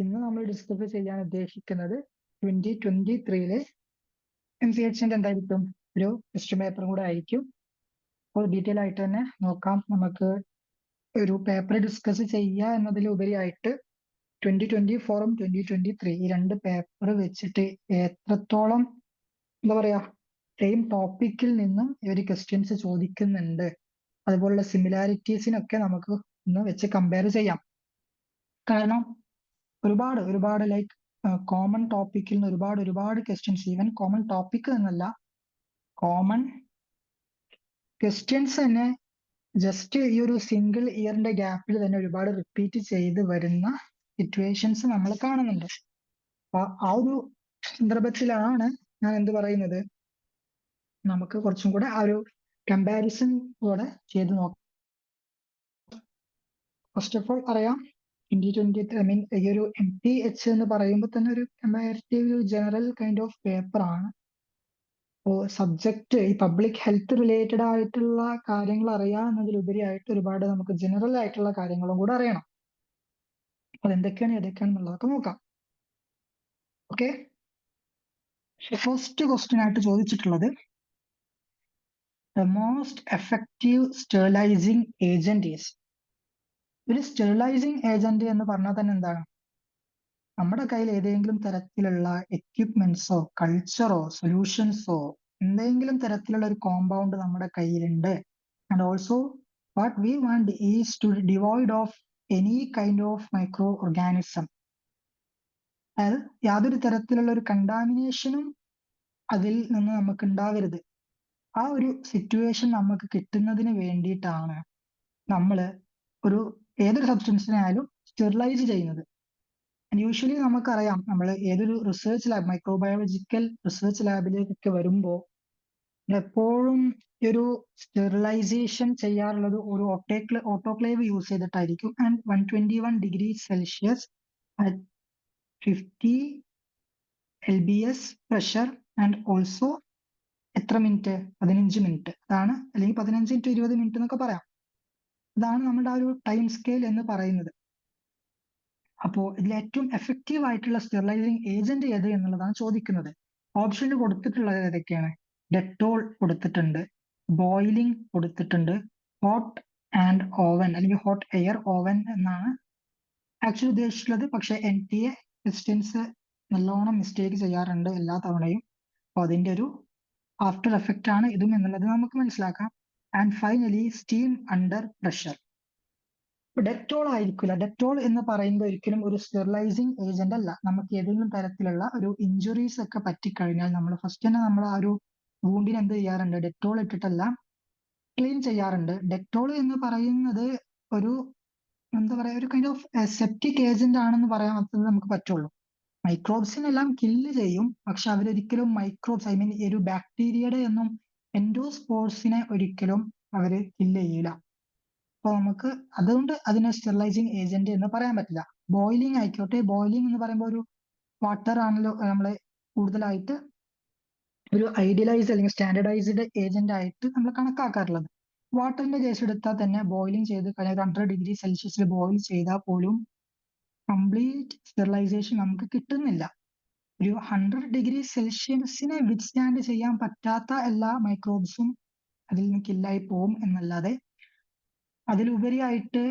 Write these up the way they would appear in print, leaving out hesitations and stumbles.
ഇന്ന് നമ്മൾ ഡിസ്കസ് ചെയ്യാൻ ഉദ്ദേശിക്കുന്നത് 2023 MCHന്റെ എന്തായിരിക്കും ഒരു ക്വസ്റ്റ്യൻ പേപ്പറും കൂടെ ആയിരിക്കും. അപ്പോൾ ഡീറ്റെയിൽ ആയിട്ട് തന്നെ നോക്കാം. നമുക്ക് ഒരു പേപ്പർ ഡിസ്കസ് ചെയ്യുക എന്നതിലുപരിയായിട്ട് 2024 2023 ഈ രണ്ട് പേപ്പർ വെച്ചിട്ട് എത്രത്തോളം എന്താ പറയാ സെയിം ടോപ്പിക്കിൽ നിന്നും ഇവർ ക്വസ്റ്റ്യൻസ് ചോദിക്കുന്നുണ്ട്, അതുപോലുള്ള സിമിലാരിറ്റീസിനൊക്കെ നമുക്ക് ഒന്ന് വെച്ച് കമ്പയർ ചെയ്യാം. കാരണം ഒരുപാട് ലൈക്ക് കോമൺ ടോപ്പിക്കിൽ നിന്ന് ഒരുപാട് ക്വസ്റ്റ്യൻസ്, ഈവൻ കോമൺ ടോപ്പിക് എന്നല്ല, കോമൺ ക്വസ്റ്റ്യൻസ് തന്നെ ജസ്റ്റ് ഈ ഒരു സിംഗിൾ ഇയറിന്റെ ഗ്യാപ്പിൽ തന്നെ ഒരുപാട് റിപ്പീറ്റ് ചെയ്ത് വരുന്ന സിറ്റുവേഷൻസ് നമ്മൾ കാണുന്നുണ്ട്. അപ്പൊ ആ ഒരു സന്ദർഭത്തിലാണ് ഞാൻ എന്ത് പറയുന്നത്, നമുക്ക് കുറച്ചും കൂടെ ആ ഒരു കമ്പാരിസൺ കൂടെ ചെയ്ത് നോക്കാം. ഫസ്റ്റ് ഓഫ് ഓൾ അറിയാം, 2020 ഐ മീൻ ഈ ഒരു MTH എന്ന് പറയുമ്പോൾ തന്നെ ഒരു comparative general kind of paper ആണ്. സബ്ജക്ട് ഈ പബ്ലിക് ഹെൽത്ത് റിലേറ്റഡ് ആയിട്ടുള്ള കാര്യങ്ങൾ അറിയാം എന്നതിലുപരിയായിട്ട് ഒരുപാട് നമുക്ക് ജനറൽ ആയിട്ടുള്ള കാര്യങ്ങളും കൂടെ അറിയണം. അത് ഏതൊക്കെയാണെന്നുള്ളതൊക്കെ നോക്കാം. ഓക്കെ, ഫസ്റ്റ് ക്വസ്റ്റ്യൻ ആയിട്ട് ചോദിച്ചിട്ടുള്ളത് the most effective sterilising agent is. ഒരു സ്റ്റെറിലൈസിങ് ഏജന്റ് എന്ന് പറഞ്ഞാൽ തന്നെ എന്താണ്, നമ്മുടെ കയ്യിൽ ഏതെങ്കിലും തരത്തിലുള്ള എക്യുപ്മെന്റ്സോ കൾച്ചറോ സൊല്യൂഷൻസോ എന്തെങ്കിലും തരത്തിലുള്ള ഒരു കോമ്പൗണ്ട് നമ്മുടെ കയ്യിലുണ്ട്. And also what we want is to devoid of any kind of micro organism. അതായത് യാതൊരു തരത്തിലുള്ള ഒരു കണ്ടാമിനേഷനും അതിൽ നിന്ന് നമുക്ക് ഉണ്ടാവരുത്. ആ ഒരു സിറ്റുവേഷൻ നമുക്ക് കിട്ടുന്നതിന് വേണ്ടിയിട്ടാണ് നമ്മൾ ഏതൊരു സബ്സ്റ്റൻസിനായാലും സ്റ്റെറിലൈസ് ചെയ്യുന്നത്. യൂഷ്വലി നമുക്കറിയാം, നമ്മൾ ഏതൊരു റിസർച്ച് ലാബ്, മൈക്രോബയോളജിക്കൽ റിസർച്ച് ലാബിലേക്കൊക്കെ വരുമ്പോൾ എപ്പോഴും ഒരു സ്റ്റെറിലൈസേഷൻ ചെയ്യാറുള്ളത് ഒരു ഓട്ടോക്ലേവ് യൂസ് ചെയ്തിട്ടായിരിക്കും. And 121°C at 50 lbs pressure and also എത്ര മിനിറ്റ്, 15 മിനിറ്റ് അതാണ്, അല്ലെങ്കിൽ 15 to 20 മിനിറ്റ് എന്നൊക്കെ പറയാം. അതാണ് നമ്മുടെ ആ ഒരു ടൈം സ്കെയിൽ എന്ന് പറയുന്നത്. അപ്പോ ഇതിൽ ഏറ്റവും എഫക്റ്റീവ് ആയിട്ടുള്ള സ്റ്റെറിലൈസിങ് ഏജന്റ് ഏത് എന്നുള്ളതാണ് ചോദിക്കുന്നത്. ഓപ്ഷനിൽ കൊടുത്തിട്ടുള്ളത് ഏതൊക്കെയാണ്? ഡെറ്റോൾ കൊടുത്തിട്ടുണ്ട്, ബോയിലിംഗ് കൊടുത്തിട്ടുണ്ട്, ഹോട്ട് ആൻഡ് ഓവൻ അല്ലെങ്കിൽ ഹോട്ട് എയർ ഓവൻ എന്നാണ് ആക്ച്വലി ഉദ്ദേശിച്ചിട്ടുള്ളത്. പക്ഷെ NTA ക്വസ്റ്റ്യൻസ് നല്ലോണം മിസ്റ്റേക്ക് ചെയ്യാറുണ്ട് എല്ലാ തവണയും. അപ്പൊ അതിന്റെ ഒരു ആഫ്റ്റർ എഫക്റ്റ് ആണ് ഇതും എന്നുള്ളത് നമുക്ക് മനസ്സിലാക്കാം. And finally steam under pressure. Dettol ആയിരിക്കില്ല. ഡെറ്റോൾ എന്ന് പറയുന്നത് ഒരിക്കലും ഒരു സ്റ്റെറിലൈസിങ് ഏജന്റ് അല്ല. നമുക്ക് ഏതെങ്കിലും തരത്തിലുള്ള ഒരു ഇഞ്ചുറീസ് ഒക്കെ പറ്റിക്കഴിഞ്ഞാൽ നമ്മൾ ഫസ്റ്റ് തന്നെ നമ്മൾ ആ ഒരു വൂണ്ടിന് എന്ത് ചെയ്യാറുണ്ട്, ഡെറ്റോൾ ഇട്ടിട്ടല്ല ക്ലീൻ ചെയ്യാറുണ്ട്. ഡെറ്റോൾ എന്ന് പറയുന്നത് ഒരു എന്താ പറയാ, ഒരു കൈൻഡ് ഓഫ് സെപ്റ്റിക് ഏജന്റ് ആണെന്ന് പറയാൻ മാത്രമേ നമുക്ക് പറ്റുള്ളൂ. മൈക്രോബ്സിനെല്ലാം കില്ല് ചെയ്യും, പക്ഷെ അവരൊരിക്കലും മൈക്രോബ്സ്, ഐ മീൻ ഒരു ബാക്ടീരിയയുടെ ഒന്നും എൻഡോസ്പോർസിനെ ഒരിക്കലും അവര് കില്ല് ചെയ്യില്ല. അപ്പൊ നമുക്ക് അതുകൊണ്ട് അതിനെ സ്റ്റെറിലൈസിങ് ഏജന്റ് എന്ന് പറയാൻ പറ്റില്ല. ബോയിലിംഗ് ആയിക്കോട്ടെ, ബോയിലിംഗ് എന്ന് പറയുമ്പോൾ ഒരു വാട്ടർ ആണല്ലോ നമ്മളെ കൂടുതലായിട്ട് ഒരു ഐഡിയലൈസ്ഡ് അല്ലെങ്കിൽ സ്റ്റാൻഡർഡൈസ്ഡ് ഏജന്റ് ആയിട്ട് നമ്മൾ കണക്കാക്കാറുള്ളത്. വാട്ടറിന്റെ കേസ് എടുത്താൽ തന്നെ ബോയിലിംഗ് ചെയ്ത് കഴിഞ്ഞാൽ 100°C ബോയിൽ ചെയ്താൽ പോലും കംപ്ലീറ്റ് സ്റ്റെറിലൈസേഷൻ നമുക്ക് കിട്ടുന്നില്ല. ഒരു 100°C വിത്ത്സ്റ്റാൻഡ് ചെയ്യാൻ പറ്റാത്ത എല്ലാ മൈക്രോബ്സും അതിൽ നിന്ന് കില്ലായി പോവും എന്നല്ലാതെ അതിലുപരിയായിട്ട്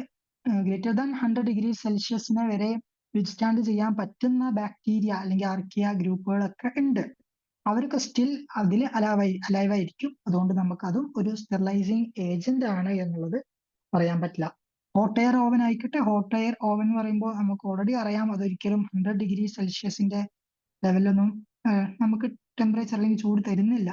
ഗ്രേറ്റർ ദാൻ 100°C വരെ വിത്ത്സ്റ്റാൻഡ് ചെയ്യാൻ പറ്റുന്ന ബാക്ടീരിയ അല്ലെങ്കിൽ ആർക്കിയ ഗ്രൂപ്പുകളൊക്കെ ഉണ്ട്. അവരൊക്കെ സ്റ്റിൽ അതിൽ അലൈവായിരിക്കും. അതുകൊണ്ട് നമുക്ക് അതും ഒരു സ്റ്റെറിലൈസിങ് ഏജന്റ് ആണ് എന്നുള്ളത് പറയാൻ പറ്റില്ല. ഹോട്ട് എയർ ഓവൻ ആയിക്കോട്ടെ, ഹോട്ട് എയർ ഓവൻ എന്ന് പറയുമ്പോൾ നമുക്ക് ഓൾറെഡി അറിയാം, അതൊരിക്കലും 100°C ലെവലൊന്നും നമുക്ക് ടെമ്പറേച്ചർ അല്ലെങ്കിൽ ചൂട് തരുന്നില്ല.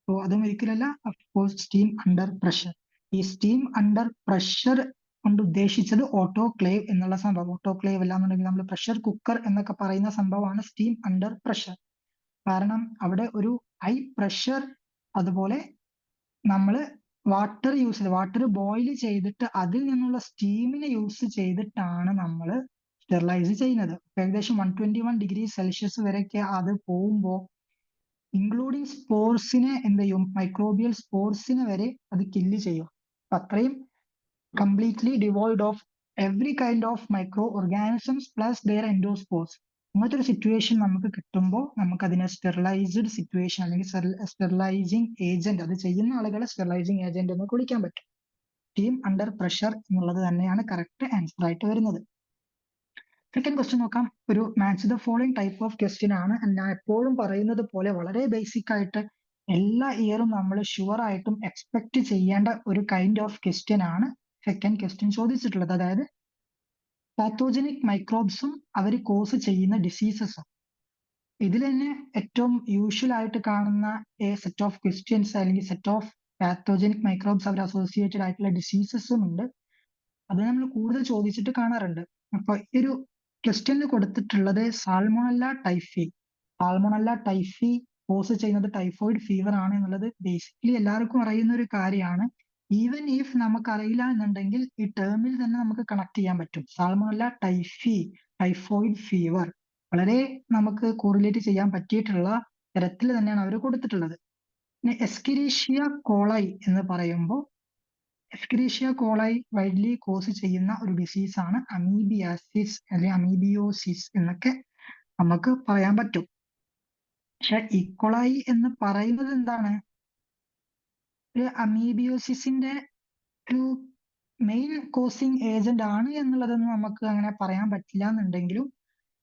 അപ്പോൾ അതും ഒരിക്കലല്ല. Of course steam under pressure. ഈ സ്റ്റീം അണ്ടർ പ്രഷർ കൊണ്ട് ഉദ്ദേശിച്ചത് ഓട്ടോക്ലേവ് എന്നുള്ള സംഭവം. ഓട്ടോക്ലേവ് അല്ലാന്നുണ്ടെങ്കിൽ നമ്മൾ പ്രഷർ കുക്കർ എന്നൊക്കെ പറയുന്ന സംഭവമാണ് സ്റ്റീം അണ്ടർ പ്രഷർ. കാരണം അവിടെ ഒരു ഹൈ പ്രഷർ, അതുപോലെ നമ്മൾ വാട്ടർ ബോയിൽ ചെയ്തിട്ട് അതിൽ നിന്നുള്ള സ്റ്റീമിനെ യൂസ് ചെയ്തിട്ടാണ് നമ്മൾ സ്റ്റെറിലൈസ് ചെയ്യുന്നത്. ഏകദേശം 121°C വരെയൊക്കെ അത് പോകുമ്പോൾ ഇൻക്ലൂഡിങ് സ്പോർസിനെ എന്ത് ചെയ്യും, മൈക്രോബിയൽ സ്പോർസിനെ വരെ അത് കില്ല് ചെയ്യും. അത്രയും completely devoid of every kind of micro organisms plus their endospores. അങ്ങനത്തെ ഒരു സിറ്റുവേഷൻ നമുക്ക് കിട്ടുമ്പോൾ നമുക്ക് അതിനെ സ്റ്റെറിലൈസ്ഡ് സിറ്റുവേഷൻ അല്ലെങ്കിൽ സ്റ്റെറിലൈസിങ് ഏജന്റ്, അത് ചെയ്യുന്ന ആളുകളെ സ്റ്റെറിലൈസിങ് ഏജന്റ് എന്ന് വിളിക്കാൻ പറ്റും. സ്റ്റീം അണ്ടർ പ്രഷർ എന്നുള്ളത് തന്നെയാണ് കറക്റ്റ് ആൻസർ ആയിട്ട് വരുന്നത്. സെക്കൻഡ് ക്വസ്റ്റ്യൻ നോക്കാം. ഒരു match the following type of question ആണ്. ഞാൻ എപ്പോഴും പറയുന്നത് പോലെ വളരെ ബേസിക് ആയിട്ട് എല്ലാ ഇയറും നമ്മൾ ഷുവർ ആയിട്ടും എക്സ്പെക്ട് ചെയ്യേണ്ട ഒരു കൈൻഡ് ഓഫ് ക്വസ്റ്റ്യൻ ആണ് സെക്കൻഡ് ക്വസ്റ്റ്യൻ ചോദിച്ചിട്ടുള്ളത്. അതായത് പാത്തോജനിക് മൈക്രോബ്സും അവർ കോസ് ചെയ്യുന്ന ഡിസീസസും. ഇതിൽ തന്നെ ഏറ്റവും യൂഷ്വൽ ആയിട്ട് കാണുന്ന സെറ്റ് ഓഫ് ക്വസ്റ്റ്യൻസ് അല്ലെങ്കിൽ സെറ്റ് ഓഫ് പാത്തോജനിക് മൈക്രോബ്സ് അവർ അസോസിയേറ്റഡ് ആയിട്ടുള്ള ഡിസീസസും ഉണ്ട്. അത് നമ്മൾ കൂടുതൽ ചോദിച്ചിട്ട് കാണാറുണ്ട്. അപ്പൊ ഈ ഒരു ക്വസ്റ്റ്യനിൽ കൊടുത്തിട്ടുള്ളത് Salmonella typhi. Salmonella typhi cause ചെയ്യുന്നത് ടൈഫോയിഡ് ഫീവർ ആണ് എന്നുള്ളത് ബേസിക്കലി എല്ലാവർക്കും അറിയുന്ന ഒരു കാര്യമാണ്. ഈവൻ ഇഫ് നമുക്ക് അറിയില്ല എന്നുണ്ടെങ്കിൽ ഈ ടേമിൽ തന്നെ നമുക്ക് കണക്ട് ചെയ്യാൻ പറ്റും. സാൽമോണല്ല ടൈഫി, ടൈഫോയിഡ് ഫീവർ വളരെ നമുക്ക് കോറിലേറ്റ് ചെയ്യാൻ പറ്റിയിട്ടുള്ള തരത്തിൽ തന്നെയാണ് അവർ കൊടുത്തിട്ടുള്ളത്. പിന്നെ എസ്കിരീഷ്യ കോളൈ എന്ന് പറയുമ്പോൾ എസ്കിരീഷ്യ കോളൈ വൈഡ്ലി കോസ് ചെയ്യുന്ന ഒരു ഡിസീസ് ആണ് അമീബിയാസിസ് അല്ലെങ്കിൽ അമീബിയോസിസ് എന്നൊക്കെ നമുക്ക് പറയാൻ പറ്റും. പക്ഷെ ഇക്കോളായി എന്ന് പറയുന്നത് എന്താണ്? ഒരു അമീബിയോസിസിന്റെ ഒരു മെയിൻ കോസിങ് ഏജന്റ് ആണ് എന്നുള്ളതൊന്നും നമുക്ക് അങ്ങനെ പറയാൻ പറ്റില്ല എന്നുണ്ടെങ്കിലും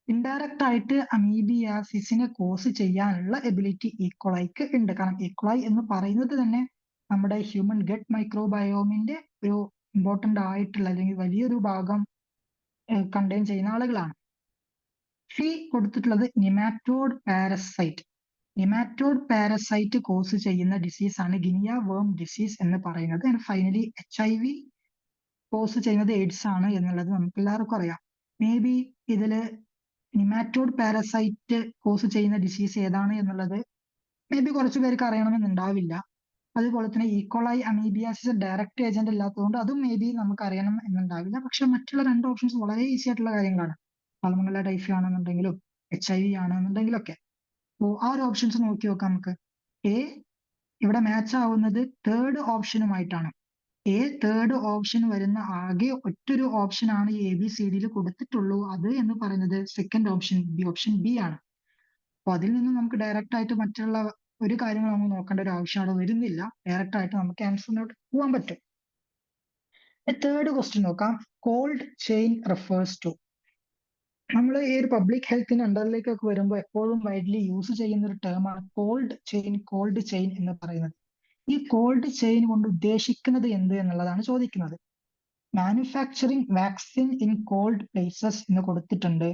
ഇൻഡയറക്റ്റ് ആയിട്ട് അമീബിയാസിസിനെ കോസ് ചെയ്യാനുള്ള എബിലിറ്റി ഈക്വളൈക്ക് ഉണ്ട്. കാരണം ഈക്വളൈ എന്ന് പറയുന്നത് തന്നെ നമ്മുടെ ഹ്യൂമൻ ഗട്ട് മൈക്രോബയോമിന്റെ ഒരു ഇമ്പോർട്ടന്റ് ആയിട്ടുള്ള അല്ലെങ്കിൽ വലിയൊരു ഭാഗം കണ്ടെയ്ൻ ചെയ്യുന്ന ആളുകളാണ്. സി കൊടുത്തിട്ടുള്ളത് nematode parasite. Nematode parasite cause ചെയ്യുന്ന ഡിസീസ് ആണ് ഗിനിയ വേം ഡിസീസ് എന്ന് പറയുന്നത്. ആൻഡ് ഫൈനലി HIV കോസ് ചെയ്യുന്നത് എയ്ഡ്സ് ആണ് എന്നുള്ളത് നമുക്ക് എല്ലാവർക്കും അറിയാം. മേ ബി ഇതില് നിമാറ്റോഡ് പാരസൈറ്റ് കോസ് ചെയ്യുന്ന ഡിസീസ് ഏതാണ് എന്നുള്ളത് മേ ബി കുറച്ചു പേർക്ക് അറിയണമെന്നുണ്ടാവില്ല. അതുപോലെ തന്നെ ഈക്കോളൈ അമീബിയാസിസ് ഡയറക്റ്റ് ഏജന്റ് അല്ലാത്തതുകൊണ്ട് അതും മേ ബി നമുക്ക് അറിയണം എന്നുണ്ടാവില്ല. പക്ഷെ മറ്റുള്ള രണ്ട് ഓപ്ഷൻസ് വളരെ ഈസി ആയിട്ടുള്ള കാര്യങ്ങളാണ്. സാൽമോണല്ല ടൈഫി ആണെന്നുണ്ടെങ്കിലും HIV ആണെന്നുണ്ടെങ്കിലും ഒക്കെ. അപ്പോൾ ആ ഒരു ഓപ്ഷൻസ് നോക്കി നോക്കാം നമുക്ക്. എ ഇവിടെ മാച്ച് ആവുന്നത് തേർഡ് ഓപ്ഷനുമായിട്ടാണ്. തേർഡ് ഓപ്ഷൻ വരുന്ന ആകെ ഒറ്റൊരു ഓപ്ഷൻ ആണ് ഈ ABCDയിൽ കൊടുത്തിട്ടുള്ളൂ. അത് എന്ന് പറയുന്നത് സെക്കൻഡ് ഓപ്ഷൻ ബി ആണ്. അപ്പൊ അതിൽ നിന്ന് നമുക്ക് ഡയറക്റ്റ് ആയിട്ട് മറ്റുള്ള ഒരു കാര്യങ്ങൾ നമുക്ക് നോക്കേണ്ട ഒരു ആവശ്യം അവിടെ വരുന്നില്ല. ഡയറക്റ്റ് ആയിട്ട് നമുക്ക് ആൻസറിനോട്ട് പോകാൻ പറ്റും. തേർഡ് ക്വസ്റ്റ്യൻ നോക്കാം. Cold chain refers to. നമ്മൾ ഈ ഒരു പബ്ലിക് ഹെൽത്തിന്റെ അണ്ടറിലേക്കൊക്കെ വരുമ്പോൾ എപ്പോഴും വൈഡ്ലി യൂസ് ചെയ്യുന്ന ഒരു ടേമാണ് കോൾഡ് ചെയിൻ എന്ന് പറയുന്നത്. ഈ കോൾഡ് ചെയിൻ കൊണ്ട് ഉദ്ദേശിക്കുന്നത് എന്ത് എന്നുള്ളതാണ് ചോദിക്കുന്നത്. Manufacturing vaccine in cold places എന്ന് കൊടുത്തിട്ടുണ്ട്.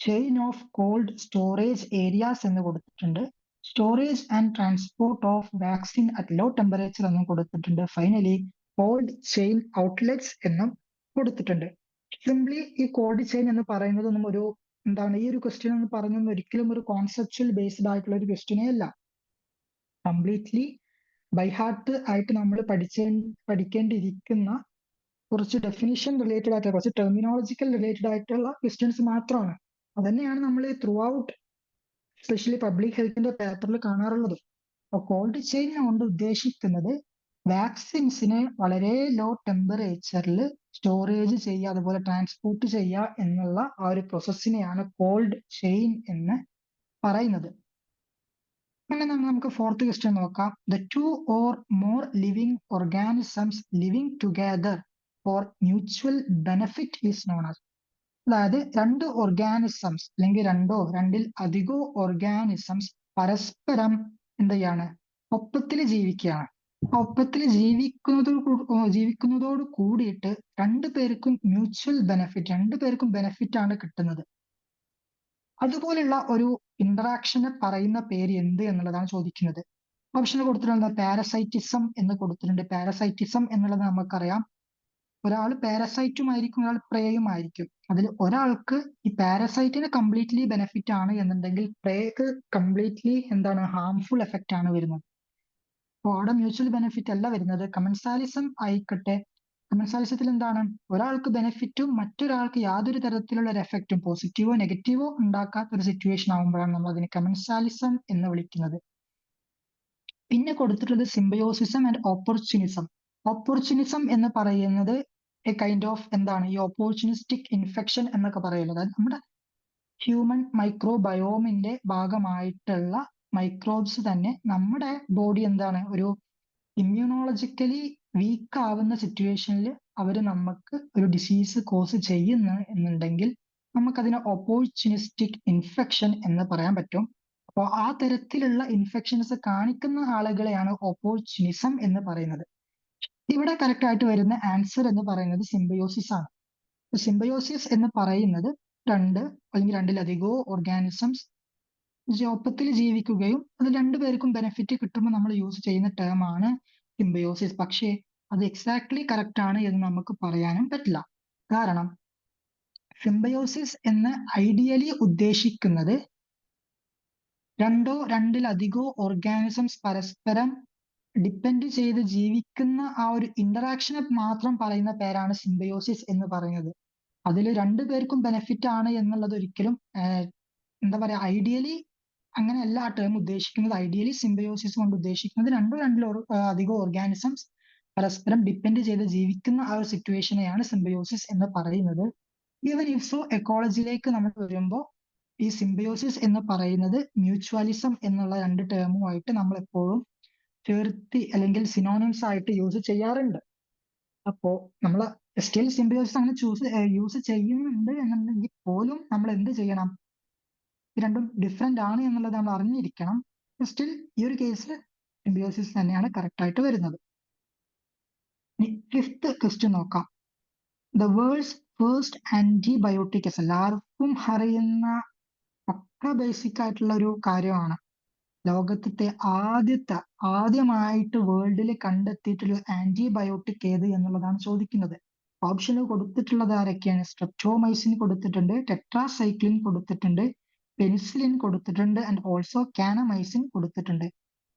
Chain of cold storage areas എന്ന് കൊടുത്തിട്ടുണ്ട്. Storage and transport of vaccine at low temperature എന്നും കൊടുത്തിട്ടുണ്ട്. ഫൈനലി കോൾഡ് ചെയിൻ ഔട്ട്ലെറ്റ്സ് എന്നും കൊടുത്തിട്ടുണ്ട്. സിംപ്ലി ഈ കോൾഡ് ചെയിൻ എന്ന് പറയുന്നതൊന്നും ഒരു ഈ ഒരു ക്വസ്റ്റ്യൻ എന്ന് പറയുന്നത് ഒരിക്കലും ഒരു കോൺസെപ്ച്വൽ ബേസ്ഡ് ആയിട്ടുള്ള ഒരു ക്വസ്റ്റ്യനേ അല്ല. കംപ്ലീറ്റ്ലി ബൈ ഹാർട്ട് ആയിട്ട് നമ്മൾ പഠിക്കേണ്ടിയിരിക്കുന്ന കുറച്ച് ഡെഫിനിഷൻ റിലേറ്റഡ് ആയിട്ടുള്ള കുറച്ച് ടെർമിനോളജിക്കൽ റിലേറ്റഡ് ആയിട്ടുള്ള ക്വസ്റ്റ്യൻസ് മാത്രമാണ്. അതന്നെയാണ് നമ്മൾ ത്രൂ ഔട്ട് എസ്പെഷ്യലി പബ്ലിക് ഹെൽത്തിന്റെ പേപ്പറിൽ കാണാറുള്ളത്. അപ്പോൾ കോൾഡ് ചെയിൻ കൊണ്ട് ഉദ്ദേശിക്കുന്നത് വാക്സിൻസിനെ വളരെ ലോ ടെമ്പറേച്ചറിൽ സ്റ്റോറേജ് ചെയ്യുക, അതുപോലെ ട്രാൻസ്പോർട്ട് ചെയ്യുക എന്നുള്ള ആ ഒരു പ്രോസസ്സിനെയാണ് കോൾഡ് ചെയിൻ എന്ന് പറയുന്നത്. അങ്ങനെ നമുക്ക് ഫോർത്ത് ക്വസ്റ്റ്യൻ നോക്കാം. The 2 or more living organisms living together for mutual benefit is known as. അതായത് രണ്ട് ഓർഗാനിസംസ് അല്ലെങ്കിൽ രണ്ടിൽ അധികോ ഓർഗാനിസംസ് പരസ്പരം എന്തെയാണ് ഒപ്പത്തിൽ ജീവിക്കുകയാണ്. ഒപ്പത്തിൽ ജീവിക്കുന്നതോട് കൂടിയിട്ട് രണ്ടുപേർക്കും മ്യൂച്വൽ ബെനിഫിറ്റ്, രണ്ടുപേർക്കും ബെനിഫിറ്റ് ആണ് കിട്ടുന്നത്. അതുപോലുള്ള ഒരു ഇന്ററാക്ഷനെ പറയുന്ന പേര് എന്ത് എന്നുള്ളതാണ് ചോദിക്കുന്നത്. ഓപ്ഷൻ കൊടുത്തിട്ടുള്ളത് പാരസൈറ്റിസം എന്ന് കൊടുത്തിട്ടുണ്ട്. പാരസൈറ്റിസം എന്നുള്ളത് നമുക്കറിയാം, ഒരാൾ പാരസൈറ്റും ആയിരിക്കും, ഒരാൾ പ്രേയും ആയിരിക്കും. അതിൽ ഒരാൾക്ക് ഈ പാരസൈറ്റിന് കംപ്ലീറ്റ്ലി ബെനിഫിറ്റ് ആണ് എന്നുണ്ടെങ്കിൽ പ്രേക്ക് കംപ്ലീറ്റ്ലി ഹാംഫുൾ എഫക്റ്റ് ആണ് വരുന്നത്. അപ്പോൾ അവിടെ മ്യൂച്വൽ ബെനിഫിറ്റ് അല്ല വരുന്നത്. കമൻസാലിസം ആയിക്കട്ടെ, കമൻസാലിസത്തിൽ ഒരാൾക്ക് ബെനിഫിറ്റും മറ്റൊരാൾക്ക് യാതൊരു തരത്തിലുള്ള ഒരു എഫക്റ്റും പോസിറ്റീവോ നെഗറ്റീവോ ഉണ്ടാക്കാത്ത ഒരു സിറ്റുവേഷൻ ആകുമ്പോഴാണ് നമ്മൾ അതിനെ കമൻസാലിസം എന്ന് വിളിക്കുന്നത്. പിന്നെ കൊടുത്തിട്ടുള്ളത് സിംബയോസിസം ആൻഡ് ഓപ്പർച്യൂണിസം. ഓപ്പർച്യൂണിസം എന്ന് പറയുന്നത് എ കൈൻഡ് ഓഫ് എന്താണ് ഈ ഓപ്പർച്യൂണിസ്റ്റിക് ഇൻഫെക്ഷൻ എന്നൊക്കെ പറയുന്നത്. അതായത് നമ്മുടെ ഹ്യൂമൻ മൈക്രോബയോമിന്റെ ഭാഗമായിട്ടുള്ള മൈക്രോബ്സ് തന്നെ നമ്മുടെ ബോഡി എന്താണ് ഒരു ഇമ്മ്യൂണോളജിക്കലി വീക്ക് ആവുന്ന സിറ്റുവേഷനിൽ അവർ നമുക്ക് ഒരു ഡിസീസ് കോസ് ചെയ്യുന്നു എന്നുണ്ടെങ്കിൽ നമുക്കതിനെ ഓപ്പർച്യൂണിസ്റ്റിക് ഇൻഫെക്ഷൻ എന്ന് പറയാൻ പറ്റും. അപ്പോൾ ആ തരത്തിലുള്ള ഇൻഫെക്ഷൻസ് കാണിക്കുന്ന ആളുകളെയാണ് ഓപ്പർച്യൂണിസം എന്ന് പറയുന്നത്. ഇവിടെ കറക്റ്റ് ആയിട്ട് വരുന്ന ആൻസർ എന്ന് പറയുന്നത് സിംബയോസിസ് ആണ്. സിംബയോസിസ് എന്ന് പറയുന്നത് രണ്ട് അല്ലെങ്കിൽ രണ്ടിലധികമോ ഓർഗാനിസംസ് ഒപ്പത്തിൽ ജീവിക്കുകയും അത് രണ്ടുപേർക്കും ബെനിഫിറ്റ് കിട്ടുമ്പോൾ നമ്മൾ യൂസ് ചെയ്യുന്ന ടേം ആണ് സിംബയോസിസ്. പക്ഷേ അത് എക്സാക്ട്ലി കറക്റ്റ് ആണ് എന്ന് നമുക്ക് പറയാനും പറ്റില്ല. കാരണം സിംബയോസിസ് എന്ന് ഐഡിയലി ഉദ്ദേശിക്കുന്നത് രണ്ടോ രണ്ടിലധികമോ ഓർഗാനിസംസ് പരസ്പരം ഡിപ്പെൻഡ് ചെയ്ത് ജീവിക്കുന്ന ആ ഒരു ഇന്ററാക്ഷനെ മാത്രം പറയുന്ന പേരാണ് സിംബയോസിസ് എന്ന് പറയുന്നത്. അതിൽ രണ്ടുപേർക്കും ബെനിഫിറ്റ് ആണ് എന്നുള്ളത് ഒരിക്കലും എന്താ പറയാ ഐഡിയലി അങ്ങനെയല്ല ആ ടേം ഉദ്ദേശിക്കുന്നത്. ഐഡിയലി സിംബയോസിസ് കൊണ്ട് ഉദ്ദേശിക്കുന്നത് രണ്ടിലോ അധികം ഓർഗാനിസംസ് പരസ്പരം ഡിപ്പെൻഡ് ചെയ്ത് ജീവിക്കുന്ന ആ ഒരു സിറ്റുവേഷനെയാണ് സിംബയോസിസ് എന്ന് പറയുന്നത്. ഈവൻ ഇഫ്സോ എക്കോളജിയിലേക്ക് നമ്മൾ വരുമ്പോൾ ഈ സിംബയോസിസ് എന്ന് പറയുന്നത് മ്യൂച്വലിസം എന്നുള്ള രണ്ട് ടേമുമായിട്ട് നമ്മൾ എപ്പോഴും ചേർത്തി അല്ലെങ്കിൽ സിനോണിംസ് ആയിട്ട് യൂസ് ചെയ്യാറുണ്ട്. അപ്പോ നമ്മൾ സ്റ്റിൽ സിംബയോസിസ് അങ്ങനെ യൂസ് ചെയ്യുന്നുണ്ട് എന്നുണ്ടെങ്കിൽ പോലും നമ്മൾ എന്ത് ചെയ്യണം, രണ്ടും ഡിഫറെന്റ് ആണ് എന്നുള്ളത് നമ്മൾ അറിഞ്ഞിരിക്കണം. സ്റ്റിൽ ഈ ഒരു കേസിൽ സിംബയോസിസ് തന്നെയാണ് കറക്റ്റ് ആയിട്ട് വരുന്നത്. ഫിഫ്ത്ത് ക്വസ്റ്റ്യൻ നോക്കാം. ദ വേൾഡ്സ് ഫസ്റ്റ് ആന്റിബയോട്ടിക് എല്ലാവർക്കും അറിയുന്ന പക്ക ബേസിക് ആയിട്ടുള്ള ഒരു കാര്യമാണ്. ലോകത്തെ ആദ്യമായിട്ട് വേൾഡിൽ കണ്ടെത്തിയിട്ടുള്ള ആന്റിബയോട്ടിക് ഏത് എന്നുള്ളതാണ് ചോദിക്കുന്നത്. ഓപ്ഷന് കൊടുത്തിട്ടുള്ളത് ആരൊക്കെയാണ്? സ്ട്രെപ്റ്റോമൈസിൻ കൊടുത്തിട്ടുണ്ട്, ടെട്രാസൈക്ലിൻ കൊടുത്തിട്ടുണ്ട്, പെനിസിലിൻ കൊടുത്തിട്ടുണ്ട് ആൻഡ് ഓൾസോ കാനമൈസിൻ കൊടുത്തിട്ടുണ്ട്.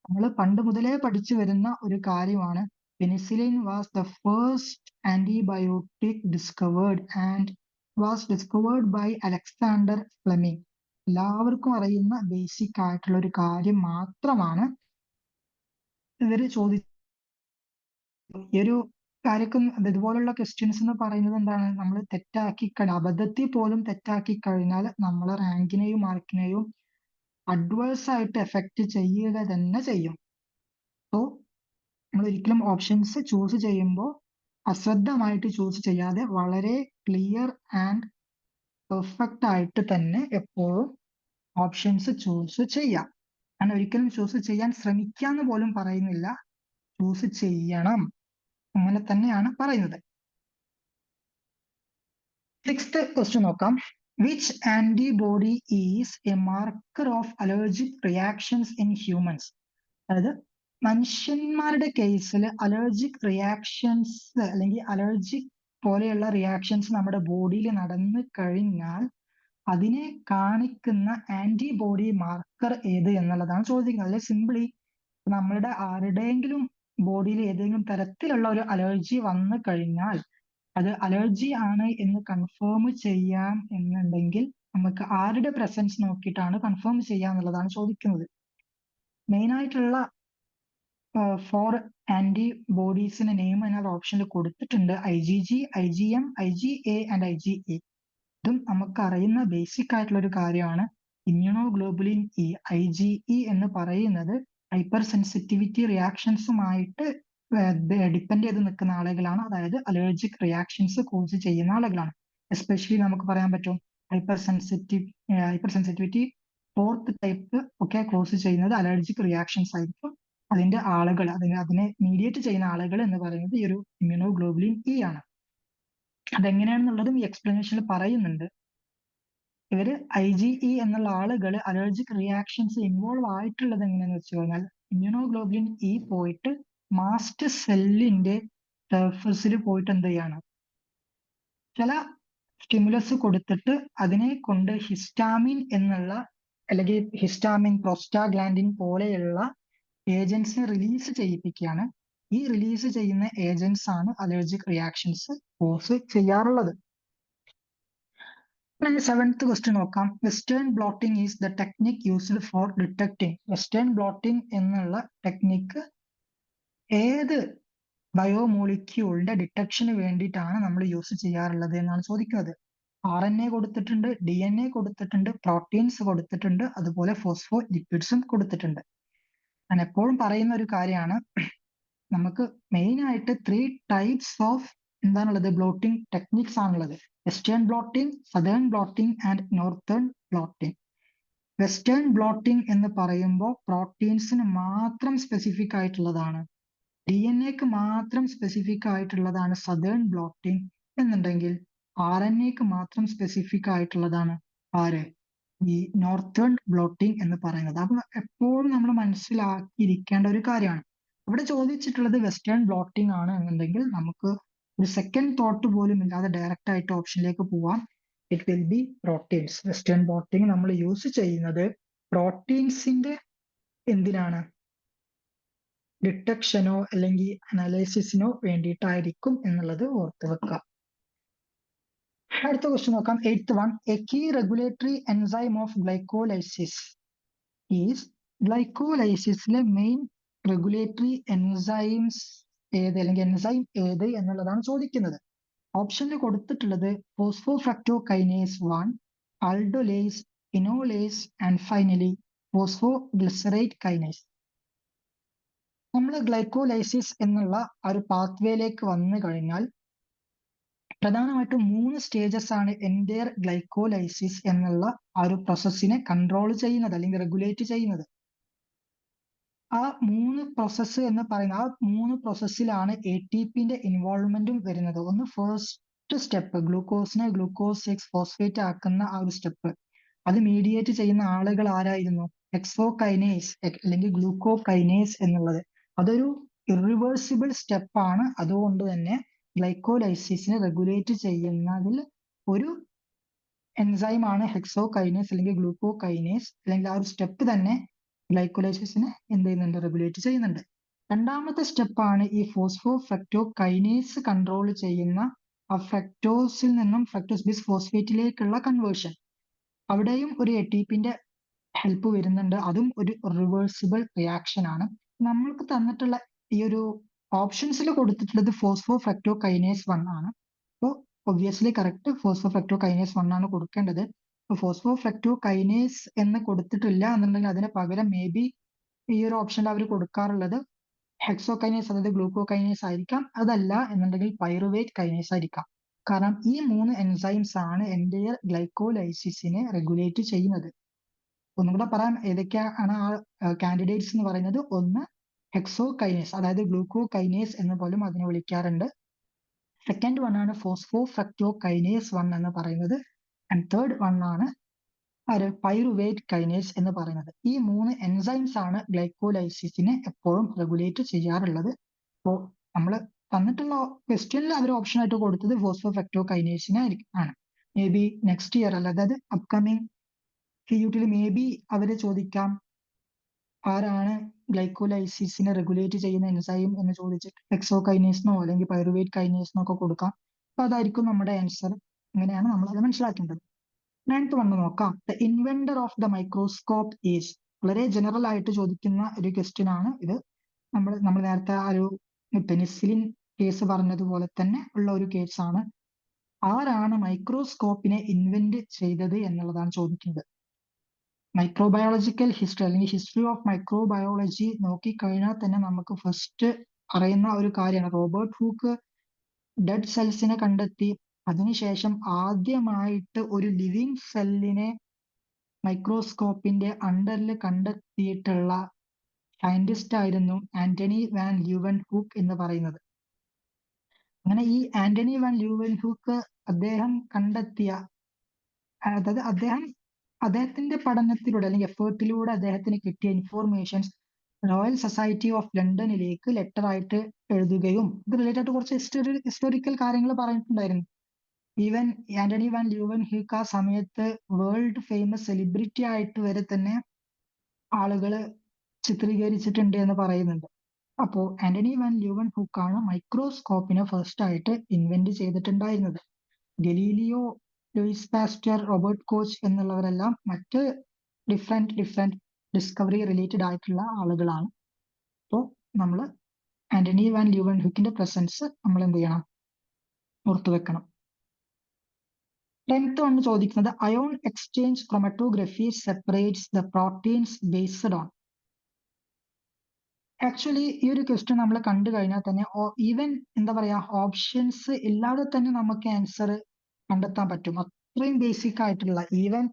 നമ്മൾ പണ്ട് മുതലേ പഠിച്ചു വരുന്ന ഒരു കാര്യമാണ് penicillin was the first antibiotic discovered and was discovered by Alexander Fleming. എല്ലാവർക്കും അറിയുന്ന ബേസിക് ആയിട്ടുള്ള ഒരു കാര്യം മാത്രമാണ് ഇവര് ഈ ഒരു കാര്യക്കും ഇതുപോലുള്ള ക്വസ്റ്റ്യൻസ് എന്ന് പറയുന്നത് എന്താണ്, നമ്മൾ അബദ്ധത്തിൽ പോലും തെറ്റാക്കി കഴിഞ്ഞാൽ നമ്മളെ റാങ്കിനെയും മാർക്കിനെയും അഡ്വേഴ്സ് ആയിട്ട് എഫക്ട് ചെയ്യുക തന്നെ ചെയ്യും. സോ നമ്മൾ ഒരിക്കലും ഓപ്ഷൻസ് ചൂസ് ചെയ്യുമ്പോൾ അശ്രദ്ധമായിട്ട് ചൂസ് ചെയ്യാതെ വളരെ ക്ലിയർ ആൻഡ് പെർഫെക്റ്റ് ആയിട്ട് തന്നെ എപ്പോഴും ഓപ്ഷൻസ് ചൂസ് ചെയ്യാം. ഞാൻ ഒരിക്കലും ചൂസ് ചെയ്യാൻ ശ്രമിക്കാന്ന് പോലും പറയുന്നില്ല, ചൂസ് ചെയ്യണം, അങ്ങനെ തന്നെയാണ് പറയുന്നത്. സിക്സ്ത് ക്വസ്റ്റ്യൻ നോക്കാം. Which antibody is A marker of allergic reactions in humans? അതായത് മനുഷ്യന്മാരുടെ കേസിൽ അലർജിക് റിയാക്ഷൻസ് അല്ലെങ്കിൽ അലർജിക് പോലെയുള്ള റിയാക്ഷൻസ് നമ്മുടെ ബോഡിയിൽ നടന്നു കഴിഞ്ഞാൽ അതിനെ കാണിക്കുന്ന ആന്റിബോഡി മാർക്കർ ഏത് എന്നുള്ളതാണ് ചോദിക്കുന്നത്. അല്ലെ സിംപിളി നമ്മളുടെ ആരുടെയെങ്കിലും ബോഡിയിൽ ഏതെങ്കിലും തരത്തിലുള്ള ഒരു അലർജി വന്നു കഴിഞ്ഞാൽ അത് അലർജി ആണ് എന്ന് കൺഫേം ചെയ്യാം എന്നുണ്ടെങ്കിൽ നമുക്ക് ആരുടെ പ്രസൻസ് നോക്കിയിട്ടാണ് കൺഫേം ചെയ്യുക എന്നുള്ളതാണ് ചോദിക്കുന്നത്. മെയിൻ ആയിട്ടുള്ള 4 ആന്റിബോഡീസിന്റെ നെയിം അതിനകത്ത് ഓപ്ഷനിൽ കൊടുത്തിട്ടുണ്ട്. IgG, IgM, IgA and IgE. ഇതും നമുക്ക് അറിയുന്ന ബേസിക് ആയിട്ടുള്ള ഒരു കാര്യമാണ്. ഇമ്മ്യൂണോഗ്ലോബുലിൻ ഇ IgE എന്ന് പറയുന്നത് ഹൈപ്പർ സെൻസിറ്റിവിറ്റി റിയാക്ഷൻസുമായിട്ട് ഡിപ്പെൻഡ് ചെയ്ത് നിൽക്കുന്ന ആളുകളാണ്. അതായത് അലർജിക് റിയാക്ഷൻസ് കോസ് ചെയ്യുന്ന ആളുകളാണ്. എസ്പെഷ്യലി നമുക്ക് പറയാൻ പറ്റും ഹൈപ്പർ സെൻസിറ്റിവിറ്റി 4th ടൈപ്പ് ഒക്കെ കോസ് ചെയ്യുന്നത് അലർജിക് റിയാക്ഷൻസ് ആയിരിക്കും. അതിന്റെ ആളുകൾ അതിനെ മീഡിയേറ്റ് ചെയ്യുന്ന ആളുകൾ എന്ന് പറയുന്നത് ഈ ഒരു ഇമ്മ്യൂണോഗ്ലോബുലിൻ ഇ ആണ്. അതെങ്ങനെയാണെന്നുള്ളതും ഈ എക്സ്പ്ലനേഷനിൽ പറയുന്നുണ്ട്. ഇവര് IgE എന്നുള്ള ആളുകൾ അലർജിക് റിയാക്ഷൻസ് ഇൻവോൾവ് ആയിട്ടുള്ളത് എങ്ങനെയാന്ന് വെച്ച് കഴിഞ്ഞാൽ ഇമ്മ്യൂണോഗ്ലോബുലിൻ ഇ പോയിട്ട് മാസ്റ്റ് സെല്ലിന്റെ സർഫസിൽ പോയിട്ട് എന്ത് ചെയ്യാണ്, ചില സ്റ്റിമുലസ് കൊടുത്തിട്ട് അതിനെ കൊണ്ട് ഹിസ്റ്റാമിൻ എന്നുള്ള അല്ലെങ്കിൽ ഹിസ്റ്റാമിൻ, പ്രോസ്റ്റാഗ്ലാൻഡിൻ പോലെയുള്ള ഏജൻസിനെ റിലീസ് ചെയ്യിപ്പിക്കുകയാണ്. ഈ റിലീസ് ചെയ്യുന്ന ഏജൻസ് ആണ് അലർജിക് റിയാക്ഷൻസ് കോസ് ചെയ്യാറുള്ളത്. 7th ക്വസ്റ്റ്യൻ നോക്കാം. Western blotting is the technique used for detecting. Western blotting എന്നുള്ള ടെക്നിക്ക് ഏത് ബയോമോളിക്യൂളിന്റെ ഡിറ്റക്ഷന് വേണ്ടിയിട്ടാണ് നമ്മൾ യൂസ് ചെയ്യാറുള്ളത് എന്നാണ് ചോദിക്കുന്നത്. RNA കൊടുത്തിട്ടുണ്ട്, DNA കൊടുത്തിട്ടുണ്ട്, പ്രോട്ടീൻസ് കൊടുത്തിട്ടുണ്ട്, അതുപോലെ ഫോസ്ഫോ ലിപ്പിഡ്സും കൊടുത്തിട്ടുണ്ട്. ഞാൻ എപ്പോഴും പറയുന്ന ഒരു കാര്യമാണ്, നമുക്ക് മെയിൻ ആയിട്ട് 3 ടൈപ്സ് ഓഫ് എന്താണുള്ളത്, ബ്ലോട്ടിംഗ് ടെക്നിക്സ് ആണുള്ളത്. Western blotting, southern blotting and northern blotting. Western blotting എന്ന് പറയുമ്പോൾ പ്രോട്ടീൻസിന് മാത്രം സ്പെസിഫിക് ആയിട്ടുള്ളതാണ്. DNA മാത്രം സ്പെസിഫിക് ആയിട്ടുള്ളതാണ് സദേൺ ബ്ലോട്ടിംഗ് എന്നുണ്ടെങ്കിൽ RNA മാത്രം സ്പെസിഫിക് ആയിട്ടുള്ളതാണ് ആര്, ഈ നോർത്തേൺ ബ്ലോട്ടിംഗ് എന്ന് പറയുന്നത്. അപ്പൊ എപ്പോഴും നമ്മൾ മനസ്സിലാക്കിയിരിക്കേണ്ട ഒരു കാര്യമാണ്. ഇവിടെ ചോദിച്ചിട്ടുള്ളത് വെസ്റ്റേൺ ബ്ലോട്ടിംഗ് ആണ് എന്നുണ്ടെങ്കിൽ നമുക്ക് ഒരു സെക്കൻഡ് തോട്ട് പോലും ഇല്ലാതെ ഡയറക്റ്റ് ആയിട്ട് ഓപ്ഷനിലേക്ക് പോവാം. It will be proteins. Western blotting നമ്മൾ യൂസ് ചെയ്യുന്നത് പ്രോട്ടീൻസിന്റെ എന്തിനാണ്, ഡിറ്റക്ഷനോ അല്ലെങ്കിൽ അനാലിസിസിനോ വേണ്ടിയിട്ടായിരിക്കും എന്നുള്ളത് ഓർത്ത് വെക്കുക. അടുത്ത ക്വസ്റ്റ്യൻ നോക്കാം. 8th one. A key regulatory enzyme of glycolysis is ഗ്ലൈക്കോലൈസിസിലെ മെയിൻ റെഗുലേറ്ററി എൻസൈംസ് ഏത്, അല്ലെങ്കിൽ എൻസൈം ഏത് എന്നുള്ളതാണ് ചോദിക്കുന്നത്. ഓപ്ഷനിൽ കൊടുത്തിട്ടുള്ളത് phosphofructokinase 1, aldolase, enolase and finally phosphoglyceride kinase. നമ്മൾ ഗ്ലൈക്കോലൈസിസ് എന്നുള്ള ഒരു പാത്വേയിലേക്ക് വന്നു കഴിഞ്ഞാൽ പ്രധാനമായിട്ടും 3 സ്റ്റേജസ് ആണ് എൻറ്റയർ ഗ്ലൈക്കോലൈസിസ് എന്നുള്ള ആ ഒരു പ്രോസസ്സിനെ കൺട്രോൾ ചെയ്യുന്നത് അല്ലെങ്കിൽ റെഗുലേറ്റ് ചെയ്യുന്നത്. ആ 3 പ്രോസസ്സ് എന്ന് പറയുന്ന ആ 3 പ്രോസസ്സിലാണ് ATPന്റെ ഇൻവോൾവ്മെന്റും വരുന്നത്. ഒന്ന് ഫസ്റ്റ് സ്റ്റെപ്പ്, ഗ്ലൂക്കോസിനെ ഗ്ലൂക്കോസ് 6 ഫോസ്ഫേറ്റ് ആക്കുന്ന ആ ഒരു സ്റ്റെപ്പ്, അത് മീഡിയേറ്റ് ചെയ്യുന്ന ആളുകൾ ആരായിരുന്നു, ഹെക്സോകൈനേസ് അല്ലെങ്കിൽ ഗ്ലൂക്കോകൈനേസ് എന്നുള്ളത്. അതൊരു ഇറിവേഴ്സിബിൾ സ്റ്റെപ്പ് ആണ്. അതുകൊണ്ട് തന്നെ ഗ്ലൈക്കോലൈസിസിനെ റെഗുലേറ്റ് ചെയ്യുന്നതിൽ ഒരു എൻസൈം ആണ് ഹെക്സോകൈനേസ് അല്ലെങ്കിൽ ഗ്ലൂക്കോകൈനേസ്, അല്ലെങ്കിൽ ആ ഒരു സ്റ്റെപ്പ് തന്നെ ഗ്ലൈക്കോലൈസിസിനെ എന്ത് ചെയ്യുന്നുണ്ട്, റെഗുലേറ്റ് ചെയ്യുന്നുണ്ട്. രണ്ടാമത്തെ സ്റ്റെപ്പാണ് ഈ ഫോസ്ഫോഫ്രക്ടോകൈനേസ് കൺട്രോൾ ചെയ്യുന്ന ആ ഫ്രക്ടോസിൽ നിന്നും ഫ്രക്ടോസ് ബിസ് ഫോസ്ഫേറ്റിലേക്കുള്ള കൺവേർഷൻ. അവിടെയും ഒരു ATPന്റെ ഹെൽപ്പ് വരുന്നുണ്ട്. അതും ഒരു റിവേഴ്സിബിൾ റിയാക്ഷൻ ആണ്. നമ്മൾക്ക് തന്നിട്ടുള്ള ഈ ഒരു ഓപ്ഷൻസിൽ കൊടുത്തിട്ടുള്ളത് ഫോസ്ഫോഫ്രക്ടോകൈനേസ് 1 ആണ്. അപ്പോൾ ഒബ്വിയസ്ലി കറക്റ്റ് ഫോസ്ഫോഫ്രക്ടോകൈനേസ് 1 ആണ് കൊടുക്കേണ്ടത്. ഫോസ്ഫോഫ്രക്ടോകൈനേസ് എന്ന് കൊടുത്തിട്ടില്ല എന്നുണ്ടെങ്കിൽ അതിന് പകരം മേ ബി ഈ ഒരു ഓപ്ഷനിൽ അവർ കൊടുക്കാറുള്ളത് ഹെക്സോകൈനേസ് അതായത് ഗ്ലൂക്കോകൈനേസ് ആയിരിക്കാം. അതല്ല എന്നുണ്ടെങ്കിൽ പൈറുവേറ്റ് കൈനേസ് ആയിരിക്കാം. കാരണം ഈ 3 എൻസൈംസ് ആണ് എൻറ്റയർ ഗ്ലൈക്കോലൈസിസിനെ റെഗുലേറ്റ് ചെയ്യുന്നത്. ഒന്നുകൂടെ പറയാം ഏതൊക്കെയാണ് ആ കാൻഡിഡേറ്റ്സ് എന്ന് പറയുന്നത്. ഒന്ന് ഹെക്സോകൈനേസ് അതായത് ഗ്ലൂക്കോകൈനേസ് എന്ന് പോലും അതിനെ വിളിക്കാറുണ്ട്. സെക്കൻഡ് വൺ ആണ് ഫോസ്ഫോഫ്രക്ടോകൈനേസ് 1 എന്ന് പറയുന്നത്. ആൻഡ് തേർഡ് വൺ ആണ് പൈറുവേറ്റ് കൈനേസ് എന്ന് പറയുന്നത്. ഈ 3 എൻസൈംസ് ആണ് ഗ്ലൈക്കോലൈസിസിനെ എപ്പോഴും റെഗുലേറ്റ് ചെയ്യാറുള്ളത്. അപ്പോൾ നമ്മൾ തന്നിട്ടുള്ള ക്വസ്റ്റ്യനിൽ അവർ ഓപ്ഷൻ ആയിട്ട് കൊടുത്തത് ഫോസ്ഫോഫ്രക്ടോകൈനേസിനെ ആണ്. മേ ബി നെക്സ്റ്റ് ഇയർ അതായത് അപ്കമിങ് CUT മേ ബി അവര് ചോദിക്കാം ആരാണ് ഗ്ലൈക്കോലൈസിസിനെ റെഗുലേറ്റ് ചെയ്യുന്ന എൻസൈം എന്ന് ചോദിച്ചിട്ട് ഹെക്സോകൈനേസിനോ അല്ലെങ്കിൽ പൈറുവേറ്റ് കൈനേസിനോ ഒക്കെ കൊടുക്കാം. അപ്പൊ അതായിരിക്കും നമ്മുടെ ആൻസർ. അങ്ങനെയാണ് നമ്മൾ അത് മനസ്സിലാക്കേണ്ടത്. 9th വൺ നോക്കാം. The inventor of the microscope is. വളരെ ജനറൽ ആയിട്ട് ചോദിക്കുന്ന ഒരു ക്വസ്റ്റ്യൻ ആണ് ഇത്. നമ്മൾ നേരത്തെ ആ ഒരു പെനിസിലിൻ കേസ് പറഞ്ഞതുപോലെ തന്നെ ഉള്ള ഒരു കേസാണ്. ആരാണ് മൈക്രോസ്കോപ്പിനെ ഇൻവെന്റ് ചെയ്തത് എന്നുള്ളതാണ് ചോദിക്കുന്നത്. മൈക്രോബയോളജിക്കൽ ഹിസ്റ്ററി അല്ലെങ്കിൽ ഹിസ്റ്ററി ഓഫ് മൈക്രോബയോളജി നോക്കിക്കഴിഞ്ഞാൽ തന്നെ നമുക്ക് ഫസ്റ്റ് അറിയുന്ന ഒരു കാര്യമാണ് റോബർട്ട് ഹൂക്ക് ഡെഡ് സെൽസിനെ കണ്ടെത്തി. അതിനുശേഷം ആദ്യമായിട്ട് ഒരു ലിവിങ് സെല്ലിനെ മൈക്രോസ്കോപ്പിന്റെ അണ്ടറിൽ കണ്ടെത്തിയിട്ടുള്ള സയന്റിസ്റ്റ് ആയിരുന്നു ആന്റണി വാൻ ല്യൂവൻ ഹൂക്ക് എന്ന് പറയുന്നത്. അങ്ങനെ ഈ ആന്റണി വാൻ ല്യൂവൻ ഹൂക്ക് അദ്ദേഹം കണ്ടെത്തിയ, അതായത് അദ്ദേഹത്തിന്റെ പഠനത്തിലൂടെ അല്ലെങ്കിൽ എഫേർട്ടിലൂടെ അദ്ദേഹത്തിന് കിട്ടിയ ഇൻഫോർമേഷൻസ് റോയൽ സൊസൈറ്റി ഓഫ് ലണ്ടനിലേക്ക് ലെറ്റർ ആയിട്ട് എഴുതുകയും ഇത് റിലേറ്റഡ് ആയിട്ട് കുറച്ച് ഹിസ്റ്റോറിക്കൽ കാര്യങ്ങൾ പറഞ്ഞിട്ടുണ്ടായിരുന്നു. Even Antonie van Leeuwenhoek ആ സമയത്ത് വേൾഡ് ഫേമസ് സെലിബ്രിറ്റി ആയിട്ട് വരെ തന്നെ ആളുകള് ചിത്രീകരിച്ചിട്ടുണ്ട് എന്ന് പറയുന്നുണ്ട്. അപ്പോ ആന്റണി വാൻ ല്യൂവൻ ഹൂക്കാണ് മൈക്രോസ്കോപ്പിനെ ഫസ്റ്റ് ആയിട്ട് ഇൻവെന്റ് ചെയ്തിട്ടുണ്ടായിരുന്നത്. Galileo, Louis Pasteur, Robert Koch എന്നുള്ളവരെല്ലാം മറ്റ് ഡിഫറെന്റ് ഡിസ്കവറി റിലേറ്റഡ് ആയിട്ടുള്ള ആളുകളാണ്. അപ്പോൾ നമ്മൾ ആന്റണി വാൻ ല്യൂവൻ ഹുക്കിന്റെ പ്രസൻസ് നമ്മൾ എന്ത് ചെയ്യണം, ഓർത്തു വെക്കണം. 10th ആണ് ചോദിക്കുന്നത് ion exchange chromatography separates the proteins based on. Actually ഈ ഒരു ക്വസ്റ്റ്യൻ നമ്മൾ കണ്ടു കഴിഞ്ഞാൽ തന്നെ ഈവൻ എന്താ പറയാ ഓപ്ഷൻസ് ഇല്ലാതെ തന്നെ നമുക്ക് ആൻസർ കണ്ടെത്താൻ പറ്റും. അത്രയും ബേസിക് ആയിട്ടുള്ള ഈവൻ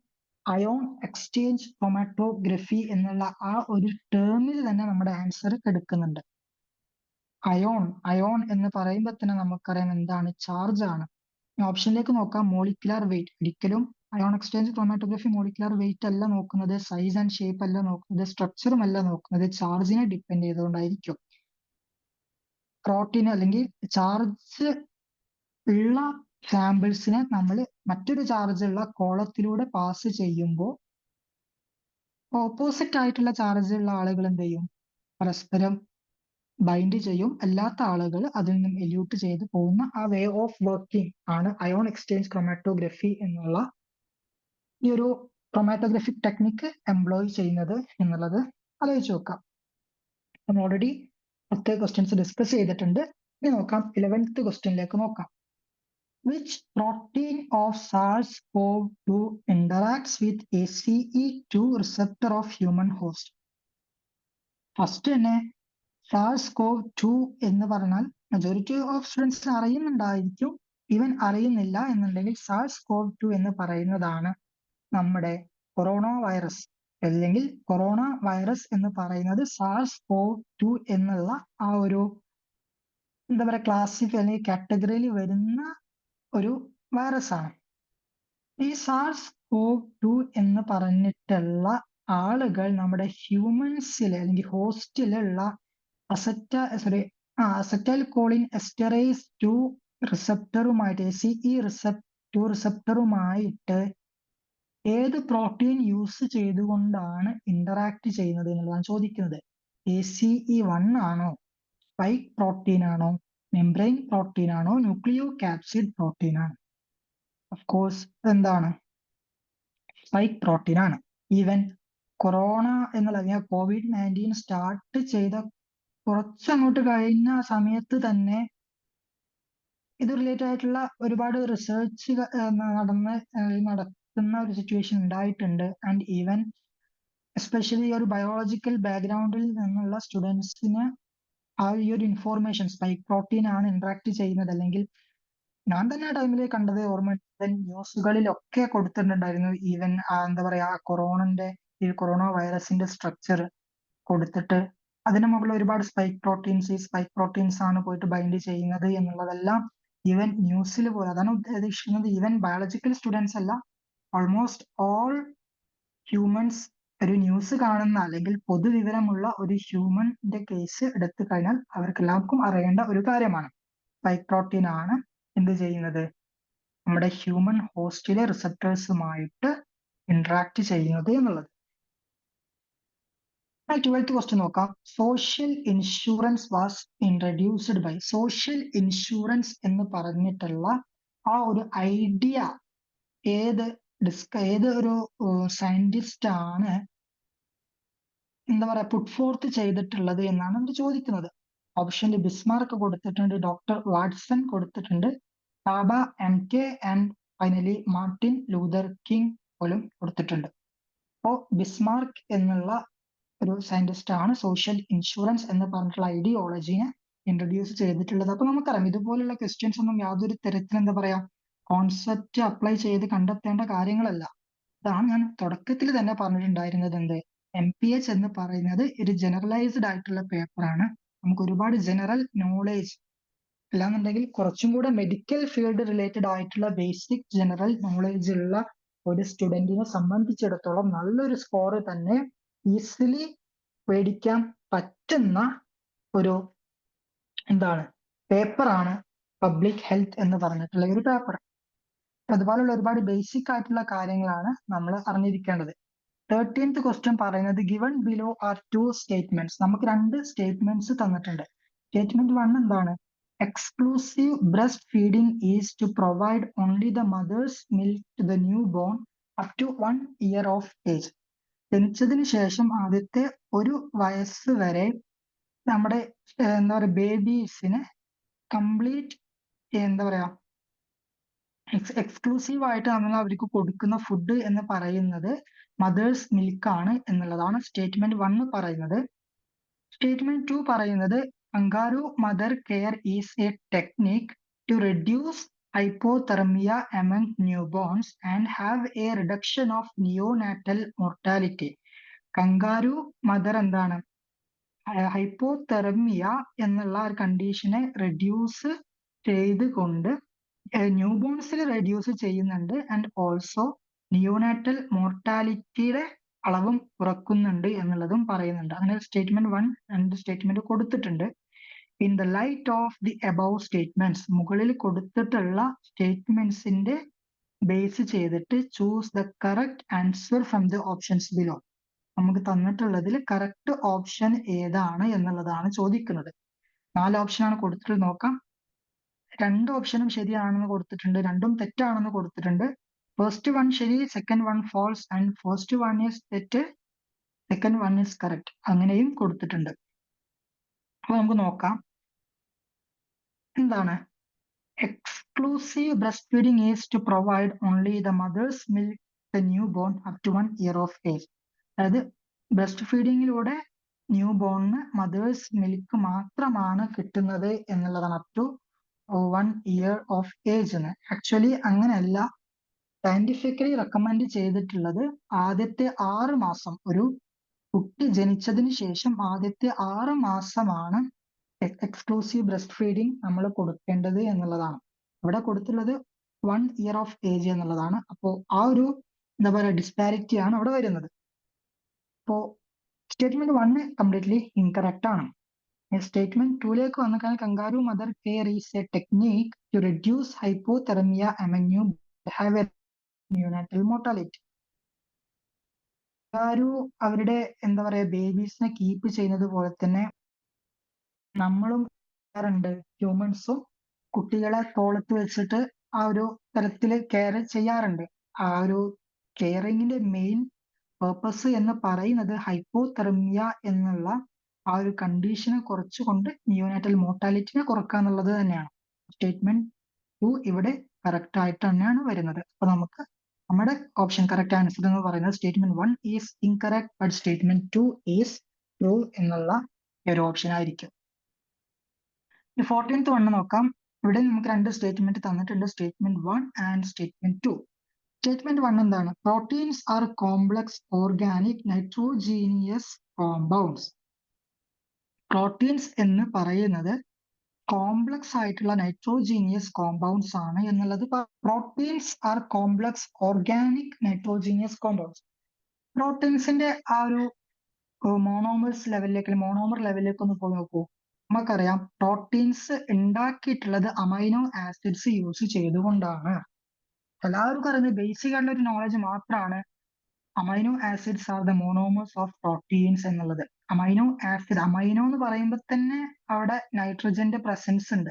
അയോൺ എക്സ്ചേഞ്ച് ക്രോമാറ്റോഗ്രഫി എന്നുള്ള ആ ഒരു ടേമിൽ തന്നെ നമ്മുടെ ആൻസർ എടുക്കുന്നുണ്ട്. അയോൺ എന്ന് പറയുമ്പോൾ തന്നെ നമുക്കറിയാം എന്താണ്, ചാർജ് ആണ്. ഓപ്ഷനിലേക്ക് നോക്കാം, മോളിക്കുലാർ വെയിറ്റ്. ഒരിക്കലും ion exchange chromatography molecular weight അല്ല നോക്കുന്നത്, സൈസ് ആൻഡ് ഷേപ്പ് അല്ല നോക്കുന്നത്, സ്ട്രക്ചറും അല്ല നോക്കുന്നത്, ചാർജിനെ ഡിപ്പെൻഡ് ചെയ്തുകൊണ്ടായിരിക്കും. പ്രോട്ടീൻ അല്ലെങ്കിൽ ചാർജ് ഉള്ള സാമ്പിൾസിനെ നമ്മൾ മറ്റൊരു ചാർജ് ഉള്ള കോളത്തിലൂടെ പാസ് ചെയ്യുമ്പോൾ ഓപ്പോസിറ്റ് ആയിട്ടുള്ള ചാർജ് ഉള്ള ആളുകൾ എന്ത് ചെയ്യും, പരസ്പരം ബൈൻഡ് ചെയ്യും. അല്ലാത്ത ആളുകൾ അതിൽ നിന്നും എല്യൂട്ട് ചെയ്ത് പോകുന്ന ആ വേ ഓഫ് വർക്കിംഗ് ആണ് അയോൺ എക്സ്ചേഞ്ച് ക്രോമാറ്റോഗ്രഫി എന്നുള്ള ഈ ഒരു ക്രോമാറ്റോഗ്രഫിക് ടെക്നിക്ക് എംപ്ലോയ് ചെയ്യുന്നത് എന്നുള്ളത് ആലോചിച്ച് നോക്കാം. നമ്മൾ ഓൾറെഡി 10 ക്വസ്റ്റ്യൻസ് ഡിസ്കസ് ചെയ്തിട്ടുണ്ട്. ഇനി നോക്കാം 11th ക്വസ്റ്റ്യനിലേക്ക് നോക്കാം. Which protein of SARS-CoV-2 interacts with ACE2 receptor of human host? First തന്നെ SARS-CoV-2 എന്ന് പറഞ്ഞാൽ മെജോറിറ്റി ഓഫ് സ്റ്റുഡൻസ് അറിയുന്നുണ്ടായിരിക്കും. ഈവൻ അറിയുന്നില്ല എന്നുണ്ടെങ്കിൽ SARS-CoV-2 എന്ന് പറയുന്നതാണ് നമ്മുടെ കൊറോണ വൈറസ്, അല്ലെങ്കിൽ കൊറോണ വൈറസ് എന്ന് പറയുന്നത് SARS-CoV-2 എന്നുള്ള ആ ഒരു എന്താ പറയുക ക്ലാസിഫൈ അല്ലെങ്കിൽ കാറ്റഗറിയിൽ വരുന്ന ഒരു വൈറസ് ആണ്. ഈ SARS-CoV-2 എന്ന് പറഞ്ഞിട്ടുള്ള ആളുകൾ നമ്മുടെ ഹ്യൂമൻസിലെ അല്ലെങ്കിൽ ഹോസ്റ്റിലുള്ള അസറ്റൈൽ കോളിൻ എസ്റ്ററേസ് 2 റിസപ്റ്ററുമായിട്ട് ACE2 റിസപ്റ്ററുമായിട്ട് ഏത് പ്രോട്ടീൻ യൂസ് ചെയ്തുകൊണ്ടാണ് ഇന്ററാക്ട് ചെയ്യുന്നത് എന്നുള്ളതാണ് ചോദിക്കുന്നത്. ACE1 ആണോ, സ്പൈക്ക് പ്രോട്ടീൻ ആണോ, മെംബ്രെയിൻ പ്രോട്ടീൻ ആണോ, ന്യൂക്ലിയോ ക്യാപ്സിഡ് പ്രോട്ടീൻ ആണ്? ഓഫ് കോഴ്സ് എന്താണ്, സ്പൈക്ക് പ്രോട്ടീൻ ആണ്. ഈവൻ കൊറോണ എന്നുള്ള COVID-19 സ്റ്റാർട്ട് ചെയ്ത കുറച്ചങ്ങോട്ട് കഴിഞ്ഞ സമയത്ത് തന്നെ ഇത് റിലേറ്റഡ് ആയിട്ടുള്ള ഒരുപാട് റിസർച്ച് നടക്കുന്ന ഒരു സിറ്റുവേഷൻ ഉണ്ടായിട്ടുണ്ട്. ആൻഡ് ഈവൻ എസ്പെഷ്യലി ഒരു ബയോളജിക്കൽ ബാക്ക്ഗ്രൗണ്ടിൽ നിന്നുള്ള സ്റ്റുഡൻസിന് ആ ഈ ഒരു ഇൻഫോർമേഷൻ സ്പൈക്ക് പ്രോട്ടീൻ ആണ് ഇന്ററാക്ട് ചെയ്യുന്നത്, അല്ലെങ്കിൽ ഞാൻ തന്നെ ആ ടൈമിൽ കണ്ടത് ഓർമ്മ ന്യൂസുകളിലൊക്കെ കൊടുത്തിട്ടുണ്ടായിരുന്നു. ഈവൻ എന്താ പറയാ ഈ കൊറോണ വൈറസിന്റെ സ്ട്രക്ചർ കൊടുത്തിട്ട് അതിന് മുകളിൽ ഒരുപാട് സ്പൈക്ക് പ്രോട്ടീൻസ് ആണ് പോയിട്ട് ബൈൻഡ് ചെയ്യുന്നത് എന്നുള്ളതെല്ലാം ഈവൻ ന്യൂസിൽ പോലെ. അതാണ് ഉദ്ദേശിക്കുന്നത്. ഈവൻ ബയോളജിക്കൽ സ്റ്റുഡൻസ് അല്ല, ഓൾമോസ്റ്റ് ഓൾ ഹ്യൂമൻസ് ഒരു ന്യൂസ് കാണുന്ന അല്ലെങ്കിൽ പൊതുവിവരമുള്ള ഒരു ഹ്യൂമന്റെ കേസ് എടുത്തു കഴിഞ്ഞാൽ അവർക്ക് എല്ലാവർക്കും അറിയേണ്ട ഒരു കാര്യമാണ്. സ്പൈക്ക് പ്രോട്ടീൻ ആണ് എന്ത് ചെയ്യുന്നത്, നമ്മുടെ ഹ്യൂമൻ ഹോസ്റ്റിലെ റിസപ്റ്റേഴ്സുമായിട്ട് ഇന്ററാക്ട് ചെയ്യുന്നത് എന്നുള്ളത്. 12th ക്വസ്റ്റ്യൻ നോക്കാം. Social insurance was introduced by. Social insurance എന്ന് പറഞ്ഞിട്ടുള്ള ആ ഒരു ഐഡിയ ഏത് ഒരു സയന്റിസ്റ്റ് ആണ് എന്താ പറയാ പുട്ട് ഫോർത്ത് ചെയ്തിട്ടുള്ളത് എന്നാണ് നമ്മൾ ചോദിക്കുന്നത്. ഓപ്ഷനിൽ ബിസ്മാർക്ക് കൊടുത്തിട്ടുണ്ട്, ഡോക്ടർ വാട്സൺ കൊടുത്തിട്ടുണ്ട്, ബാബ MK and finally Martin Luther king പോലും കൊടുത്തിട്ടുണ്ട്. അപ്പോ ബിസ്മാർക്ക് എന്നുള്ള ഒരു സയന്റിസ്റ്റ് ആണ് സോഷ്യൽ ഇൻഷുറൻസ് എന്ന് പറഞ്ഞിട്ടുള്ള ഐഡിയോളജിനെ ഇൻട്രൊഡ്യൂസ് ചെയ്തിട്ടുള്ളത്. അപ്പൊ നമുക്കറിയാം ഇതുപോലുള്ള ക്വസ്റ്റ്യൻസ് ഒന്നും യാതൊരു തരത്തിൽ എന്താ പറയാ കോൺസെപ്റ്റ് അപ്ലൈ ചെയ്ത് കണ്ടെത്തേണ്ട കാര്യങ്ങളല്ല. അതാണ് ഞാൻ തുടക്കത്തിൽ തന്നെ പറഞ്ഞിട്ടുണ്ടായിരുന്നത്. MPH എന്ന് പറയുന്നത് ഒരു ജനറലൈസ്ഡ് ആയിട്ടുള്ള പേപ്പറാണ്. നമുക്ക് ഒരുപാട് ജനറൽ നോളേജ് അല്ലാന്നുണ്ടെങ്കിൽ കുറച്ചും കൂടെ മെഡിക്കൽ ഫീൽഡ് റിലേറ്റഡ് ആയിട്ടുള്ള ബേസിക് ജനറൽ നോളേജ് ഉള്ള ഒരു സ്റ്റുഡന്റിനെ സംബന്ധിച്ചിടത്തോളം നല്ലൊരു സ്കോർ തന്നെ ഈസിലി മേടിക്കാൻ പറ്റുന്ന ഒരു പേപ്പറാണ് പബ്ലിക് ഹെൽത്ത് എന്ന് പറഞ്ഞിട്ടുള്ള ഒരു പേപ്പർ. അതുപോലുള്ള ഒരുപാട് ബേസിക് ആയിട്ടുള്ള കാര്യങ്ങളാണ് നമ്മൾ അറിഞ്ഞിരിക്കേണ്ടത്. 13th ക്വസ്റ്റ്യൻ പറയുന്നത് ഗിവൺ ബിലോ ആർ 2 സ്റ്റേറ്റ്മെന്റ്സ്. നമുക്ക് 2 സ്റ്റേറ്റ്മെന്റ്സ് തന്നിട്ടുണ്ട്. സ്റ്റേറ്റ്മെന്റ് 1 എന്താണ്, exclusive breast feeding is to provide only the mother's milk to the new born up to 1 year of age. ജനിച്ചതിന് ശേഷം ആദ്യത്തെ 1 വയസ്സ് വരെ നമ്മുടെ എന്താ പറയാ ബേബീസിന് കംപ്ലീറ്റ് എന്താ പറയാ എക്സ്ക്ലൂസീവ് ആയിട്ട് നമ്മൾ അവർക്ക് കൊടുക്കുന്ന ഫുഡ് എന്ന് പറയുന്നത് മദേഴ്സ് മിൽക്ക് ആണ് എന്നുള്ളതാണ് സ്റ്റേറ്റ്മെന്റ് 1 പറയുന്നത്. സ്റ്റേറ്റ്മെന്റ് 2 പറയുന്നത് kangaroo mother care is a technique to reduce hypothermia among newborns and have a reduction of neonatal mortality. Kangaroo mother എന്താണ് ഹൈപ്പോതെർമിയ എന്നുള്ള ഒരു കണ്ടീഷനെ റെഡ്യൂസ് ചെയ്തുകൊണ്ട് ന്യൂബോൺസിൽ റെഡ്യൂസ് ചെയ്യുന്നുണ്ട് ആൻഡ് ഓൾസോ നിയോനാറ്റൽ മോർട്ടാലിറ്റിയുടെ അളവും കുറക്കുന്നുണ്ട് എന്നുള്ളതും പറയുന്നുണ്ട്. അങ്ങനെ സ്റ്റേറ്റ്മെന്റ് 1 രണ്ട് സ്റ്റേറ്റ്മെന്റ് കൊടുത്തിട്ടുണ്ട്. In the light of the above statements, മുകളിൽ കൊടുത്തിട്ടുള്ള സ്റ്റേറ്റ്മെന്റ്സിന്റെ ബേസ് ചെയ്തിട്ട് choose the correct answer from the options below. നമുക്ക് തന്നിട്ടുള്ളതിൽ കറക്റ്റ് ഓപ്ഷൻ ഏതാണ് എന്നുള്ളതാണ് ചോദിക്കുന്നത്. 4 ഓപ്ഷനാണ് കൊടുത്തിട്ടുള്ളത്. നോക്കാം. 2 ഓപ്ഷനും ശരിയാണെന്ന് കൊടുത്തിട്ടുണ്ട്, 2ഉം തെറ്റാണെന്ന് കൊടുത്തിട്ടുണ്ട്. ഫസ്റ്റ് വൺ ശരി, second one false and first one is തെറ്റ്, സെക്കൻഡ് വൺ ഈസ് കറക്റ്റ്, അങ്ങനെയും കൊടുത്തിട്ടുണ്ട്. അപ്പൊ നമുക്ക് നോക്കാം എന്താണ്. Exclusive breast feeding is to provide only the mother's milk the new born up to 1 year of age. അതായത് breast ഫീഡിങ്ങിലൂടെ ന്യൂ ബോണിന് മദേഴ്സ് മിൽക്ക് മാത്രമാണ് കിട്ടുന്നത് എന്നുള്ളതാണ്, up to 1 year of age എന്ന്. ആക്ച്വലി അങ്ങനെയല്ല. സയന്റിഫിക്കലി റെക്കമെൻഡ് ചെയ്തിട്ടുള്ളത് ആദ്യത്തെ 6 മാസം, ഒരു കുട്ടി ജനിച്ചതിന് ശേഷം ആദ്യത്തെ 6 മാസമാണ് എക്സ്ക്ലൂസീവ് ബ്രസ്റ്റ് ഫീഡിംഗ് നമ്മൾ കൊടുക്കേണ്ടത് എന്നുള്ളതാണ്. ഇവിടെ കൊടുത്തുള്ളത് 1 ഇയർ ഓഫ് ഏജ് എന്നുള്ളതാണ്. അപ്പോൾ ആ ഒരു എന്താ പറയുക ഡിസ്പാരിറ്റി ആണ് അവിടെ വരുന്നത്. അപ്പോ സ്റ്റേറ്റ്മെന്റ് 1 കംപ്ലീറ്റ്ലി ഇൻകറക്റ്റ് ആണ്. സ്റ്റേറ്റ്മെന്റ് 2ലേക്ക് വന്നു കഴിഞ്ഞാൽ kangaroo mother care is a technique to reduce hypothermia among new have a neonatal mortality. Kangaroo അവരുടെ എന്താ പറയാ ബേബീസിനെ കീപ്പ് ചെയ്യുന്നത് പോലെ തന്നെ നമ്മളും ചെയ്യാറുണ്ട്. ഹ്യൂമൻസും കുട്ടികളെ തോളത്ത് വെച്ചിട്ട് ആ ഒരു തരത്തില് കെയർ ചെയ്യാറുണ്ട്. ആ ഒരു കെയറിങ്ങിന്റെ മെയിൻ പേർപ്പസ് എന്ന് പറയുന്നത് ഹൈപ്പോതെർമിയ എന്നുള്ള ആ ഒരു കണ്ടീഷനെ കുറച്ചുകൊണ്ട് നിയോനാറ്റൽ മോർട്ടാലിറ്റിനെ കുറക്കുക എന്നുള്ളത് തന്നെയാണ്. സ്റ്റേറ്റ്മെന്റ് 2 ഇവിടെ കറക്റ്റ് ആയിട്ട് തന്നെയാണ് വരുന്നത്. അപ്പൊ നമുക്ക് നമ്മുടെ ഓപ്ഷൻ കറക്റ്റ് ആൻസർ എന്ന് പറയുന്നത് statement 1 is incorrect but statement 2 is true എന്നുള്ള ഒരു ഓപ്ഷൻ ആയിരിക്കും. 14th വൺ നോക്കാം. ഇവിടെ നമുക്ക് 2 സ്റ്റേറ്റ്മെന്റ് തന്നിട്ടുണ്ട്, സ്റ്റേറ്റ്മെന്റ് 1 ആൻഡ് സ്റ്റേറ്റ്മെന്റ് 2. സ്റ്റേറ്റ്മെന്റ് 1 എന്താണ്? Proteins are complex organic nitrogenous compounds. Proteins എന്ന് പറയുന്നത് കോംപ്ലക്സ് ആയിട്ടുള്ള നൈട്രോജീനിയസ് കോമ്പൗണ്ട്സ് ആണ് എന്നുള്ളത്. Proteins are complex organic nitrogenous compounds. പ്രോട്ടീൻസിന്റെ ആ ഒരു മോണോമേഴ്സ് ലെവലിലേക്ക്, മോണോമർ ലെവലിലേക്ക് ഒന്ന് പോയി നോക്കൂ. നമുക്കറിയാം പ്രോട്ടീൻസ് ഉണ്ടാക്കിയിട്ടുള്ളത് അമൈനോ ആസിഡ്സ് യൂസ് ചെയ്തുകൊണ്ടാണ്. എല്ലാവർക്കും അറിയുന്നത് ബേസിക് ആയിട്ടുള്ള ഒരു നോളജ് മാത്രമാണ് amino acids are the monomers of proteins എന്നുള്ളത്. അമൈനോ ആസിഡ്, അമൈനോ എന്ന് പറയുമ്പോൾ തന്നെ അവിടെ നൈട്രജന്റെ പ്രസൻസ് ഉണ്ട്.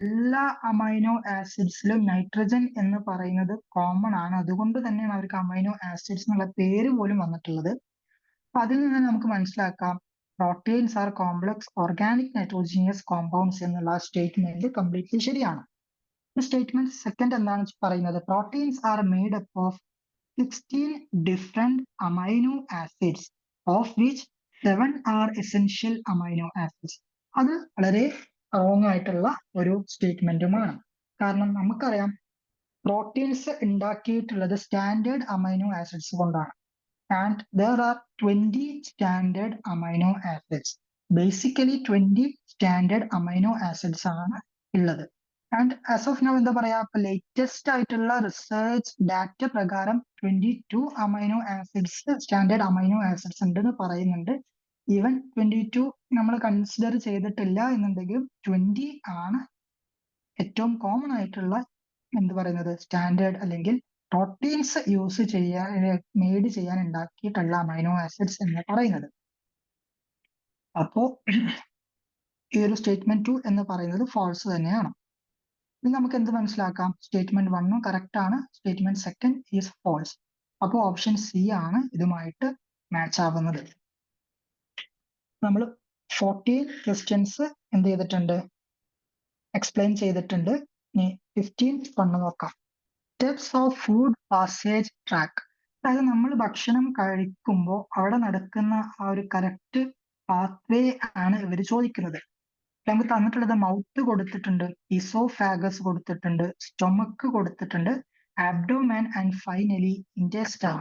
എല്ലാ അമൈനോ ആസിഡ്സിലും നൈട്രജൻ എന്ന് പറയുന്നത് കോമൺ ആണ്. അതുകൊണ്ട് തന്നെയാണ് അവർക്ക് അമൈനോ ആസിഡ്സ് എന്നുള്ള പേര് പോലും വന്നിട്ടുള്ളത്. അപ്പൊ അതിൽ നിന്ന് നമുക്ക് മനസ്സിലാക്കാം proteins are complex organic nitrogenous compounds എന്നുള്ള സ്റ്റേറ്റ്മെന്റ് കംപ്ലീറ്റ്ലി ശരിയാണ്. സ്റ്റേറ്റ്മെന്റ് സെക്കൻഡ് എന്താണ് പറയുന്നത്? Proteins are made up of 16 different amino acids, of which 7 are essential amino acids. അത് വളരെ റോങ് ആയിട്ടുള്ള ഒരു സ്റ്റേറ്റ്മെന്റുമാണ്. കാരണം നമുക്കറിയാം പ്രോട്ടീൻസ് ഉണ്ടാക്കിയിട്ടുള്ളത് സ്റ്റാൻഡേർഡ് അമൈനോ ആസിഡ്സ് കൊണ്ടാണ്. And there are 20 standard amino acids. Basically 20 standard amino acids ആണ് ഉള്ളത്. ആൻഡ് ആസ് ഓഫ് നൗ എന്താ പറയാ, ലേറ്റസ്റ്റ് ആയിട്ടുള്ള റിസർച്ച് ഡാറ്റ പ്രകാരം 22 amino acids, standard amino acids ഉണ്ടെന്ന് പറയുന്നുണ്ട്. ഈവൻ 22 നമ്മൾ കൺസിഡർ ചെയ്തിട്ടില്ല എന്നുണ്ടെങ്കിലും 20 ആണ് ഏറ്റവും കോമൺ ആയിട്ടുള്ള എന്ത് പറയുന്നത് സ്റ്റാൻഡേർഡ് അല്ലെങ്കിൽ പ്രോട്ടീൻസ് യൂസ് ചെയ്യാൻ മെയ്ഡ് ചെയ്യാൻ ഉണ്ടാക്കിയിട്ടുള്ള അമൈനോ ആസിഡ്സ് എന്ന് പറയുന്നത്. അപ്പോ ഈ ഒരു സ്റ്റേറ്റ്മെന്റ് 2 എന്ന് പറയുന്നത് ഫോൾസ് തന്നെയാണ്. ഇനി നമുക്ക് എന്ത് മനസ്സിലാക്കാം? സ്റ്റേറ്റ്മെന്റ് 1 കറക്റ്റ് ആണ്, സ്റ്റേറ്റ്മെന്റ് സെക്കൻഡ് ഈസ് ഫോൾസ്. അപ്പോൾ ഓപ്ഷൻ സി ആണ് ഇതുമായിട്ട് മാച്ച് ആവുന്നത്. നമ്മൾ 14 ക്വസ്റ്റ്യൻസ് എന്ത് ചെയ്തിട്ടുണ്ട്, എക്സ്പ്ലെയിൻ ചെയ്തിട്ടുണ്ട്. ഇനി 15 വണ്ണ് നോക്കാം. Steps of food passage track. അതായത് നമ്മൾ ഭക്ഷണം കഴിക്കുമ്പോൾ അവിടെ നടക്കുന്ന ആ ഒരു കറക്റ്റ് പാത്വേ ആണ് ഇവർ ചോദിക്കുന്നത്. നമുക്ക് തന്നിട്ടുള്ളത് മൗത്ത് കൊടുത്തിട്ടുണ്ട്, ഇസോഫാഗസ് കൊടുത്തിട്ടുണ്ട്, സ്റ്റൊമക്ക് കൊടുത്തിട്ടുണ്ട്, ആബ്ഡോമൻ ആൻഡ് ഫൈനലി ഇൻറ്റെസ്റ്റൈൻ.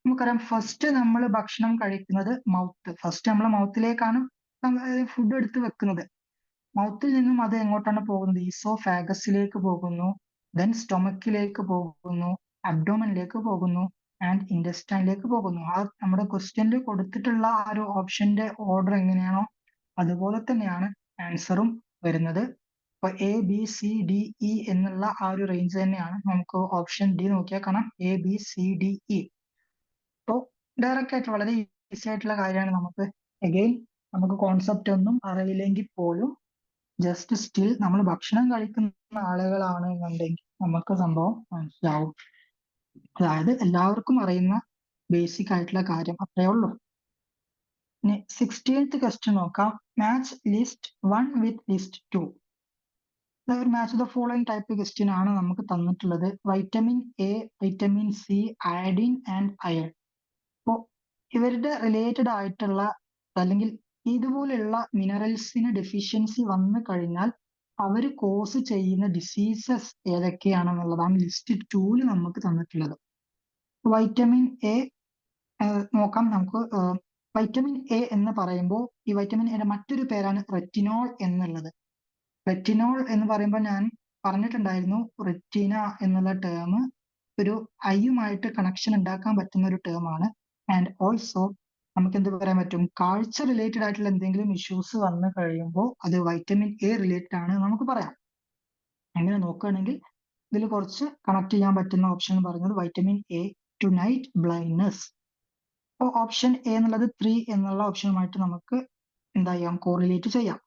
നമുക്കറിയാം ഫസ്റ്റ് നമ്മൾ ഭക്ഷണം കഴിക്കുന്നത് മൗത്ത്. ഫസ്റ്റ് നമ്മൾ മൗത്തിലേക്കാണ് ഫുഡ് എടുത്ത് വെക്കുന്നത്. മൗത്തിൽ നിന്നും അത് എങ്ങോട്ടാണ് പോകുന്നത്? ഈസോഫാഗസിലേക്ക് പോകുന്നു, ദെൻ സ്റ്റൊമക്കിലേക്ക് പോകുന്നു, അബ്ഡോമനിലേക്ക് പോകുന്നു ആൻഡ് ഇൻറ്റെസ്റ്റൈനിലേക്ക് പോകുന്നു. ആ നമ്മുടെ ക്വസ്റ്റ്യനിൽ കൊടുത്തിട്ടുള്ള ആ ഒരു ഓപ്ഷന്റെ ഓർഡർ എങ്ങനെയാണോ അതുപോലെ തന്നെയാണ് ആൻസറും വരുന്നത്. അപ്പൊ ABCDE എന്നുള്ള ആ ഒരു റേഞ്ച് തന്നെയാണ്. നമുക്ക് ഓപ്ഷൻ ഡി നോക്കിയാൽ കാണാം, ABCDE. അപ്പോൾ ഡയറക്റ്റ് ആയിട്ട് വളരെ ഈസി ആയിട്ടുള്ള കാര്യമാണ്. നമുക്ക് അഗെയിൻ നമുക്ക് കോൺസെപ്റ്റ് ഒന്നും അറിയില്ലെങ്കിൽ പോലും ജസ്റ്റ് സ്റ്റിൽ നമ്മൾ ഭക്ഷണം കഴിക്കുന്ന ആളുകളാണ് എന്നുണ്ടെങ്കിൽ നമുക്ക് സംഭവം മനസ്സിലാവും. അതായത് എല്ലാവർക്കും അറിയുന്ന ബേസിക് ആയിട്ടുള്ള കാര്യം അത്രേ ഉള്ളൂ. ഇനി 16th ക്വസ്റ്റ്യൻ നോക്കാം. Match list 1 with list 2. ഒരു match the following type question ആണ് നമുക്ക് തന്നിട്ടുള്ളത്. Vitamin A, vitamin C, iodine and iron. അപ്പോൾ ഇവരുടെ റിലേറ്റഡ് ആയിട്ടുള്ള അല്ലെങ്കിൽ ഇതുപോലെയുള്ള മിനറൽസിന് ഡെഫിഷ്യൻസി വന്നു കഴിഞ്ഞാൽ അവർ കോസ് ചെയ്യുന്ന ഡിസീസസ് ഏതൊക്കെയാണെന്നുള്ളതാണ് ലിസ്റ്റ് 2 നമുക്ക് തന്നിട്ടുള്ളത്. വൈറ്റമിൻ എ നോക്കാം നമുക്ക്. വൈറ്റമിൻ എ എന്ന് പറയുമ്പോൾ ഈ വൈറ്റമിൻ എയുടെ മറ്റൊരു പേരാണ് റെറ്റിനോൾ എന്നുള്ളത്. റെറ്റിനോൾ എന്ന് പറയുമ്പോൾ ഞാൻ പറഞ്ഞിട്ടുണ്ടായിരുന്നു, റെറ്റിന എന്നുള്ള ടേം ഒരു ഐയുമായിട്ട് കണക്ഷൻ ഉണ്ടാക്കാൻ പറ്റുന്ന ഒരു ടേം ആണ്. ആൻഡ് ഓൾസോ നമുക്ക് എന്ത് പറയാൻ പറ്റും, കാഴ്ച റിലേറ്റഡ് ആയിട്ടുള്ള എന്തെങ്കിലും ഇഷ്യൂസ് വന്നു കഴിയുമ്പോൾ അത് വൈറ്റമിൻ എ റിലേറ്റഡ് ആണ് നമുക്ക് പറയാം. അങ്ങനെ നോക്കുകയാണെങ്കിൽ ഇതിൽ കുറച്ച് കണക്ട് ചെയ്യാൻ പറ്റുന്ന ഓപ്ഷൻ എന്ന് പറയുന്നത് vitamin A to night blindness. അപ്പോൾ ഓപ്ഷൻ എ എന്നുള്ളത് 3 എന്നുള്ള ഓപ്ഷനുമായിട്ട് നമുക്ക് എന്താ ചെയ്യാം, കോറിലേറ്റ് ചെയ്യാം.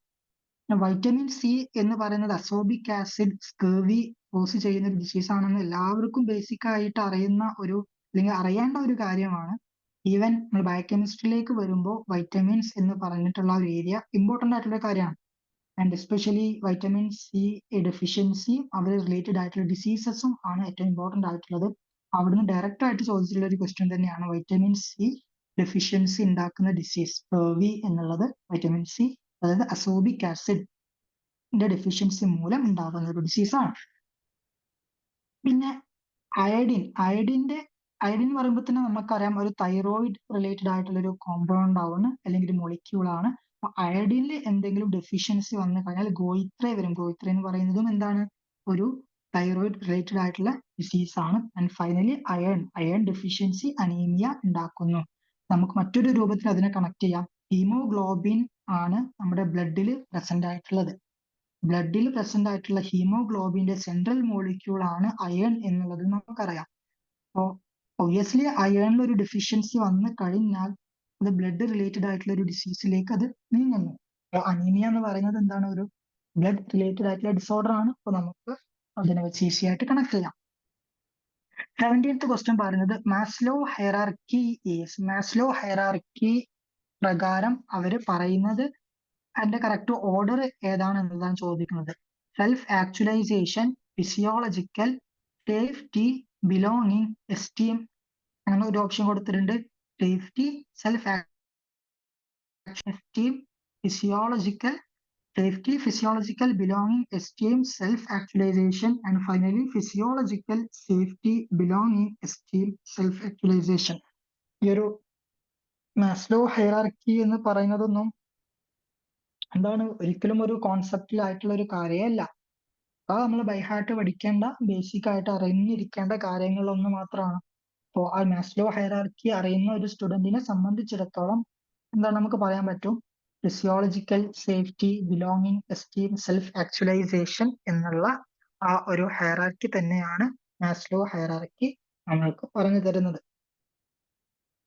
വൈറ്റമിൻ സി എന്ന് പറയുന്നത് അസോബിക് ആസിഡ് സ്കർവി കോസ് ചെയ്യുന്ന ഒരു ഡിസീസ് ആണെന്ന് എല്ലാവർക്കും ബേസിക് ആയിട്ട് അറിയുന്ന ഒരു അല്ലെങ്കിൽ അറിയേണ്ട ഒരു കാര്യമാണ്. ഈവൻ നമ്മൾ ബയോകെമിസ്ട്രിയിലേക്ക് വരുമ്പോൾ വൈറ്റമിൻസ് എന്ന് പറഞ്ഞിട്ടുള്ള ഒരു ഏരിയ ഇമ്പോർട്ടന്റ് ആയിട്ടുള്ള കാര്യമാണ്. ആൻഡ് എസ്പെഷ്യലി വൈറ്റമിൻ സി ഡെഫിഷ്യൻസിയും അവർ റിലേറ്റഡ് ആയിട്ടുള്ള ഡിസീസസും ആണ് ഏറ്റവും ഇമ്പോർട്ടന്റ് ആയിട്ടുള്ളത്. അവിടുന്ന് ഡയറക്റ്റ് ആയിട്ട് ചോദിച്ചിട്ടുള്ള ഒരു ക്വസ്റ്റ്യൻ തന്നെയാണ് വൈറ്റമിൻ സി ഡെഫിഷ്യൻസി ഉണ്ടാക്കുന്ന ഡിസീസ് സ്കർവി എന്നുള്ളത്. വൈറ്റമിൻ സി അതായത് അസോബിക് ആസിഡിന്റെ ഡെഫിഷ്യൻസി മൂലം ഉണ്ടാകുന്ന ഒരു ഡിസീസാണ്. പിന്നെ അയഡിൻ എന്ന് പറയുമ്പോൾ തന്നെ നമുക്കറിയാം ഒരു തൈറോയിഡ് റിലേറ്റഡ് ആയിട്ടുള്ള ഒരു കോമ്പൗണ്ട് ആണ് അല്ലെങ്കിൽ ഒരു മൊളിക്യൂൾ ആണ്. അപ്പൊ അയഡിനിൽ എന്തെങ്കിലും ഡെഫിഷ്യൻസി വന്നു കഴിഞ്ഞാൽ ഗോയിത്ര വരും. ഗോയിത്ര എന്ന് പറയുന്നതും എന്താണ്, ഒരു തൈറോയിഡ് റിലേറ്റഡ് ആയിട്ടുള്ള ഡിസീസ് ആണ്. And finally iron deficiency anaemia ഉണ്ടാക്കുന്നു. നമുക്ക് മറ്റൊരു രൂപത്തിൽ അതിനെ കണക്ട് ചെയ്യാം. ഹീമോഗ്ലോബിൻ ആണ് നമ്മുടെ ബ്ലഡിൽ പ്രസന്റ് ആയിട്ടുള്ളത്. ബ്ലഡിൽ പ്രസന്റ് ആയിട്ടുള്ള ഹീമോഗ്ലോബിന്റെ സെൻട്രൽ മോളിക്യൂൾ ആണ് അയൺ എന്നുള്ളത് നമുക്കറിയാം. അപ്പോൾ ഒബ്വിയസ്ലി അയണിൽ ഒരു ഡെഫിഷ്യൻസി വന്നു കഴിഞ്ഞാൽ അത് ബ്ലഡ് റിലേറ്റഡ് ആയിട്ടുള്ള ഒരു ഡിസീസിലേക്ക് അത് നീങ്ങുന്നു. അപ്പോൾ അനീമിയ എന്ന് പറയുന്നത് എന്താണ്, ഒരു ബ്ലഡ് റിലേറ്റഡ് ആയിട്ടുള്ള ഡിസോർഡർ ആണ്. അപ്പോൾ നമുക്ക് അതിനെ വെച്ച് ഈസി ആയിട്ട് കണക്ട് ചെയ്യാം. 17th ക്വസ്റ്റ്യൻ പറയുന്നത് മാസ്ലോ ഹൈറാർക്കി പ്രകാരം അവര് പറയുന്നത് അതിന്റെ കറക്റ്റ് ഓർഡർ ഏതാണ് എന്നതാണ് ചോദിക്കുന്നത്. Self actualisation, physiological, safety, belonging, esteem. അങ്ങനെ ഒരു ഓപ്ഷൻ കൊടുത്തിട്ടുണ്ട്. Safety, self esteem, physiological, safety, physiological belonging, esteem, self-actualization, and finally physiological, safety, belonging, esteem, self-actualization. ഈ ഒരു മാസ്ലോ ഹൈറാർക്കി എന്ന് പറയുന്നതൊന്നും എന്താണ് ഒരിക്കലും ഒരു കോൺസെപ്റ്റിൽ ആയിട്ടുള്ള ഒരു കാര്യമല്ല. അത് നമ്മൾ ബൈഹാർട്ട് പഠിക്കേണ്ട, ബേസിക് ആയിട്ട് അറിഞ്ഞിരിക്കേണ്ട കാര്യങ്ങളൊന്നും മാത്രമാണ്. അപ്പോൾ ആ മാസ്ലോ ഹൈറാർക്കി അറിയുന്ന ഒരു സ്റ്റുഡന്റിനെ സംബന്ധിച്ചിടത്തോളം എന്താണ് നമുക്ക് പറയാൻ പറ്റും, physiological, safety, belonging, esteem, self actualisation എന്നുള്ള ആ ഒരു ഹൈറാർക്കി തന്നെയാണ് മാസ്ലോ ഹൈറാർക്കി നമ്മൾക്ക് പറഞ്ഞു തരുന്നത്.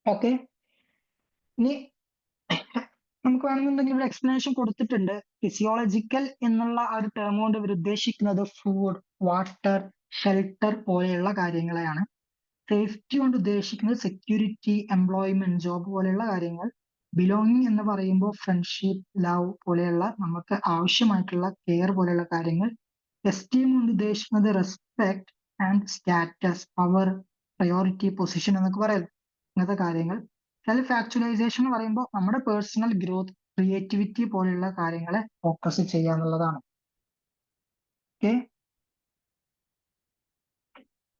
ഓക്കെ, ഇനി നമുക്ക് വേണമെന്നുണ്ടെങ്കിൽ ഇവിടെ എക്സ്പ്ലനേഷൻ കൊടുത്തിട്ടുണ്ട്. ഫിസിയോളജിക്കൽ എന്നുള്ള ആ ഒരു ടേം കൊണ്ട് ഇവർ ഉദ്ദേശിക്കുന്നത് ഫുഡ്, വാട്ടർ, ഷെൽട്ടർ പോലെയുള്ള കാര്യങ്ങളെയാണ്. സേഫ്റ്റി കൊണ്ട് ഉദ്ദേശിക്കുന്നത് സെക്യൂരിറ്റി, എംപ്ലോയ്മെന്റ്, ജോബ് പോലെയുള്ള കാര്യങ്ങൾ. ബിലോങ്ങിങ് എന്ന് പറയുമ്പോൾ ഫ്രണ്ട്ഷിപ്പ്, ലവ് പോലെയുള്ള നമുക്ക് ആവശ്യമായിട്ടുള്ള കെയർ പോലെയുള്ള കാര്യങ്ങൾ. എസ്റ്റീം കൊണ്ട് ഉദ്ദേശിക്കുന്നത് respect and status, power, priority, position എന്നൊക്കെ പറയുന്നു. ഇങ്ങനത്തെ കാര്യങ്ങൾ. സെൽഫ് ആക്ച്വലൈസേഷൻ എന്ന് പറയുമ്പോൾ നമ്മുടെ പേഴ്സണൽ ഗ്രോത്ത്, ക്രിയേറ്റിവിറ്റി പോലെയുള്ള കാര്യങ്ങളെ ഫോക്കസ് ചെയ്യുക എന്നുള്ളതാണ്. ഓക്കെ,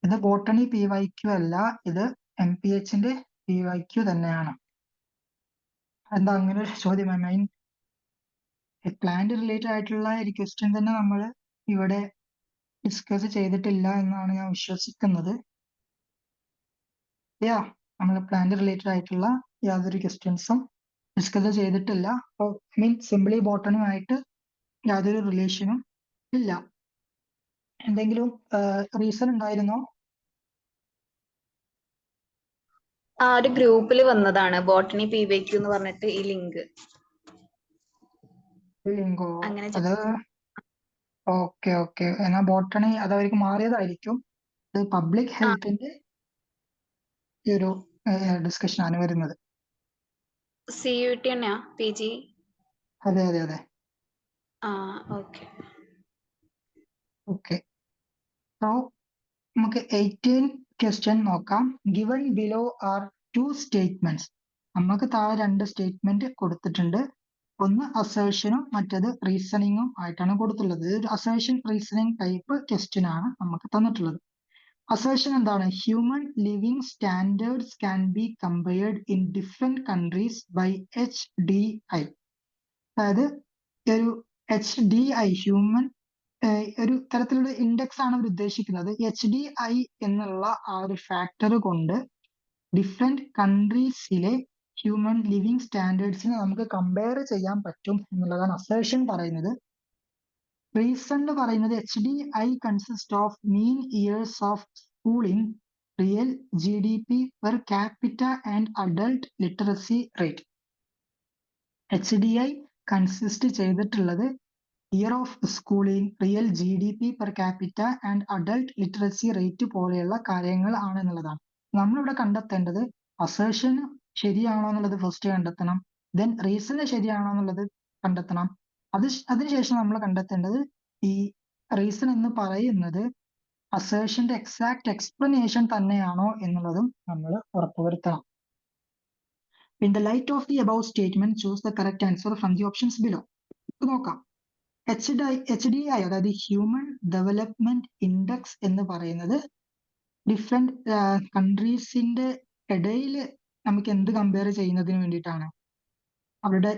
ഇത് ബോട്ടണി PYQ അല്ല, ഇത് MPHന്റെ PYQ തന്നെയാണ്. എന്താ അങ്ങനെ ഒരു ചോദ്യം? മീൻ പ്ലാന്റ് റിലേറ്റഡ് ആയിട്ടുള്ള ഒരു ക്വസ്റ്റ്യൻ തന്നെ നമ്മൾ ഇവിടെ ഡിസ്കസ് ചെയ്തിട്ടില്ല എന്നാണ് ഞാൻ വിശ്വസിക്കുന്നത്. നമ്മൾ പ്ലാന്റ് റിലേറ്റഡ് ആയിട്ടുള്ള യാതൊരു ക്വസ്റ്റ്യൻസും ഡിസ്കസ് ചെയ്തിട്ടില്ല. അപ്പോൾ മീൻ സിംപ്ലി ബോട്ടണിയുമായിട്ട് യാതൊരു റിലേഷനും ഇല്ല. എന്തെങ്കിലും റീസൺ ഉണ്ടായിരുന്നോ? ആ ഒരു ഗ്രൂപ്പിൽ വന്നതാണ് ബോട്ടണി PYQ എന്ന് പറഞ്ഞിട്ട് ഈ ലിങ്ക്. ലിങ്കോ? അങ്ങനെ അത് ഓക്കെ ഓക്കെ. എന്നാ ബോട്ടണി അത് അവർക്ക് മാറിയതായിരിക്കും. ഇത് പബ്ലിക് ഹെൽത്തിന്റെ ഈ ഒരു ഡിസ്കഷൻ ആണ് വരുന്നത്. CUT തന്നെയാ PG? അതെ അതെ അതെ. ആ ഓക്കെ ഓക്കെ, സോ നമുക്ക് 18 ക്വസ്റ്റ്യൻ നോക്കാം. Given below are 2 statements. നമുക്ക് താഴെ 2 സ്റ്റേറ്റ്മെന്റ് കൊടുത്തിട്ടുണ്ട്. ഒന്ന് അസേർഷനും മറ്റത് റീസണിങ്ങും ആയിട്ടാണ് കൊടുത്തുള്ളത്. ഒരു അസേർഷൻ റീസണിങ് ടൈപ്പ് ക്വസ്റ്റ്യൻ ആണ് നമുക്ക് തന്നിട്ടുള്ളത്. അസേർഷൻ എന്താണ്? Human living standards can be compared in different countries by HDI. അതായത് ഒരു HDI ഹ്യൂമൻ ഒരു തരത്തിലുള്ള ഇൻഡെക്സ് ആണ് അവർ ഉദ്ദേശിക്കുന്നത്. HDI എന്നുള്ള ആ ഒരു ഫാക്ടർ കൊണ്ട് ഡിഫറെന്റ് കൺട്രീസിലെ ഹ്യൂമൻ ലിവിങ് സ്റ്റാൻഡേർഡ്സിനെ നമുക്ക് കമ്പയർ ചെയ്യാൻ പറ്റും എന്നുള്ളതാണ് അസേർഷൻ പറയുന്നത്. റീസൺ എന്ന് പറയുന്നത് HDI consist of mean years of schooling, real GDP per capita and adult literacy rate. HDI consist ചെയ്തിട്ടുള്ളത് year of schooling, real GDP per capita and adult literacy rate പോലെയുള്ള കാര്യങ്ങൾ ആണ് എന്നുള്ളതാണ്. നമ്മളിവിടെ കണ്ടെത്തേണ്ടത് അസേർഷൻ ശരിയാണോ എന്നുള്ളത് ഫസ്റ്റ് കണ്ടെത്തണം, ദെൻ റീസൺ ശരിയാണോ എന്നുള്ളത് കണ്ടെത്തണം. അതിനുശേഷം നമ്മൾ കണ്ടെത്തേണ്ടത് ഈ റീസൺ എന്ന് പറയുന്നത് അസേർഷന്റെ എക്സാക്ട് എക്സ്പ്ലനേഷൻ തന്നെയാണോ എന്നുള്ളതും നമ്മൾ ഉറപ്പുവരുത്തണം. In the light of the above statement, choose the correct answer from the options below. നോക്കാം. HDI അതായത് ഹ്യൂമൻ ഡെവലപ്മെന്റ് ഇൻഡെക്സ് എന്ന് പറയുന്നത് ഡിഫറെന്റ് കൺട്രീസിന്റെ ഇടയിൽ നമുക്ക് എന്ത് കമ്പയർ ചെയ്യുന്നതിന് വേണ്ടിയിട്ടാണ്? അവരുടെ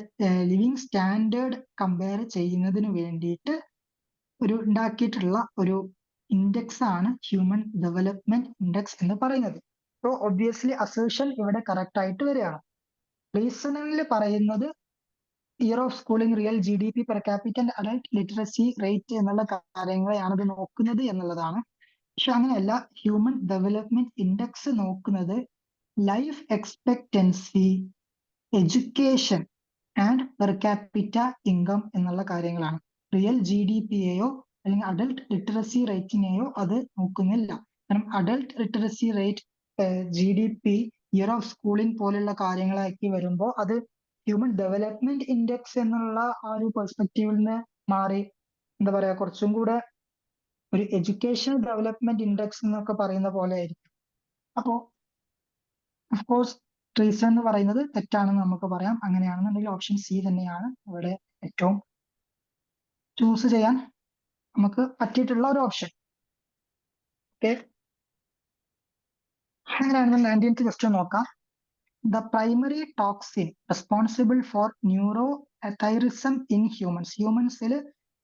ലിവിങ് സ്റ്റാൻഡേർഡ് കമ്പയർ ചെയ്യുന്നതിന് വേണ്ടിയിട്ട് ഉണ്ടാക്കിയിട്ടുള്ള ഒരു ഇൻഡെക്സ് ആണ് ഹ്യൂമൻ ഡെവലപ്മെന്റ് ഇൻഡെക്സ് എന്ന് പറയുന്നത്. സോ ഒബ്വിയസ്ലി അസേർഷൻ ഇവിടെ കറക്റ്റ് ആയിട്ട് വരികയാണ്. റീസണിങ്ങിൽ പറയുന്നത് year of schooling, real GDP per capita and adult literacy rate എന്നുള്ള കാര്യങ്ങളെയാണ് ഇത് നോക്കുന്നത് എന്നുള്ളതാണ്. പക്ഷെ അങ്ങനെയല്ല, ഹ്യൂമൻ ഡെവലപ്മെന്റ് ഇൻഡെക്സ് നോക്കുന്നത് life expectancy, education and per capita income എന്നുള്ള കാര്യങ്ങളാണ്. റിയൽ GDPയെയോ അല്ലെങ്കിൽ അഡൾട്ട് ലിറ്ററസി റേറ്റിനെയോ അത് നോക്കുന്നില്ല. കാരണം adult literacy rate, GDP, year of schooling പോലുള്ള കാര്യങ്ങളാക്കി വരുമ്പോൾ അത് ഹ്യൂമൻ ഡെവലപ്മെന്റ് ഇൻഡെക്സ് എന്നുള്ള ആ ഒരു പെർസ്പെക്റ്റീവിൽ നിന്ന് മാറി എന്താ പറയാ കുറച്ചും കൂടെ ഒരു എഡ്യൂക്കേഷൻ ഡെവലപ്മെന്റ് ഇൻഡെക്സ് എന്നൊക്കെ പറയുന്ന പോലെ ആയിരിക്കും. അപ്പോ അഫ്കോഴ്സ് റീസൺ എന്ന് പറയുന്നത് തെറ്റാണെന്ന് നമുക്ക് പറയാം. അങ്ങനെയാണെന്നുണ്ടെങ്കിൽ ഓപ്ഷൻ C തന്നെയാണ് ഇവിടെ ഏറ്റവും ചൂസ് ചെയ്യാൻ നമുക്ക് പറ്റിയിട്ടുള്ള ഒരു ഓപ്ഷൻ. ഓക്കെ, അങ്ങനെയാണെന്ന് 19th ക്വസ്റ്റ്യൻ നോക്കാം. The primary toxin responsible for neuroletharism in humans. ഹ്യൂമൻസിൽ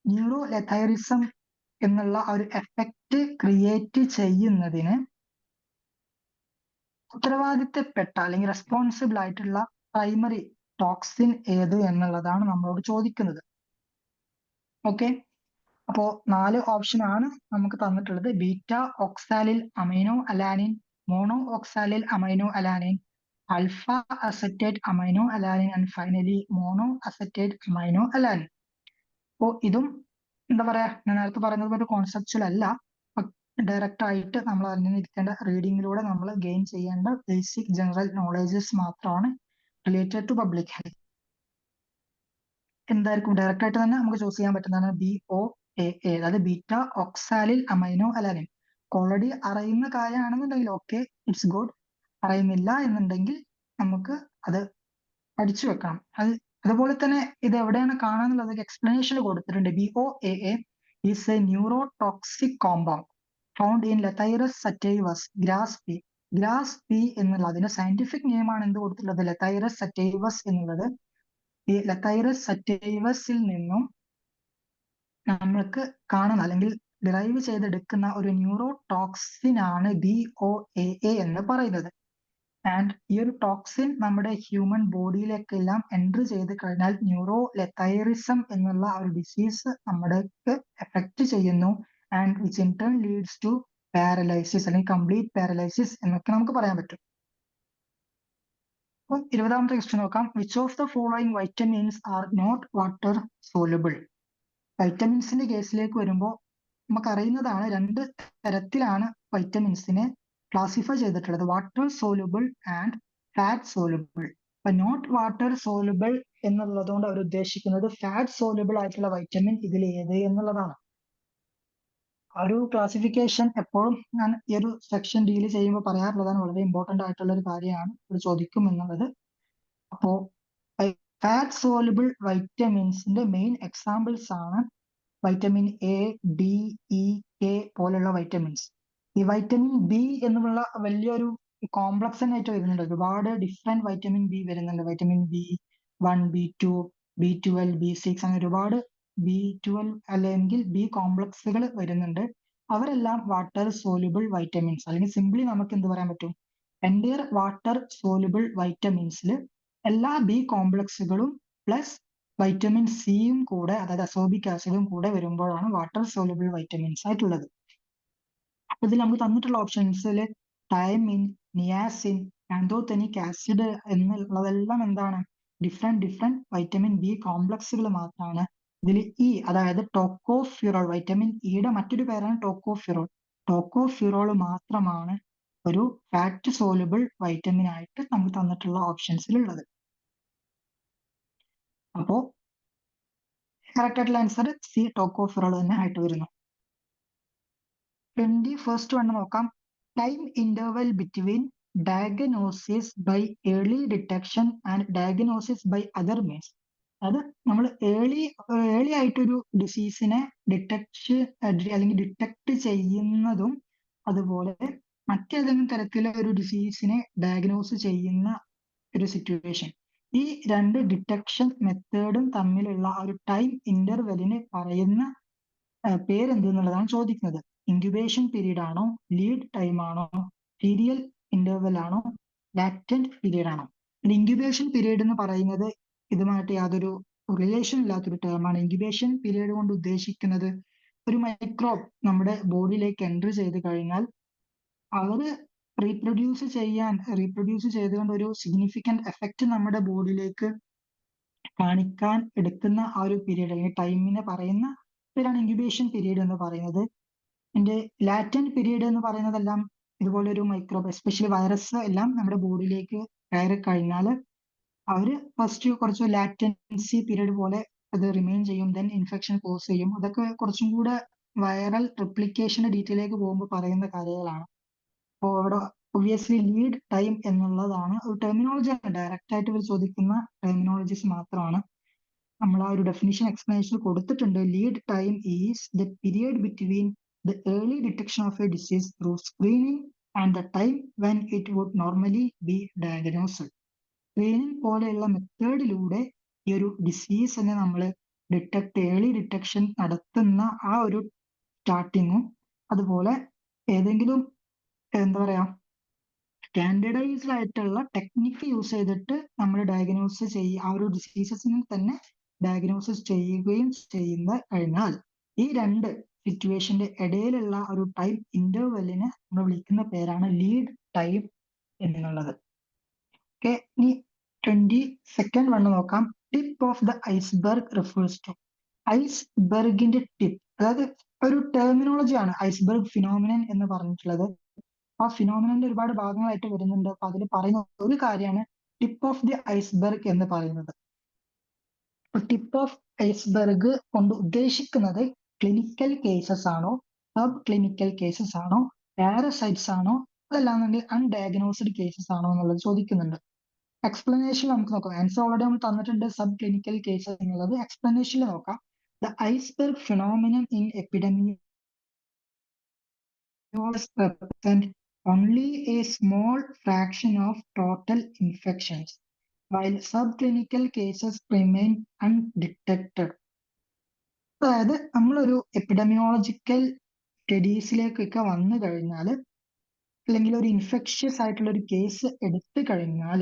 ന്യൂറോലെഥൈറിസം എന്നുള്ള ഒരു എഫക്റ്റ് ക്രിയേറ്റ് ചെയ്യുന്നതിന് ഉത്തരവാദിത്തപ്പെട്ട അല്ലെങ്കിൽ റെസ്പോൺസിബിൾ ആയിട്ടുള്ള പ്രൈമറി ടോക്സിൻ ഏത് എന്നുള്ളതാണ് നമ്മളോട് ചോദിക്കുന്നത്. ഓക്കെ, അപ്പോ 4 ഓപ്ഷൻ ആണ് നമുക്ക് തന്നിട്ടുള്ളത്. Beta oxalyl amino alanine, mono oxalyl amino alanine, alpha acetate amino alanine and finally mono acetate amino alanine. അപ്പോ ഇതും എന്താ പറയാ, ഞാൻ നേരത്തെ പറയുന്നത് ഒരു കോൺസെപ്ച്വൽ അല്ല, ഡയറക്റ്റ് ആയിട്ട് നമ്മൾ അറിഞ്ഞിരിക്കേണ്ട റീഡിങ്ങിലൂടെ നമ്മൾ ഗെയിൻ ചെയ്യേണ്ട ബേസിക് ജനറൽ നോളേജസ് മാത്രമാണ് റിലേറ്റഡ് ടു പബ്ലിക് ഹെൽത്ത്. എന്തായിരിക്കും ഡയറക്റ്റ് ആയിട്ട് തന്നെ നമുക്ക് ചൂസ് ചെയ്യാൻ പറ്റുന്നതാണ് BOAA, അതായത് beta oxalyl amino alanine. Already അറിയുന്ന കാര്യമാണെന്നുണ്ടെങ്കിൽ ഓക്കെ, ഇറ്റ്സ് ഗുഡ്. അറിയുന്നില്ല എന്നുണ്ടെങ്കിൽ നമുക്ക് അത് പഠിച്ചു വെക്കണം. അതുപോലെ തന്നെ ഇത് എവിടെയാണ് കാണാന്നുള്ളത് എക്സ്പ്ലനേഷൻ കൊടുത്തിട്ടുണ്ട്. BOAA is a neurotoxic compound found in Lathyrus sativus grass pea. Grass pea എന്നുള്ള അതിന്റെ സയന്റിഫിക് നെയിം ആണ് എന്ത് കൊടുത്തിട്ടുള്ളത്, ലതൈറസ് സറ്റൈവസ് എന്നുള്ളത്. ഈ ലതൈറസ് സറ്റൈവസിൽ നിന്നും നമ്മൾക്ക് കാണുന്ന അല്ലെങ്കിൽ ഡിറൈവ് ചെയ്തെടുക്കുന്ന ഒരു ന്യൂറോടോക്സിൻ ആണ് BOAA എന്ന് പറയുന്നത്. ആൻഡ് ഈ ഒരു ടോക്സിൻ നമ്മുടെ ഹ്യൂമൻ ബോഡിയിലേക്കെല്ലാം എൻട്രി ചെയ്ത് കഴിഞ്ഞാൽ ന്യൂറോലെതൈറിസം എന്നുള്ള ഒരു ഡിസീസ് നമ്മുടെ എഫക്ട് ചെയ്യുന്നു. And which in turn leads to paralysis അല്ലെങ്കിൽ കംപ്ലീറ്റ് പാരലൈസിസ് എന്നൊക്കെ നമുക്ക് പറയാൻ പറ്റും. അപ്പം 20ാമത്തെ ക്വസ്റ്റ്യൻ നോക്കാം. Which of the following vitamins are not water soluble? വൈറ്റമിൻസിന്റെ കേസിലേക്ക് വരുമ്പോൾ നമുക്കറിയുന്നതാണ് 2 തരത്തിലാണ് വൈറ്റമിൻസിനെ ക്ലാസിഫൈ ചെയ്തിട്ടുള്ളത്, water soluble and fat soluble. അപ്പൊ നോട്ട് വാട്ടർ സോലുബിൾ എന്നുള്ളതുകൊണ്ട് അവർ ഉദ്ദേശിക്കുന്നത് ഫാറ്റ് സോലുബിൾ ആയിട്ടുള്ള വൈറ്റമിൻ ഇതിൽ ഏത് എന്നുള്ളതാണ്. ആ ഒരു ക്ലാസിഫിക്കേഷൻ എപ്പോഴും ഞാൻ ഈ ഒരു സെക്ഷൻ ഡീൽ ചെയ്യുമ്പോൾ പറയാറുള്ളതാണ്, വളരെ ഇമ്പോർട്ടന്റ് ആയിട്ടുള്ള ഒരു കാര്യമാണ്, ഇത് ചോദിക്കും എന്നുള്ളത്. അപ്പോ ഫാറ്റ് സോലുബിൾ വൈറ്റമിൻസിന്റെ മെയിൻ എക്സാമ്പിൾസ് ആണ് vitamin A, D, E, K പോലുള്ള വൈറ്റമിൻസ്. ഈ വൈറ്റമിൻ ബി എന്നുള്ള വലിയൊരു കോംപ്ലക്സ് ആയിട്ട് വരുന്നുണ്ട്. ഒരുപാട് ഡിഫറെന്റ് വൈറ്റമിൻ ബി വരുന്നുണ്ട്. Vitamin B1, B2, B12, B6 അങ്ങനെ ഒരുപാട് B12 അല്ലെങ്കിൽ ബി കോംപ്ലക്സുകൾ വരുന്നുണ്ട്. അവരെല്ലാം വാട്ടർ സോലുബിൾ വൈറ്റമിൻസ്, അല്ലെങ്കിൽ സിംപ്ലി നമുക്ക് എന്ത് പറയാൻ പറ്റും, എൻറ്റയർ വാട്ടർ സോലുബിൾ വൈറ്റമിൻസിൽ എല്ലാ ബി കോംപ്ലക്സുകളും പ്ലസ് വൈറ്റമിൻ സിയും കൂടെ, അതായത് അസോബിക് ആസിഡും കൂടെ വരുമ്പോഴാണ് വാട്ടർ സോലുബിൾ വൈറ്റമിൻസ് ആയിട്ടുള്ളത്. അപ്പൊ ഇതിൽ നമുക്ക് തന്നിട്ടുള്ള ഓപ്ഷൻസിൽ തൈമിൻ, നിയാസിൻ, പാന്തോതെനിക് ആസിഡ് എന്നുള്ളതെല്ലാം എന്താണ്, ഡിഫറെന്റ് വൈറ്റമിൻ ബി കോംപ്ലക്സുകൾ മാത്രമാണ്. ഇതിൽ ഇ, അതായത് ടോക്കോഫിറോൾ, വൈറ്റമിൻ ഇയുടെ മറ്റൊരു പേരാണ് ടോക്കോഫിറോൾ. ടോക്കോഫിറോൾ മാത്രമാണ് ഒരു ഫാറ്റ് സോലുബിൾ വൈറ്റമിൻ ആയിട്ട് നമുക്ക് തന്നിട്ടുള്ള ഓപ്ഷൻസിൽ ഉള്ളത്. അപ്പോ കറക്റ്റ് ആയിട്ടുള്ള ആൻസർ സി, ടോക്കോഫിറോൾ തന്നെ ആയിട്ട് വരുന്നു. 21st വൺ നോക്കാം. Time interval between diagnosis by early detection and diagnosis by other means. അത് നമ്മൾ ഏർലി ആയിട്ടൊരു ഡിസീസിനെ ഡിറ്റക്ട് ചെയ്യുന്നതും അതുപോലെ മറ്റേതെങ്കിലും തരത്തിലെ ഒരു ഡിസീസിനെ ഡയഗ്നോസ് ചെയ്യുന്ന ഒരു സിറ്റുവേഷൻ, ഈ 2 ഡിറ്റക്ഷൻ മെത്തേഡും തമ്മിലുള്ള ആ ഒരു ടൈം ഇന്റർവെലിന് പറയുന്ന പേരെന്ത് എന്നുള്ളതാണ് ചോദിക്കുന്നത്. ഇൻക്യുബേഷൻ പീരീഡ് ആണോ, ലീഡ് ടൈം ആണോ, പീരിയൽ ഇന്റർവെൽ ആണോ, ലാറ്റന്റ് പീരീഡ് ആണോ? ഇൻക്യുബേഷൻ പീരീഡ് എന്ന് പറയുന്നത് ഇതുമായിട്ട് യാതൊരു റിലേഷൻ ഇല്ലാത്തൊരു ടേമാണ്. ഇൻക്യുബേഷൻ പീരീഡ് കൊണ്ട് ഉദ്ദേശിക്കുന്നത് ഒരു മൈക്രോബ് നമ്മുടെ ബോഡിയിലേക്ക് എൻട്രി ചെയ്ത് കഴിഞ്ഞാൽ അവര് റീപ്രൊഡ്യൂസ് ചെയ്തുകൊണ്ട് ഒരു സിഗ്നിഫിക്കന്റ് എഫക്റ്റ് നമ്മുടെ ബോഡിയിലേക്ക് കാണിക്കാൻ എടുക്കുന്ന ആ ഒരു പീരീഡ് അല്ലെങ്കിൽ ടൈമിനെ പറയുന്ന പേരാണ് ഇൻക്യുബേഷൻ പീരീഡ് എന്ന് പറയുന്നത്. ഇതിന്റെ ലാറ്റന്റ് പീരീഡ് എന്ന് പറയുന്നതെല്ലാം ഇതുപോലെ ഒരു മൈക്രോബ്, എസ്പെഷ്യലി വൈറസ് എല്ലാം നമ്മുടെ ബോഡിയിലേക്ക് കയറി കഴിഞ്ഞാൽ അവര് ഫസ്റ്റ് കുറച്ച് ലാറ്റൻസി പീരീഡ് പോലെ അത് റിമെയിൻ ചെയ്യും, ദെൻ ഇൻഫെക്ഷൻ കോസ് ചെയ്യും. അതൊക്കെ കുറച്ചും കൂടെ വൈറൽ റിപ്ലിക്കേഷന്റെ ഡീറ്റെയിലേക്ക് പോകുമ്പോൾ പറയുന്ന കാര്യങ്ങളാണ്. അപ്പോൾ അവിടെ ഒബ്വിയസ്ലി ലീഡ് ടൈം എന്നുള്ളതാണ് ഒരു ടെർമിനോളജിയാണ്, ഡയറക്റ്റ് ആയിട്ട് ഇവർ ചോദിക്കുന്ന ടെർമിനോളജീസ് മാത്രമാണ്. നമ്മൾ ആ ഒരു ഡെഫിനിഷൻ എക്സ്പ്ലനേഷൻ കൊടുത്തിട്ടുണ്ട്. Lead time is the period between the early detection of a disease through screening and the time when it would normally be diagnosed. Screening പോലെയുള്ള മെത്തേഡിലൂടെ ഈ ഒരു ഡിസീസിനെ നമ്മൾ ഏർലി ഡിറ്റക്ഷൻ നടത്തുന്ന ആ ഒരു സ്റ്റാർട്ടിങ്ങും അതുപോലെ ഏതെങ്കിലും എന്താ പറയാ സ്റ്റാൻഡേർഡൈസ്ഡ് ആയിട്ടുള്ള ടെക്നിക്ക് യൂസ് ചെയ്തിട്ട് നമ്മൾ ആ ഒരു ഡിസീസസിനെ തന്നെ ഡയഗ്നോസിസ് ചെയ്യുകയും ചെയ്യുന്ന കഴിഞ്ഞാൽ ഈ 2 സിറ്റുവേഷന്റെ ഇടയിലുള്ള ഒരു ടൈം ഇന്റർവെല്ലിനെ നമ്മൾ വിളിക്കുന്ന പേരാണ് ലീഡ് ടൈം എന്നുള്ളത്. ഓക്കെ, ഇനി 22nd വൺ നോക്കാം. Tip of the iceberg refers to. ഐസ്ബർഗിന്റെ ടിപ്പ്, അതായത് ഒരു ടെർമിനോളജിയാണ് ഐസ്ബർഗ് ഫിനോമിനൻ എന്ന് പറഞ്ഞിട്ടുള്ളത്. ആ ഫിനോമിനന്റെ ഒരുപാട് ഭാഗങ്ങളായിട്ട് വരുന്നുണ്ട്. അപ്പൊ അതിൽ പറയുന്ന ഒരു കാര്യമാണ് ടിപ്പ് ഓഫ് ദി ഐസ്ബർഗ് എന്ന് പറയുന്നത്. ടിപ്പ് ഓഫ് ഐസ്ബർഗ് കൊണ്ട് ഉദ്ദേശിക്കുന്നത് ക്ലിനിക്കൽ കേസസ് ആണോ, സബ് ക്ലിനിക്കൽ കേസസ് ആണോ, പാരസൈറ്റ്സ് ആണോ, അതല്ലാന്നുണ്ടെങ്കിൽ അൺഡയഗ്നോസ്ഡ് കേസസ് ആണോ എന്നുള്ളത് ചോദിക്കുന്നുണ്ട്. എക്സ്പ്ലനേഷൻ നമുക്ക് നോക്കാം. ആൻസർ ഓൾറെഡി നമ്മൾ തന്നിട്ടുണ്ട്, സബ് ക്ലിനിക്കൽ കേസ് എന്നുള്ളത്. എക്സ്പ്ലനേഷനിൽ നോക്കാം. The iceberg phenomenon in epidemiology represent only a small fraction of total infections, while subclinical cases remain undetected. അതായത് നമ്മളൊരു എപ്പിഡമിയോളജിക്കൽ സ്റ്റഡീസിലേക്കൊക്കെ വന്നു കഴിഞ്ഞാൽ, അല്ലെങ്കിൽ ഒരു ഇൻഫെക്ഷ്യസ് ആയിട്ടുള്ള ഒരു കേസ് എടുത്തു കഴിഞ്ഞാൽ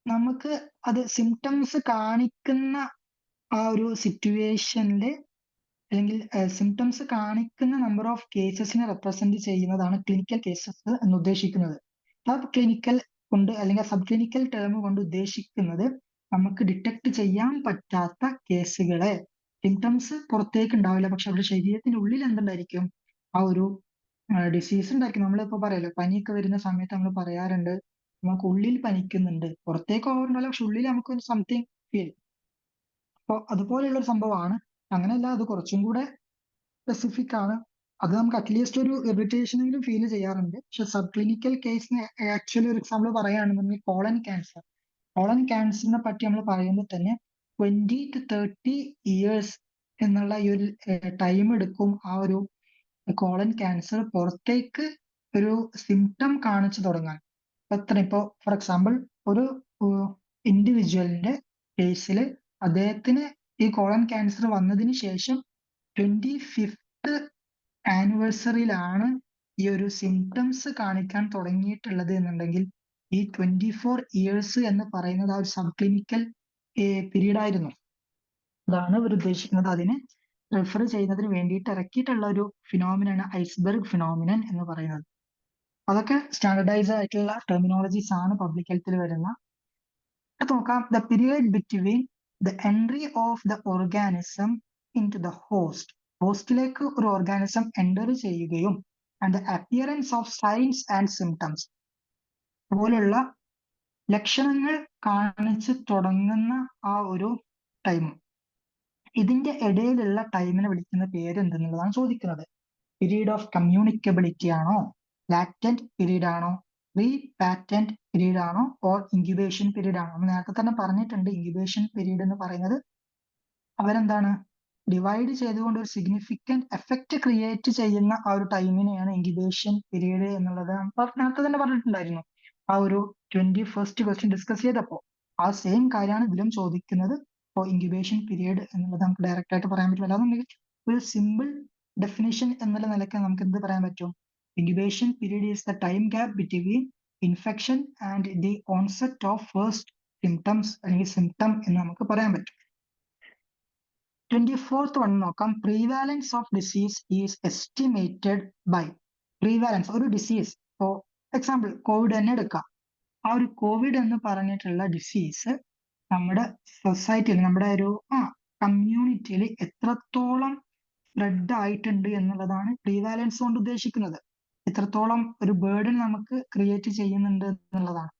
നമുക്ക് അത് സിംറ്റംസ് കാണിക്കുന്ന ആ ഒരു സിറ്റുവേഷനിൽ, അല്ലെങ്കിൽ സിംറ്റംസ് കാണിക്കുന്ന നമ്പർ ഓഫ് കേസസിനെ റെപ്രസെന്റ് ചെയ്യുന്നതാണ് ക്ലിനിക്കൽ കേസസ് എന്ന് ഉദ്ദേശിക്കുന്നത്. സബ് ക്ലിനിക്കൽ കൊണ്ട്, അല്ലെങ്കിൽ സബ് ക്ലിനിക്കൽ ടേം കൊണ്ട് ഉദ്ദേശിക്കുന്നത് നമുക്ക് ഡിറ്റക്ട് ചെയ്യാൻ പറ്റാത്ത കേസുകളെ. സിംറ്റംസ് പുറത്തേക്ക് ഉണ്ടാവില്ല, പക്ഷെ അവരുടെ ശരീരത്തിന്റെ ഉള്ളിൽ എന്തുണ്ടായിരിക്കും, ആ ഒരു ഡിസീസ് ഉണ്ടായിരിക്കും. നമ്മളിപ്പോ പറയല്ലോ, പനിയൊക്കെ വരുന്ന സമയത്ത് നമ്മൾ പറയാറുണ്ട് നമുക്ക് ഉള്ളിൽ പനിക്കുന്നുണ്ട്, പുറത്തേക്ക് ഓവറുണ്ടല്ലോ, പക്ഷെ ഉള്ളിൽ നമുക്ക് സംതിങ് ഫീൽ. അപ്പോൾ അതുപോലെയുള്ള ഒരു സംഭവമാണ്. അങ്ങനെയല്ല, അത് കുറച്ചും കൂടെ സ്പെസിഫിക് ആണ്. അത് നമുക്ക് അറ്റ്ലീസ്റ്റ് ഒരു ഇറിറ്റേഷനെങ്കിലും ഫീൽ ചെയ്യാറുണ്ട്. പക്ഷെ സബ് ക്ലിനിക്കൽ കേസിന് ആക്ച്വലി ഒരു എക്സാമ്പിൾ പറയുകയാണെന്നുണ്ടെങ്കിൽ കോളൻ ക്യാൻസർ. കോളൻ ക്യാൻസറിനെ പറ്റി നമ്മൾ പറയുമ്പോൾ തന്നെ 20 to 30 ഇയേഴ്സ് എന്നുള്ള ഈ ഒരു ടൈം എടുക്കും ആ ഒരു കോളൻ ക്യാൻസർ പുറത്തേക്ക് ഒരു സിംറ്റം കാണിച്ചു തുടങ്ങാൻ. ഇപ്പൊ ഫോർ എക്സാമ്പിൾ ഒരു ഇൻഡിവിജ്വലിന്റെ കേസിൽ അദ്ദേഹത്തിന് ഈ കോളൻ ക്യാൻസർ വന്നതിന് ശേഷം 25th ആനിവേഴ്സറിയിലാണ് ഈ ഒരു സിംറ്റംസ് കാണിക്കാൻ തുടങ്ങിയിട്ടുള്ളത് എന്നുണ്ടെങ്കിൽ ഈ 24 ഇയേഴ്സ് എന്ന് പറയുന്നത് ആ ഒരു സബ് ക്ലിനിക്കൽ പീരീഡ് ആയിരുന്നു. അതാണ് ഇവർ ഉദ്ദേശിക്കുന്നത്. അതിനെ റെഫർ ചെയ്യുന്നതിന് വേണ്ടിയിട്ട് ഇറക്കിയിട്ടുള്ള ഒരു ഫിനോമിനാണ് ഐസ്ബർഗ് ഫിനോമിനൻ എന്ന് പറയുന്നത്. അതൊക്കെ സ്റ്റാൻഡർഡൈസ് ആയിട്ടുള്ള ടെർമിനോളജീസ് ആണ് പബ്ലിക് ഹെൽത്തിൽ വരുന്ന. നോക്കാം, the period between the entry of the organism into the host. ഹോസ്റ്റിലേക്ക് ഒരു ഓർഗാനിസം എൻ്റർ ചെയ്യുകയും and the appearance of signs and symptoms പോലുള്ള ലക്ഷണങ്ങൾ കാണിച്ചു തുടങ്ങുന്ന ആ ഒരു ടൈം, ഇതിന്റെ ഇടയിലുള്ള ടൈമിനെ വിളിക്കുന്ന പേര് എന്തെന്നുള്ളതാണ് ചോദിക്കുന്നത്. പീരീഡ് ഓഫ് കമ്മ്യൂണിക്കബിലിറ്റി ആണോ, ലാറ്റന്റ് പീരീഡ് ആണോ, പ്രീ പാറ്റന്റ് പീരീഡ് ആണോ, ഓർ ഇൻക്യുബേഷൻ പീരീഡ് ആണോ? നമ്മൾ നേരത്തെ തന്നെ പറഞ്ഞിട്ടുണ്ട്, ഇൻക്യുബേഷൻ പീരീഡ് എന്ന് പറയുന്നത് അവരെന്താണ് ഡിവൈഡ് ചെയ്തുകൊണ്ട് ഒരു സിഗ്നിഫിക്കന്റ് എഫക്റ്റ് ക്രിയേറ്റ് ചെയ്യുന്ന ആ ഒരു ടൈമിനെയാണ് ഇൻക്യുബേഷൻ പീരീഡ് എന്നുള്ളത് നേരത്തെ തന്നെ പറഞ്ഞിട്ടുണ്ടായിരുന്നു. ആ ഒരു 21st ക്വസ്റ്റ്യൻ ഡിസ്കസ് ചെയ്തപ്പോൾ ആ സെയിം കാര്യമാണ് ഇതിലും ചോദിക്കുന്നത്. അപ്പോൾ ഇൻക്യുബേഷൻ പീരീഡ് എന്നുള്ളത് നമുക്ക് ഡയറക്റ്റ് ആയിട്ട് പറയാൻ പറ്റില്ല. അല്ലാന്നുണ്ടെങ്കിൽ ഒരു സിമ്പിൾ ഡെഫിനിഷൻ എന്നുള്ള നിലയ്ക്ക് നമുക്ക് എന്ത് പറയാൻ പറ്റും? Incubation period is the time gap between infection and the onset of first symptoms, അല്ലെങ്കിൽ സിംറ്റം എന്ന് നമുക്ക് പറയാൻ പറ്റും. 24th വൺ നോക്കാം. Prevalence of disease is estimated by. Prevalence, ഒരു ഡിസീസ്, ഫോർ എക്സാമ്പിൾ കോവിഡ് തന്നെ എടുക്കാം. ആ ഒരു കോവിഡ് എന്ന് പറഞ്ഞിട്ടുള്ള ഡിസീസ് നമ്മുടെ സൊസൈറ്റിയിൽ, നമ്മുടെ ഒരു കമ്മ്യൂണിറ്റിയിൽ എത്രത്തോളം സ്പ്രെഡ് ആയിട്ടുണ്ട് എന്നുള്ളതാണ് പ്രീവാലൻസ് കൊണ്ട് ഉദ്ദേശിക്കുന്നത്. എത്രത്തോളം ഒരു ബേർഡൻ നമുക്ക് ക്രിയേറ്റ് ചെയ്യുന്നുണ്ട് എന്നുള്ളതാണ്.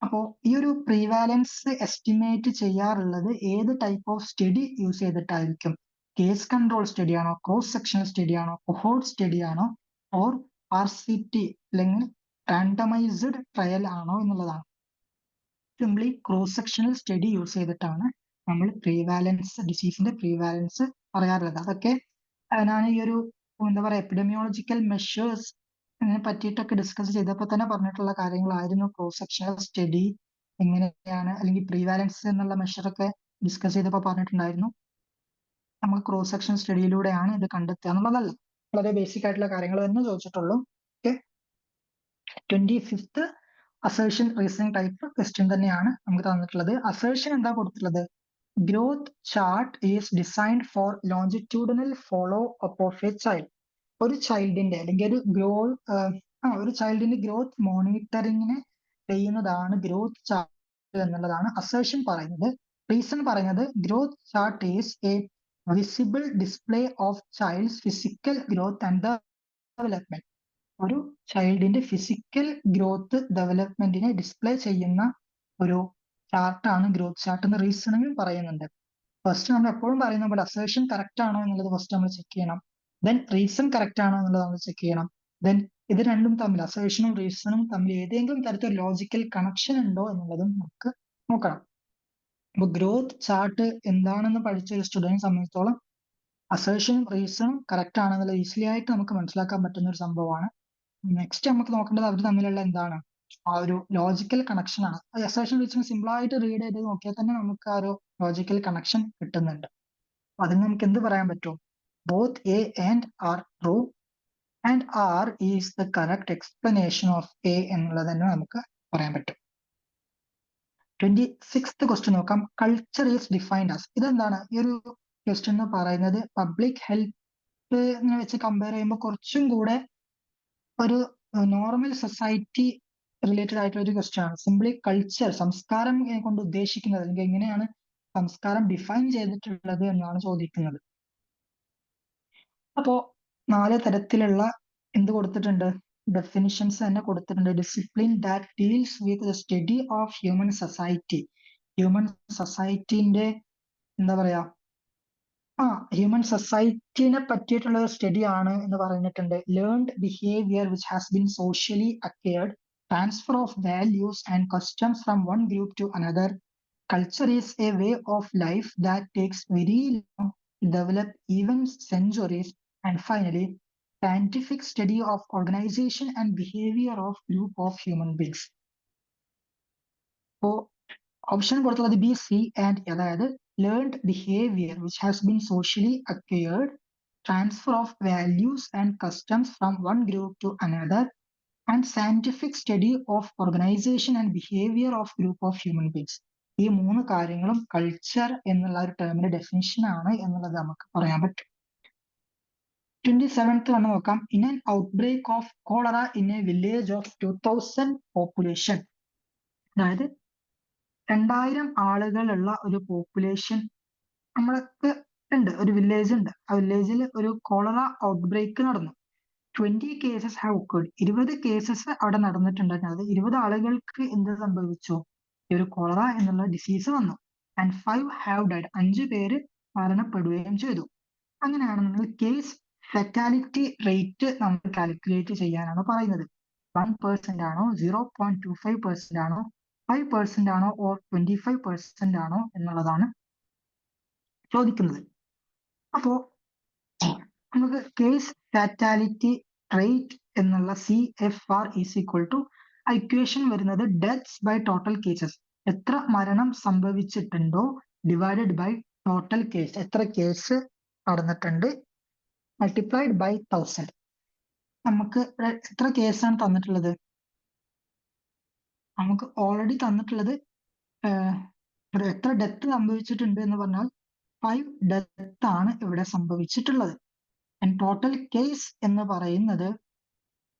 അപ്പോൾ ഈ ഒരു പ്രീവാലൻസ് എസ്റ്റിമേറ്റ് ചെയ്യാറുള്ളത് ഏത് ടൈപ്പ് ഓഫ് സ്റ്റഡി യൂസ് ചെയ്തിട്ടായിരിക്കും? കേസ് കൺട്രോൾ സ്റ്റഡി ആണോ, ക്രോസ് സെക്ഷണൽ സ്റ്റഡി ആണോ, കൊഹോർട്ട് സ്റ്റഡി ആണോ, ഓർ RCT അല്ലെങ്കിൽ റാൻഡമൈസ്ഡ് ട്രയൽ ആണോ എന്നുള്ളതാണ്. Simply cross sectional study use ചെയ്തിട്ടാണ് നമ്മൾ പ്രീവാലൻസ്, ഡിസീസിന്റെ പ്രീവാലൻസ് പറയാറുള്ളത്. അതൊക്കെ ഞാൻ ഈ ഒരു എന്താ പറയാ എപ്പിഡമിയോളജിക്കൽ മെഷേഴ്സ് ഇതിനെ പറ്റിയിട്ടൊക്കെ ഡിസ്കസ് ചെയ്തപ്പോൾ തന്നെ പറഞ്ഞിട്ടുള്ള കാര്യങ്ങളായിരുന്നു. ക്രോസ് സെക്ഷണൽ സ്റ്റഡി എങ്ങനെയാണ്, അല്ലെങ്കിൽ പ്രീവാലൻസ് എന്നുള്ള മെഷറൊക്കെ ഡിസ്കസ് ചെയ്തപ്പോൾ പറഞ്ഞിട്ടുണ്ടായിരുന്നു. നമുക്ക് ക്രോസ് സെക്ഷൻ സ്റ്റഡിയിലൂടെയാണ് ഇത് കണ്ടെത്തുക എന്നുള്ളതല്ല, വളരെ ബേസിക് ആയിട്ടുള്ള കാര്യങ്ങൾ തന്നെ ചോദിച്ചിട്ടുള്ളൂ. Okay, 25th assertion reasoning type question തന്നെയാണ് നമുക്ക് തന്നിട്ടുള്ളത്. അസേർഷൻ എന്താ കൊടുത്തിട്ടുള്ളത്? Growth chart is designed for longitudinal follow up of a child. ഒരു ചൈൽഡിന്റെ, അല്ലെങ്കിൽ ഒരു ചൈൽഡിന്റെ ഗ്രോത്ത് മോണിറ്ററിങ്ങിനെ ചെയ്യുന്നതാണ് ഗ്രോത്ത് ചാർട്ട് എന്നുള്ളതാണ് അസേർഷൻ പറയുന്നത്. റീസൺ പറയുന്നത് growth chart is a visible display of child's physical growth and development. ഒരു ചൈൽഡിന്റെ ഫിസിക്കൽ ഗ്രോത്ത് ഡെവലപ്മെന്റിനെ ഡിസ്പ്ലേ ചെയ്യുന്ന ഒരു ചാർട്ടാണ് ഗ്രോത്ത് ചാർട്ട് എന്ന് റീസണിംഗ് പറയുന്നുണ്ട്. ഫസ്റ്റ് നമ്മൾ എപ്പോഴും പറയുന്ന പോലെ അസേർഷൻ കറക്റ്റ് ആണോ എന്നുള്ളത് ഫസ്റ്റ് നമ്മൾ ചെക്ക് ചെയ്യണം. ദെൻ റീസൺ കറക്റ്റ് ആണോ എന്നുള്ളത് നമ്മൾ ചെക്ക് ചെയ്യണം. ദെൻ ഇത് രണ്ടും തമ്മിൽ അസേർഷനും റീസണും തമ്മിൽ ഏതെങ്കിലും തരത്തിൽ ലോജിക്കൽ കണക്ഷൻ ഉണ്ടോ എന്നുള്ളതും നമുക്ക് നോക്കണം. അപ്പൊ ഗ്രോത്ത് ചാർട്ട് എന്താണെന്ന് പഠിച്ച ഒരു സ്റ്റുഡന്റിനെ സംബന്ധിച്ചിടത്തോളം അസേർഷനും റീസണും കറക്റ്റ് ആണെന്നുള്ളത് ഈസിലി ആയിട്ട് നമുക്ക് മനസ്സിലാക്കാൻ പറ്റുന്ന ഒരു സംഭവമാണ്. നെക്സ്റ്റ് നമുക്ക് നോക്കേണ്ടത് അവർ തമ്മിലുള്ള എന്താണ് ആ ഒരു ലോജിക്കൽ കണക്ഷൻ ആണ്. അസേർഷൻ റീസൺ സിമ്പിൾ ആയിട്ട് റീഡ് ചെയ്ത് നോക്കിയാൽ തന്നെ നമുക്ക് ആ ഒരു ലോജിക്കൽ കണക്ഷൻ കിട്ടുന്നുണ്ട്. അപ്പൊ അതിന് നമുക്ക് എന്ത് പറയാൻ പറ്റും? Both A and R true and R is the correct explanation of A എന്നുള്ളത് തന്നെ നമുക്ക് പറയാൻ പറ്റും. 26th ക്വസ്റ്റ്യൻ നോക്കാം. Culture is defined as. ഇതെന്താണ് ഈ ഒരു ക്വസ്റ്റ്യൻ എന്ന് പറയുന്നത് പബ്ലിക് ഹെൽത്ത് വെച്ച് കമ്പയർ ചെയ്യുമ്പോൾ കുറച്ചും കൂടെ ഒരു നോർമൽ സൊസൈറ്റി റിലേറ്റഡ് ആയിട്ടുള്ള ഒരു ക്വസ്റ്റ്യൻ ആണ്. സിംപ്ലി കൾച്ചർ സംസ്കാരം കൊണ്ട് ഉദ്ദേശിക്കുന്നത് അല്ലെങ്കിൽ എങ്ങനെയാണ് സംസ്കാരം ഡിഫൈൻ ചെയ്തിട്ടുള്ളത് എന്നാണ് ചോദിക്കുന്നത്. അപ്പോ 4 തരത്തിലുള്ള എന്ത് കൊടുത്തിട്ടുണ്ട്? ഡെഫിനിഷൻസ് തന്നെ കൊടുത്തിട്ടുണ്ട്. Discipline that deals with the study of human society. Human സൊസൈറ്റിന്റെ എന്താ പറയാ ഹ്യൂമൻ സൊസൈറ്റിനെ പറ്റിയിട്ടുള്ള ഒരു സ്റ്റഡി ആണ് എന്ന് പറഞ്ഞിട്ടുണ്ട്. Learned behaviour which has been socially acquired, transfer of values and customs from one group to another. Culture is a way of life that takes very long to develop, even centuries. And finally scientific study of organization and behavior of group of human beings. So option കൊടുത്തുള്ളത് B, C and A. അതായത് learned behaviour which has been socially acquired, transfer of values and customs from one group to another, and scientific study of organisation and behaviour of group of human beings. ഈ 3 കാര്യങ്ങളും culture എന്നുള്ള ഒരു ടേമിന്റെ definition ആണ് എന്നുള്ളത് നമുക്ക് പറയാൻ പറ്റും. 27th വന്ന് നോക്കാം. In an outbreak of cholera in A village of 2000 population. അതായത് 2000 ആളുകളുള്ള ഒരു പോപ്പുലേഷൻ നമ്മൾക്ക് ഉണ്ട്, ഒരു വില്ലേജ് ഉണ്ട്. ആ വില്ലേജിൽ ഒരു കോളറ ഔട്ട്ബ്രേക്ക് നടന്നു. 20 കേസസ് ഹാവ് ഒക്കേർഡ്. 20 കേസസ് അവിടെ നടന്നിട്ടുണ്ട്. അതായത് 20 ആളുകൾക്ക് എന്ത് സംഭവിച്ചു? ഈ ഒരു കോളറ എന്നുള്ള ഡിസീസ് വന്നു. And 5 have died. 5 പേര് മരണപ്പെടുകയും ചെയ്തു. അങ്ങനെയാണെന്നുണ്ടെങ്കിൽ കേസ് ഫെറ്റാലിറ്റി റേറ്റ് നമ്മൾ കാൽക്കുലേറ്റ് ചെയ്യാനാണ് പറയുന്നത്. 1% ആണോ, 0.25% ആണോ, 5% ആണോ, ഓർ 25% ആണോ എന്നുള്ളതാണ് ചോദിക്കുന്നത്. അപ്പോ നമുക്ക് കേസ് ഫാറ്റാലിറ്റി റേറ്റ് എന്നുള്ള CFR is equal to equation വരുന്നത് ഡെത്ത്സ് ബൈ ടോട്ടൽ കേസസ്. എത്ര മരണം സംഭവിച്ചിട്ടുണ്ടോ ഡിവൈഡഡ് ബൈ ടോട്ടൽ കേസ്. എത്ര കേസ് നടന്നിട്ടുണ്ട് മൾട്ടിപ്ലൈഡ് ബൈ 1000. നമുക്ക് എത്ര കേസാണ് തന്നിട്ടുള്ളത്? നമുക്ക് ഓൾറെഡി തന്നിട്ടുള്ളത് എത്ര ഡെത്ത് സംഭവിച്ചിട്ടുണ്ട് എന്ന് പറഞ്ഞാൽ 5 ഡെത്ത് ആണ് ഇവിടെ സംഭവിച്ചിട്ടുള്ളത്. ആൻഡ് ടോട്ടൽ കേസ് എന്ന് പറയുന്നത്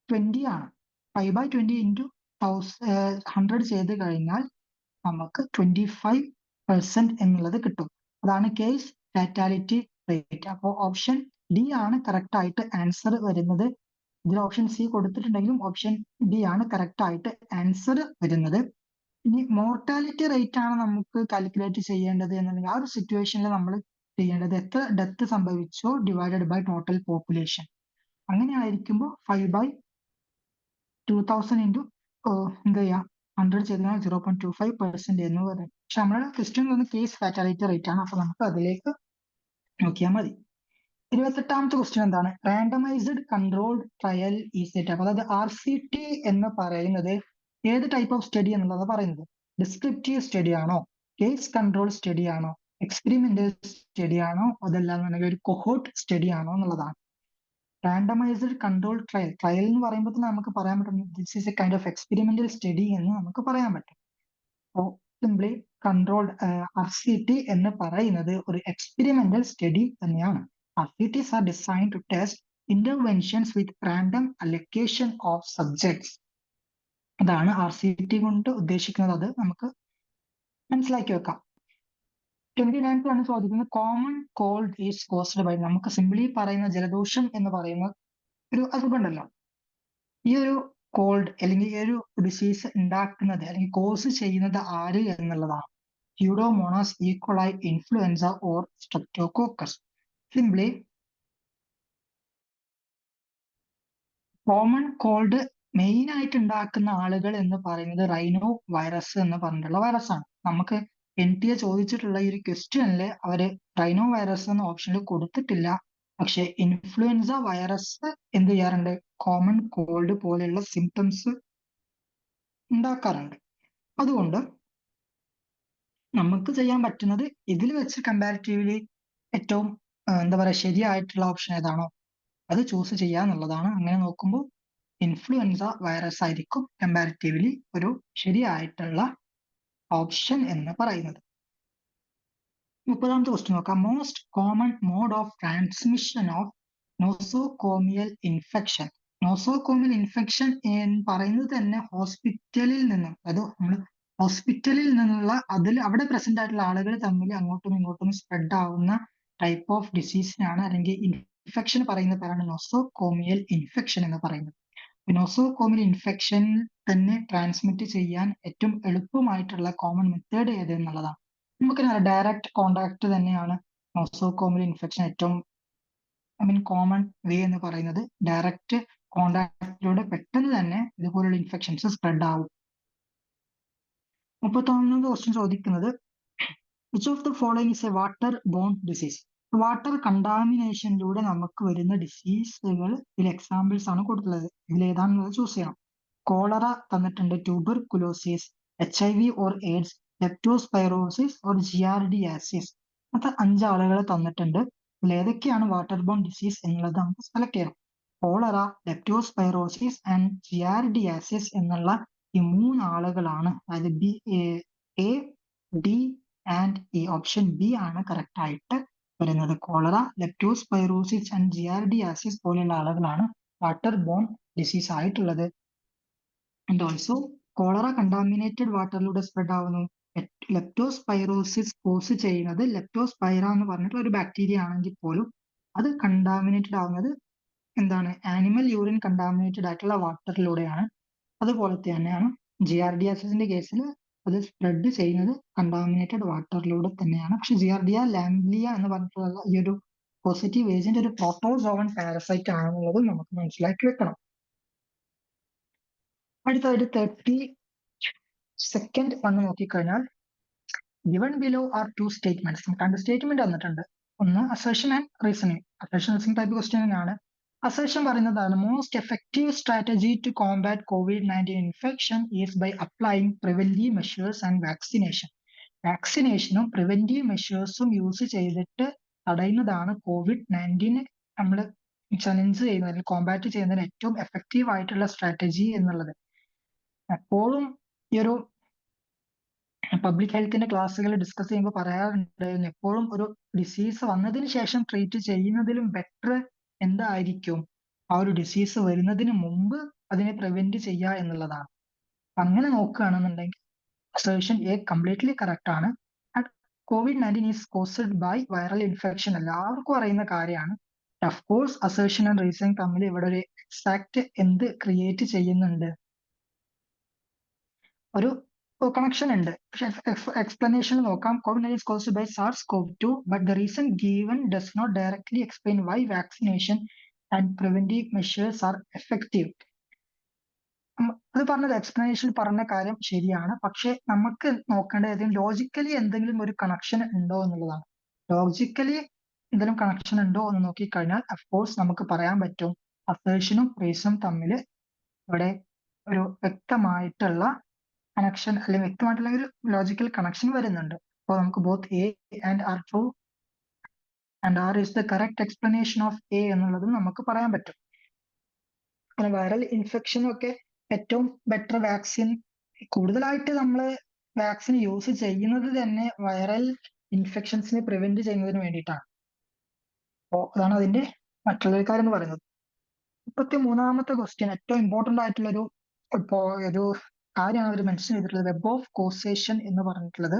20 ആണ്. 5/20 ഇൻറ്റു 100 ചെയ്ത് കഴിഞ്ഞാൽ നമുക്ക് 25% എന്നുള്ളത് കിട്ടും. അതാണ് കേസ് ഫാറ്റാലിറ്റി റേറ്റ്. അപ്പോൾ ഓപ്ഷൻ ഡി ആണ് കറക്റ്റ് ആയിട്ട് ആൻസർ വരുന്നത്. ഇതിൽ ഓപ്ഷൻ സി കൊടുത്തിട്ടുണ്ടെങ്കിലും ഓപ്ഷൻ ഡി ആണ് കറക്റ്റ് ആയിട്ട് ആൻസർ വരുന്നത്. ഇനി മോർട്ടാലിറ്റി റേറ്റ് ആണ് നമുക്ക് കാൽക്കുലേറ്റ് ചെയ്യേണ്ടത് എന്നുണ്ടെങ്കിൽ ആ ഒരു സിറ്റുവേഷനിൽ നമ്മൾ ചെയ്യേണ്ടത് എത്ര ഡെത്ത് സംഭവിച്ചോ ഡിവൈഡഡ് ബൈ ടോട്ടൽ പോപ്പുലേഷൻ. അങ്ങനെ ആയിരിക്കുമ്പോൾ 5/2000 ഇൻറ്റു എന്താ ചെയ്യാം 100 ചെയ്താൽ 0.25% എന്ന് പറയും. പക്ഷെ നമ്മുടെ ക്വസ്റ്റ്യൻ വന്ന് കേസ് ഫാറ്റാലിറ്റി റേറ്റ് ആണ്. അപ്പൊ നമുക്ക് അതിലേക്ക് നോക്കിയാൽ മതി. 28ാമത്തെ ക്വസ്റ്റ്യൻ എന്താണ്? Randomised controlled trial is a type. അതായത് RCT എന്ന് പറയുന്നത് ഏത് ടൈപ്പ് ഓഫ് സ്റ്റഡി എന്നുള്ളത് പറയുന്നത്. ഡിസ്ക്രിപ്റ്റീവ് സ്റ്റഡി ആണോ, കേസ് കൺട്രോൾ സ്റ്റഡി ആണോ, എക്സ്പെരിമെന്റൽ സ്റ്റഡി ആണോ, അതല്ലാന്നുണ്ടെങ്കിൽ ഒരു കൊഹോർട്ട് സ്റ്റഡി ആണോ എന്നുള്ളതാണ്. Randomised control trial. ട്രയൽ എന്ന് പറയുമ്പോൾ തന്നെ നമുക്ക് പറയാൻ പറ്റും this is A kind of experimental study എന്ന് നമുക്ക് പറയാൻ പറ്റും. അപ്പോൾ സിംപ്ലി കൺട്രോൾഡ് RCT എന്ന് പറയുന്നത് ഒരു എക്സ്പെരിമെന്റൽ സ്റ്റഡി തന്നെയാണ്. RCTs are designed to test interventions with random allocation of subjects. അതാണ് RCT കൊണ്ട് ഉദ്ദേശിക്കുന്നത്. അത് നമുക്ക് മനസ്സിലാക്കി വെക്കാം. 29th ആണ് ചോദിക്കുന്നത്. Common cold is caused by. നമുക്ക് സിംപ്ലി പറയുന്ന ജലദോഷം എന്ന് പറയുന്ന ഒരു അസുഖമുണ്ടല്ലോ. ഈ ഒരു കോൾഡ് അല്ലെങ്കിൽ ഈ ഒരു ഡിസീസ് ഉണ്ടാക്കുന്നത് അല്ലെങ്കിൽ കോസ് ചെയ്യുന്നത് ആര് എന്നുള്ളതാണ്. Pseudomonas, E. coli, influenza or streptococcus. Simply common called main ആയിട്ട് ഉണ്ടാക്കുന്ന ആളുകൾ എന്ന് പറയുന്നത് റൈനോ വൈറസ് എന്ന് പറഞ്ഞിട്ടുള്ള വൈറസ് ആണ്. നമുക്ക് NTA ചോദിച്ചിട്ടുള്ള ഈ ഒരു ക്വസ്റ്റ്യനിൽ അവര് റൈനോ വൈറസ് എന്ന ഓപ്ഷനിൽ കൊടുത്തിട്ടില്ല. പക്ഷെ ഇൻഫ്ലുവൻസ വൈറസ് എന്ത് ചെയ്യാറുണ്ട്? കോമൺ കോൾഡ് പോലെയുള്ള സിംറ്റംസ് ഉണ്ടാക്കാറുണ്ട്. അതുകൊണ്ട് നമുക്ക് ചെയ്യാൻ പറ്റുന്നത് ഇതിൽ വെച്ച് കമ്പാരിറ്റീവ്ലി ഏറ്റവും എന്താ പറയുക ശരിയായിട്ടുള്ള ഓപ്ഷൻ ഏതാണോ അത് ചൂസ് ചെയ്യുക എന്നുള്ളതാണ്. അങ്ങനെ നോക്കുമ്പോൾ ഇൻഫ്ലുവൻസ വൈറസ് ആയിരിക്കും കമ്പാരിറ്റീവ്ലി ഒരു ശരിയായിട്ടുള്ള ഓപ്ഷൻ എന്ന് പറയുന്നത്. 30ാമത്തെ ക്വസ്റ്റ്യൻ നോക്കാം. Most common mode of transmission of nosocomial infection. Nosocomial infection എന്ന് പറയുന്നത് തന്നെ ഹോസ്പിറ്റലിൽ നിന്നും, അത് നമ്മൾ ഹോസ്പിറ്റലിൽ നിന്നുള്ള അവിടെ പ്രസന്റ് ആയിട്ടുള്ള ആളുകൾ തമ്മിൽ അങ്ങോട്ടും ഇങ്ങോട്ടും സ്പ്രെഡ് ആവുന്ന ടൈപ്പ് ഓഫ് ഡിസീസിനാണ് അല്ലെങ്കിൽ ഇൻഫെക്ഷൻ പറയുന്ന പേരാണ് നോസോകോമിയൽ ഇൻഫെക്ഷൻ എന്ന് പറയുന്നത്. നോസോകോമിയൽ ഇൻഫെക്ഷൻ തന്നെ ട്രാൻസ്മിറ്റ് ചെയ്യാൻ ഏറ്റവും എളുപ്പമായിട്ടുള്ള കോമൺ മെത്തേഡ് ഏത് എന്നുള്ളതാണ്. നമുക്കറിയാം ഡയറക്റ്റ് കോണ്ടാക്ട് തന്നെയാണ് നോസോകോമിയൽ ഇൻഫെക്ഷൻ ഏറ്റവും കോമൺ വേ എന്ന് പറയുന്നത്. ഡയറക്റ്റ് കോണ്ടാക്റ്റിലൂടെ പെട്ടെന്ന് തന്നെ ഇതുപോലുള്ള ഇൻഫെക്ഷൻസ് സ്പ്രെഡ് ആവും. 31ാമത്തെ ക്വസ്റ്റ്യൻ ചോദിക്കുന്നത് which of the following is a water borne disease. Water കണ്ടാമിനേഷനിലൂടെ നമുക്ക് വരുന്ന ഡിസീസുകൾ ഇതിൽ എക്സാമ്പിൾസ് ആണ് കൊടുത്തിട്ടുള്ളത്. ഇതിൽ ഏതാണെന്നുള്ളത് ചൂസ് ചെയ്യണം. കോളറ തന്നിട്ടുണ്ട്, tuberculosis, HIV or AIDS, leptospirosis or giardiasis. അത് 5 ആളുകൾ തന്നിട്ടുണ്ട്. ഇതിൽ ഏതൊക്കെയാണ് വാട്ടർ ബോൺ ഡിസീസ് എന്നുള്ളത് നമുക്ക് സെലക്ട് ചെയ്യണം. കോളറ, ലെപ്റ്റോസ്പൈറോസിസ് ആൻഡ് ജിയാർഡിയാസിസ് എന്നുള്ള ഈ 3 ആളുകളാണ്. അതായത് A, D and E. Option B ആണ് കറക്റ്റ് ആയിട്ട് വരുന്നത്. കോളറ, ലെപ്റ്റോസ്പൈറോസിസ് ആൻഡ് ജിയാർഡിയാസിസ് പോലെയുള്ള ആളുകളാണ് വാട്ടർ ബോൺ ഡിസീസ് ആയിട്ടുള്ളത്. ആൻഡ് ഓൾസോ കോളറ കണ്ടാമിനേറ്റഡ് വാട്ടറിലൂടെ സ്പ്രെഡ് ആവുന്നു. ലെപ്റ്റോസ്പൈറോസിസ് കോസ് ചെയ്യുന്നത് ലെപ്റ്റോസ്പൈറ എന്ന് പറഞ്ഞിട്ടുള്ള ഒരു ബാക്ടീരിയ ആണെങ്കിൽ പോലും അത് കണ്ടാമിനേറ്റഡ് ആവുന്നത് എന്താണ്? ആനിമൽ യൂറിൻ കണ്ടാമിനേറ്റഡ് ആയിട്ടുള്ള വാട്ടറിലൂടെയാണ്. അതുപോലെ തന്നെയാണ് ജിയാർഡിയാസിന്റെ കേസിൽ അത് സ്പ്രെഡ് ചെയ്യുന്നത് കണ്ടാമിനേറ്റഡ് വാട്ടറിലൂടെ തന്നെയാണ്. പക്ഷെ ജിയാർഡിയ ലാംബ്ലിയ എന്ന് പറഞ്ഞിട്ടുള്ള ഈ ഒരു പോസിറ്റീവ് ഏജന്റ് ഒരു പ്രോട്ടോസോവൻ പാരസൈറ്റ് ആണെന്നുള്ളത് നമുക്ക് മനസ്സിലാക്കി വെക്കണം. അടുത്തതായിട്ട് 32nd വന്ന് നോക്കിക്കഴിഞ്ഞാൽ given below are two statements. നമുക്ക് 2 സ്റ്റേറ്റ്മെന്റ് തന്നിട്ടുണ്ട്. ഒന്ന് assertion and reasoning. Assertion reasoning type question തന്നെയാണ്. അസേർഷൻ പറയുന്നതാണ് most effective strategy to combat COVID-19 infection is by applying preventive measures and vaccination. വാക്സിനേഷനും പ്രിവെന്റീവ് മെഷേഴ്സും യൂസ് ചെയ്തിട്ട് തടയുന്നതാണ് COVID-19 നമ്മൾ ചലഞ്ച് ചെയ്യുന്നതിന് കോംബാറ്റ് ചെയ്യുന്നതിന് ഏറ്റവും എഫക്റ്റീവ് ആയിട്ടുള്ള സ്ട്രാറ്റജി എന്നുള്ളത്. എപ്പോഴും ഈ ഒരു പബ്ലിക് ഹെൽത്തിന്റെ ക്ലാസ്സുകൾ ഡിസ്കസ് ചെയ്യുമ്പോൾ പറയാറുണ്ടായിരുന്നു, എപ്പോഴും ഒരു ഡിസീസ് വന്നതിന് ശേഷം ട്രീറ്റ് ചെയ്യുന്നതിലും ബെറ്റർ എന്തായിരിക്കും ആ ഒരു ഡിസീസ് വരുന്നതിന് മുമ്പ് അതിനെ പ്രിവെന്റ് ചെയ്യുക എന്നുള്ളതാണ്. അങ്ങനെ നോക്കുകയാണെന്നുണ്ടെങ്കിൽ അസേർഷൻ എ കംപ്ലീറ്റ്ലി കറക്റ്റ് ആണ്. COVID-19 is caused by viral infection എല്ലാവർക്കും അറിയുന്ന കാര്യമാണ്. Of course assertion and reasoning തമ്മിൽ ഇവിടെ ഒരു എക്സാക്ട് എന്ത് ക്രിയേറ്റ് ചെയ്യുന്നുണ്ട്? ഒരു കണക്ഷൻ ഉണ്ട്. പക്ഷെ എക്സ്പ്ലനേഷൻ നോക്കാം. COVID-19 is caused by SARS-CoV-2, but the reason given does not directly explain why vaccination and preventive measures are effective. അത് പറഞ്ഞത് എക്സ്പ്ലനേഷൻ പറഞ്ഞ കാര്യം ശരിയാണ്. പക്ഷെ നമുക്ക് നോക്കേണ്ടത് ലോജിക്കലി എന്തെങ്കിലും ഒരു കണക്ഷൻ ഉണ്ടോ എന്നുള്ളതാണ്. ലോജിക്കലി എന്തെങ്കിലും കണക്ഷൻ ഉണ്ടോ എന്ന് നോക്കിക്കഴിഞ്ഞാൽ അഫ്കോഴ്സ് നമുക്ക് പറയാൻ പറ്റും അസേർഷനും റീസണും തമ്മിൽ ഇവിടെ ഒരു വ്യക്തമായിട്ടുള്ള കണക്ഷൻ അല്ലെങ്കിൽ വ്യക്തമായിട്ടുള്ള ഒരു ലോജിക്കൽ കണക്ഷൻ വരുന്നുണ്ട്. അപ്പോൾ നമുക്ക് both A and R true and R is the correct explanation of A എന്നുള്ളത് നമുക്ക് പറയാൻ പറ്റും. അങ്ങനെ വൈറൽ ഇൻഫെക്ഷനൊക്കെ ഏറ്റവും ബെറ്റർ വാക്സിൻ, കൂടുതലായിട്ട് നമ്മൾ വാക്സിൻ യൂസ് ചെയ്യുന്നത് തന്നെ വൈറൽ ഇൻഫെക്ഷൻസിനെ പ്രിവെന്റ് ചെയ്യുന്നതിന് വേണ്ടിയിട്ടാണ്. അപ്പോൾ അതാണ് അതിന്റെ മറ്റുള്ള കാര്യം എന്ന് പറയുന്നത്. 33ാമത്തെ ക്വസ്റ്റ്യൻ ഏറ്റവും ഇമ്പോർട്ടന്റ് ആയിട്ടുള്ള ഒരു കാര്യമാണ് അവർ മെൻഷൻ ചെയ്തിട്ടുള്ളത്, വെബ് ഓഫ് കോസേഷൻ എന്ന് പറഞ്ഞിട്ടുള്ളത്.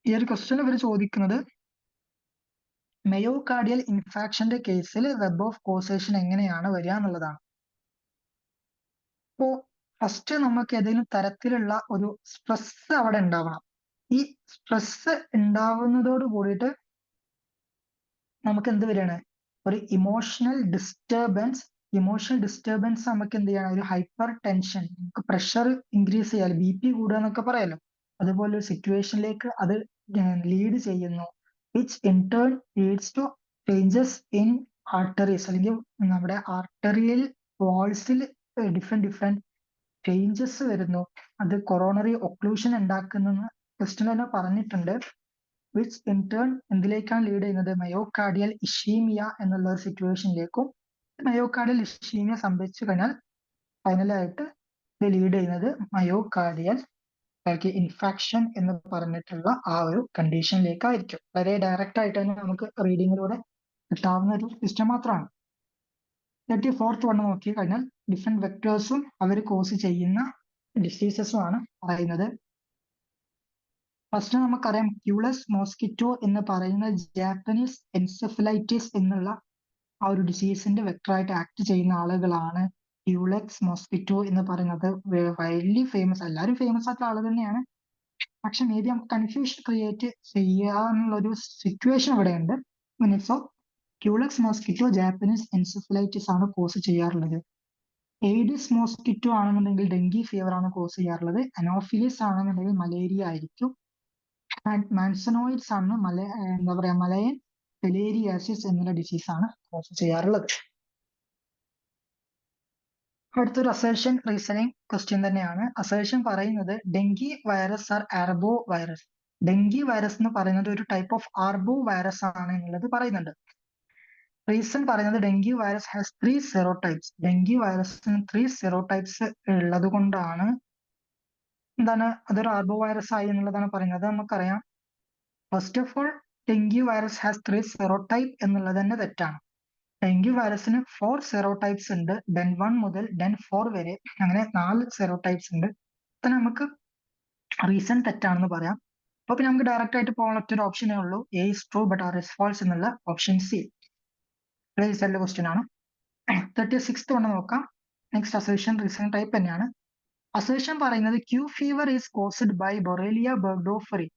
ഈ ഒരു ക്വസ്റ്റ്യൻ ഇവർ ചോദിക്കുന്നത് മെയോകാർഡിയൽ ഇൻഫാക്ഷന്റെ കേസിൽ വെബ് ഓഫ് കോസേഷൻ എങ്ങനെയാണ് വരിക എന്നുള്ളതാണ്. അപ്പോ ഫസ്റ്റ് നമുക്ക് ഏതെങ്കിലും തരത്തിലുള്ള ഒരു സ്ട്രെസ് അവിടെ ഉണ്ടാവണം. ഈ സ്ട്രെസ് ഉണ്ടാവുന്നതോട് കൂടിയിട്ട് നമുക്ക് എന്ത് വരികയാണ്, ഒരു ഇമോഷണൽ ഡിസ്റ്റർബൻസ് നമുക്ക് എന്ത് ചെയ്യണം, ഒരു ഹൈപ്പർ ടെൻഷൻ, നമുക്ക് പ്രഷർ ഇൻക്രീസ് ചെയ്യാൻ, BP കൂടുക എന്നൊക്കെ പറയാലോ, അതുപോലെ ഒരു സിറ്റുവേഷനിലേക്ക് അത് ലീഡ് ചെയ്യുന്നു. Which in turn leads to changes in arteries, അല്ലെങ്കിൽ നമ്മുടെ ആർട്ടറിയൽ വാൾസിൽ ഡിഫറെന്റ് ചേഞ്ചസ് വരുന്നു. അത് കൊറോണറി ഒക്ലൂഷൻ ഉണ്ടാക്കുന്നെന്ന് ക്വസ്റ്റ്യൻ തന്നെ പറഞ്ഞിട്ടുണ്ട്. വിച്ച് ഇൻ ടേൺ എന്തിലേക്കാണ് ലീഡ് ചെയ്യുന്നത്, മയോകാർഡിയൽ ഇഷീമിയ എന്നുള്ള ഒരു സിറ്റുവേഷനിലേക്കും. മയോകാർഡിയൽ ഇഷീമിയ സംഭവിച്ചു കഴിഞ്ഞാൽ ഫൈനലായിട്ട് ഇത് ലീഡ് ചെയ്യുന്നത് മയോകാർഡിയൽ ഇൻഫാക്ഷൻ എന്ന് പറഞ്ഞിട്ടുള്ള ആ ഒരു കണ്ടീഷനിലേക്കായിരിക്കും. വളരെ ഡയറക്റ്റ് ആയിട്ട് തന്നെ നമുക്ക് റീഡിങ്ങിലൂടെ കിട്ടാവുന്ന ഒരു സിസ്റ്റം മാത്രമാണ്. 34th വൺ നോക്കി കഴിഞ്ഞാൽ ഡിഫറെന്റ് വെക്ടേഴ്സും അവർ കോസ് ചെയ്യുന്ന ഡിസീസസും ആണ് പറയുന്നത്. ഫസ്റ്റ് നമുക്കറിയാം ക്യൂലസ് മോസ്കിറ്റോ എന്ന് പറയുന്ന ജാപ്പനീസ് എൻസെഫലൈറ്റിസ് എന്നുള്ള ആ ഒരു ഡിസീസിന്റെ വെക്ടറായിട്ട് ആക്ട് ചെയ്യുന്ന ആളുകളാണ് ക്യൂലക്സ് മോസ്കിറ്റോ എന്ന് പറയുന്നത്. വൈഡ്ലി ഫേമസ്, എല്ലാവരും ഫേമസ് ആയിട്ടുള്ള ആള് തന്നെയാണ്. പക്ഷെ മേ ബി നമുക്ക് കൺഫ്യൂഷൻ ക്രിയേറ്റ് ചെയ്യാനുള്ള ഒരു സിറ്റുവേഷൻ ഇവിടെ ഉണ്ട്. So Culex mosquito Japanese encephalitis ആണ് കോസ് ചെയ്യാറുള്ളത്. എയ്ഡിസ് മോസ്കിറ്റോ ആണെന്നുണ്ടെങ്കിൽ ഡെങ്കി ഫീവർ ആണ് കോസ് ചെയ്യാറുള്ളത്. അനോഫിലിസ് ആണെന്നുണ്ടെങ്കിൽ മലേറിയ ആയിരിക്കും. മാൻസനോയിഡ്സ് ആണ് എന്താ പറയാ മലയൻ ഫിലേരിയാസിസ് എന്നുള്ള ഡിസീസ് ആണ് കോസ് ചെയ്യാറുള്ളത്. അടുത്തൊരു അസേർഷൻ റീസണിങ് ക്വസ്റ്റ്യൻ തന്നെയാണ്. അസേർഷൻ പറയുന്നത് dengue virus are arbovirus. Dengue virus എന്ന് പറയുന്നത് ഒരു ടൈപ്പ് ഓഫ് ആർബോ വൈറസ് ആണ് എന്നുള്ളത് പറയുന്നുണ്ട്. റീസൺ പറയുന്നത് ഡെങ്കി വൈറസ് ഹാസ് 3 സെറോടൈപ്സ്. ഡെങ്കി വൈറസിന് 3 സെറോടൈപ്സ് ഉള്ളത് കൊണ്ടാണ് എന്താണ് അതൊരു ആർബോ വൈറസ് ആയി എന്നുള്ളതാണ് പറയുന്നത്. അത് നമുക്കറിയാം. First of all dengue virus has 3 സെറോടൈപ്പ് എന്നുള്ളത് തന്നെ തെറ്റാണ്. ഡെങ്കി വൈറസിന് 4 സെറോടൈപ്സ് ഉണ്ട്. ഡെൻ 1 മുതൽ ഡെൻ 4 വരെ, അങ്ങനെ 4 സെറോടൈപ്സ് ഉണ്ട്. അപ്പൊ നമുക്ക് റീസൺ തെറ്റാണെന്ന് പറയാം. അപ്പൊ പിന്നെ നമുക്ക് ഡയറക്റ്റ് ആയിട്ട് പോകാൻ ഒറ്റ ഒരു ഓപ്ഷനേ ഉള്ളൂ, A is true but R is false എന്നുള്ള ഓപ്ഷൻ സി. റിസൾട്ട് ക്വസ്റ്റ്യൻ ആണ്. 36th വൺ നോക്കാം. നെക്സ്റ്റ് അസേർഷൻ റീസൺ ടൈപ്പ് തന്നെയാണ്. അസേർഷൻ പറയുന്നത് Q fever is caused by Borrelia burgdorferi.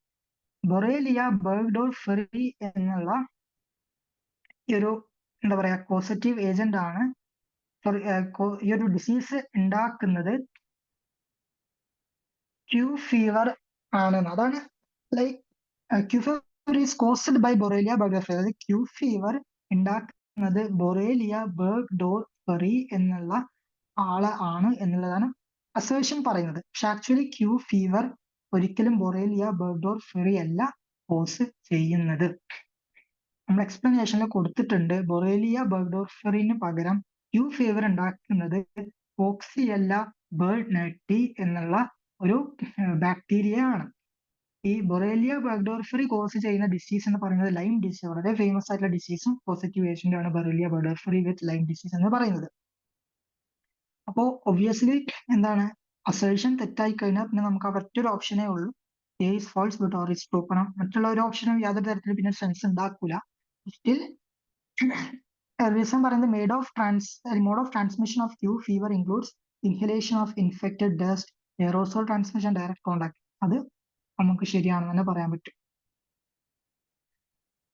Borrelia burgdorferi എന്നുള്ള ഈ ഒരു എന്താ പറയാ പോസിറ്റീവ് ഏജന്റ് ആണ് ഈ ഒരു ഡിസീസ് ഉണ്ടാക്കുന്നത്. ക്യൂ ഫീവർ ആണെന്ന്, അതാണ് like Q fever is caused by Borrelia burgdorferi. അതായത് ക്യൂ ഫീവർ ഉണ്ടാക്കുന്നത് ബൊറേലിയ ബർഗ്ഡോഫെറി എന്നുള്ള ആള് ആണ് എന്നുള്ളതാണ് അസേർഷൻ പറയുന്നത്. പക്ഷെ ആക്ച്വലി ക്യൂ ഫീവർ ഒരിക്കലും ബൊറേലിയ ബർഗ്ഡോഫെറി അല്ല കോസ് ചെയ്യുന്നത്. നമ്മൾ എക്സ്പ്ലനേഷനിൽ കൊടുത്തിട്ടുണ്ട്. ബൊറേലിയ ബർഗ്ഡോഫെറിന് പകരം ക്യൂ ഫീവർ ഉണ്ടാക്കുന്നത് കോക്സിയല്ല ബർനട്ടി എന്നുള്ള ഒരു ബാക്ടീരിയ ആണ്. ഈ ബൊറേലിയ ബർഗ്ഡോഫെറി കോസ് ചെയ്യുന്ന ഡിസീസ് എന്ന് പറയുന്നത് ലൈം ഡിസീസ്, വളരെ ഫേമസ് ആയിട്ടുള്ള ഡിസീസും പോസിറ്റീവ് ഏജന്റ് ആണ് ബൊറേലിയ ബർഗ്ഡോഫെറി വിത്ത് ലൈം ഡിസീസ് എന്ന് പറയുന്നത്. അപ്പോ ഒബ്വിയസ്ലി എന്താണ് അസേർഷൻ തെറ്റായി കഴിഞ്ഞാൽ പിന്നെ നമുക്ക് ഒറ്റൊരു ഓപ്ഷനേ ഉള്ളൂ, A is false but R is true. മറ്റുള്ള ഒരു ഓപ്ഷനും യാതൊരു തരത്തിലും പിന്നെ സെൻസ് ഉണ്ടാക്കൂല. സ്റ്റിൽ റീസൺ പറയുന്നത് mode of transmission of Q fever includes inhalation of infected dust, aerosol transmission, direct contact. അത് നമുക്ക് ശരിയാണെന്ന് തന്നെ പറയാൻ പറ്റും.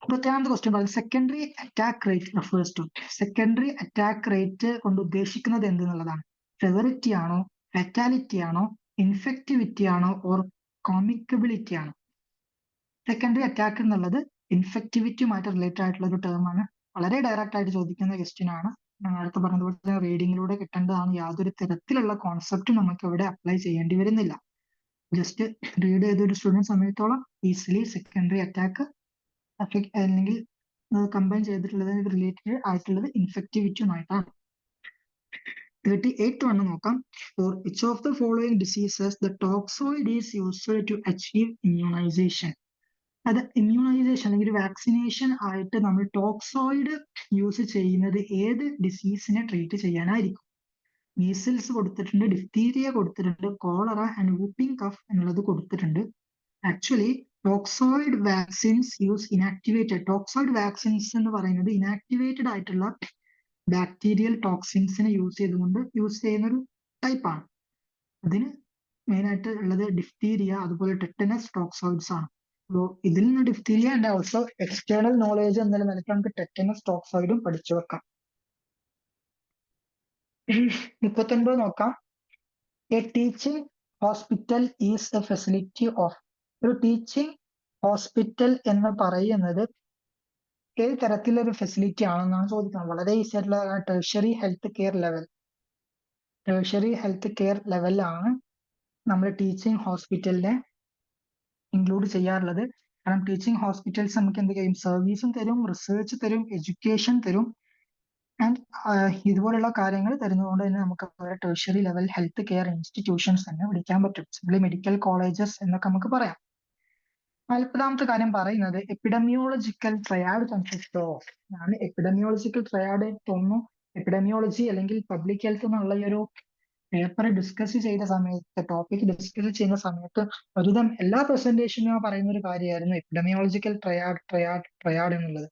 37th ക്വസ്റ്റ്യൻ പറയുന്നത് secondary attack rate refers to. Secondary attack rate കൊണ്ട് ഉദ്ദേശിക്കുന്നത് എന്തെന്നുള്ളതാണ്. സെവറിറ്റി ആണോ, ഫെറ്റാലിറ്റി ആണോ, ഇൻഫെക്ടിവിറ്റി ആണോ, ഓർ കോമിക്കബിലിറ്റി ആണോ? സെക്കൻഡറി അറ്റാക്ക് എന്നുള്ളത് ഇൻഫെക്ടിവിറ്റിയുമായിട്ട് റിലേറ്റഡ് ആയിട്ടുള്ള ഒരു ടേം ആണ്. വളരെ ഡയറക്റ്റ് ആയിട്ട് ചോദിക്കുന്ന ക്വസ്റ്റ്യൻ ആണ്. അടുത്ത് പറഞ്ഞതുപോലെ തന്നെ റീഡിങ്ങിലൂടെ കിട്ടേണ്ടതാണ്. യാതൊരു തരത്തിലുള്ള കോൺസെപ്റ്റും നമുക്ക് ഇവിടെ അപ്ലൈ ചെയ്യേണ്ടി വരുന്നില്ല. ജസ്റ്റ് റീഡ് ചെയ്തൊരു സ്റ്റുഡന്റ് സമയത്തോളം ഈസിലി സെക്കൻഡറി അറ്റാക്ക് അല്ലെങ്കിൽ കമ്പൈൻ ചെയ്തിട്ടുള്ളത് റിലേറ്റഡ് ആയിട്ടുള്ളത് ഇൻഫെക്ടിവിറ്റിയുമായിട്ടാണ്. 38th വൺ നോക്കാം. For which of the following diseases the toxoid is used to achieve immunisation. അത് ഇമ്മ്യൂണൈസേഷൻ അല്ലെങ്കിൽ വാക്സിനേഷൻ ആയിട്ട് നമ്മൾ ടോക്സോയിഡ് യൂസ് ചെയ്യുന്നത് ഏത് ഡിസീസിനെ ട്രീറ്റ് ചെയ്യാനായിരിക്കും? മീസിൽസ് കൊടുത്തിട്ടുണ്ട്, ഡിഫ്തീരിയ കൊടുത്തിട്ടുണ്ട്, കോളറ ആൻഡ് വൂപ്പിംഗ് കഫ് എന്നുള്ളത് കൊടുത്തിട്ടുണ്ട്. Actually toxoid vaccines use inactivated. Toxoid vaccines എന്ന് പറയുന്നത് ഇനാക്ടിവേറ്റഡ് ആയിട്ടുള്ള ബാക്ടീരിയൽ ടോക്സിൻസിനെ യൂസ് ചെയ്യുന്ന ഒരു ടൈപ്പ് ആണ്. അതിന് മെയിൻ ആയിട്ട് ഉള്ളത് ഡിഫ്തീരിയ, അതുപോലെ ടെറ്റനസ്, ടോക്സോയിഡ്സ് ആണ്. അപ്പോൾ ഇതിൽ നിന്ന് diphtheria and also external knowledge എന്ന നിലയ്ക്ക് നമുക്ക് ടെറ്റനസ് ടോക്സോയിഡും പഠിച്ചു വെക്കാം. 39 നോക്കാം. A teaching hospital is A facility of. ഒരു ടീച്ചിങ് ഹോസ്പിറ്റൽ എന്ന് പറയുന്നത് ഏത് തരത്തിലൊരു ഫെസിലിറ്റി ആണെന്നാണ് ചോദിക്കുന്നത്. വളരെ ഈസി ആയിട്ടുള്ള tertiary health care level. Tertiary health care ലെവലിലാണ് നമ്മൾ ടീച്ചിങ് ഹോസ്പിറ്റലിനെ ഇൻക്ലൂഡ് ചെയ്യാറുള്ളത്. കാരണം ടീച്ചിങ് ഹോസ്പിറ്റൽസ് നമുക്ക് എന്ത് ചെയ്യും, സർവീസും തരും, റിസർച്ച് തരും, എഡ്യൂക്കേഷൻ തരും, ആൻഡ് ഇതുപോലുള്ള കാര്യങ്ങൾ തരുന്നതുകൊണ്ട് തന്നെ നമുക്ക് അവരെ tertiary level health care institutions തന്നെ വിളിക്കാൻ പറ്റും. സിംപ്ലി മെഡിക്കൽ കോളേജസ് എന്നൊക്കെ നമുക്ക് പറയാം. 40ാമത്തെ കാര്യം പറയുന്നത് എപ്പിഡമിയോളജിക്കൽ ട്രയാഡ് കൺസിസ്റ്റ് ഓഫ്. ഞാൻ എപ്പിഡമിയോളജിക്കൽ ട്രയാഡ് തോന്നുന്നു എപ്പിഡമിയോളജി അല്ലെങ്കിൽ പബ്ലിക് ഹെൽത്ത് എന്നുള്ള ഈ ഒരു പേപ്പർ ഡിസ്കസ് ചെയ്ത സമയത്ത്, ടോപ്പിക് ഡിസ്കസ് ചെയ്യുന്ന സമയത്ത് ഒരുവിധം എല്ലാ പ്രസന്റേഷനും പറയുന്ന ഒരു കാര്യമായിരുന്നു എപ്പിഡമിയോളജിക്കൽ ട്രയാഡ് എന്നുള്ളത്.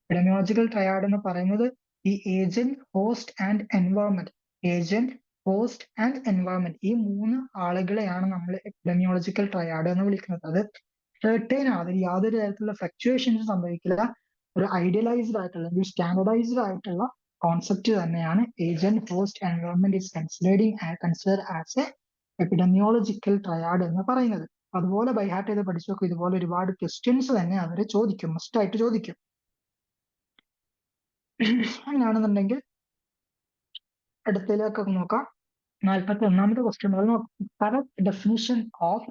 എപ്പിഡമിയോളജിക്കൽ ട്രയാഡ് എന്ന് പറയുന്നത് ഈ agent, host and environment. Agent, host and environment, ഈ 3 ആളുകളെയാണ് നമ്മൾ എപ്പിഡമിയോളജിക്കൽ ട്രയാഡ് എന്ന് വിളിക്കുന്നത്. അത് സെർട്ടൈൻ ആണ്, അതിൽ യാതൊരു തരത്തിലുള്ള ഫ്ലക്ച്വേഷൻസ് സംഭവിക്കില്ല. ഒരു ഐഡിയലൈസ്ഡ് ആയിട്ടുള്ള അല്ലെങ്കിൽ സ്റ്റാൻഡർഡൈസ്ഡ് ആയിട്ടുള്ള കോൺസെപ്റ്റ് തന്നെയാണ് agent, host, environment is considered as A epidemiological triad എന്ന് പറയുന്നത്. അതുപോലെ ബൈഹാർട്ട് ചെയ്ത് പഠിച്ചു നോക്കും. ഇതുപോലെ ഒരുപാട് ക്വസ്റ്റ്യൻസ് തന്നെ അവര് ചോദിക്കും, മസ്റ്റ് ആയിട്ട് ചോദിക്കും. അങ്ങനെയാണെന്നുണ്ടെങ്കിൽ അടുത്തതിലേക്കൊക്കെ നോക്കാം. 41ാമത്തെ ക്വസ്റ്റ്യൻ മുതൽ നോക്കാം. Correct definition of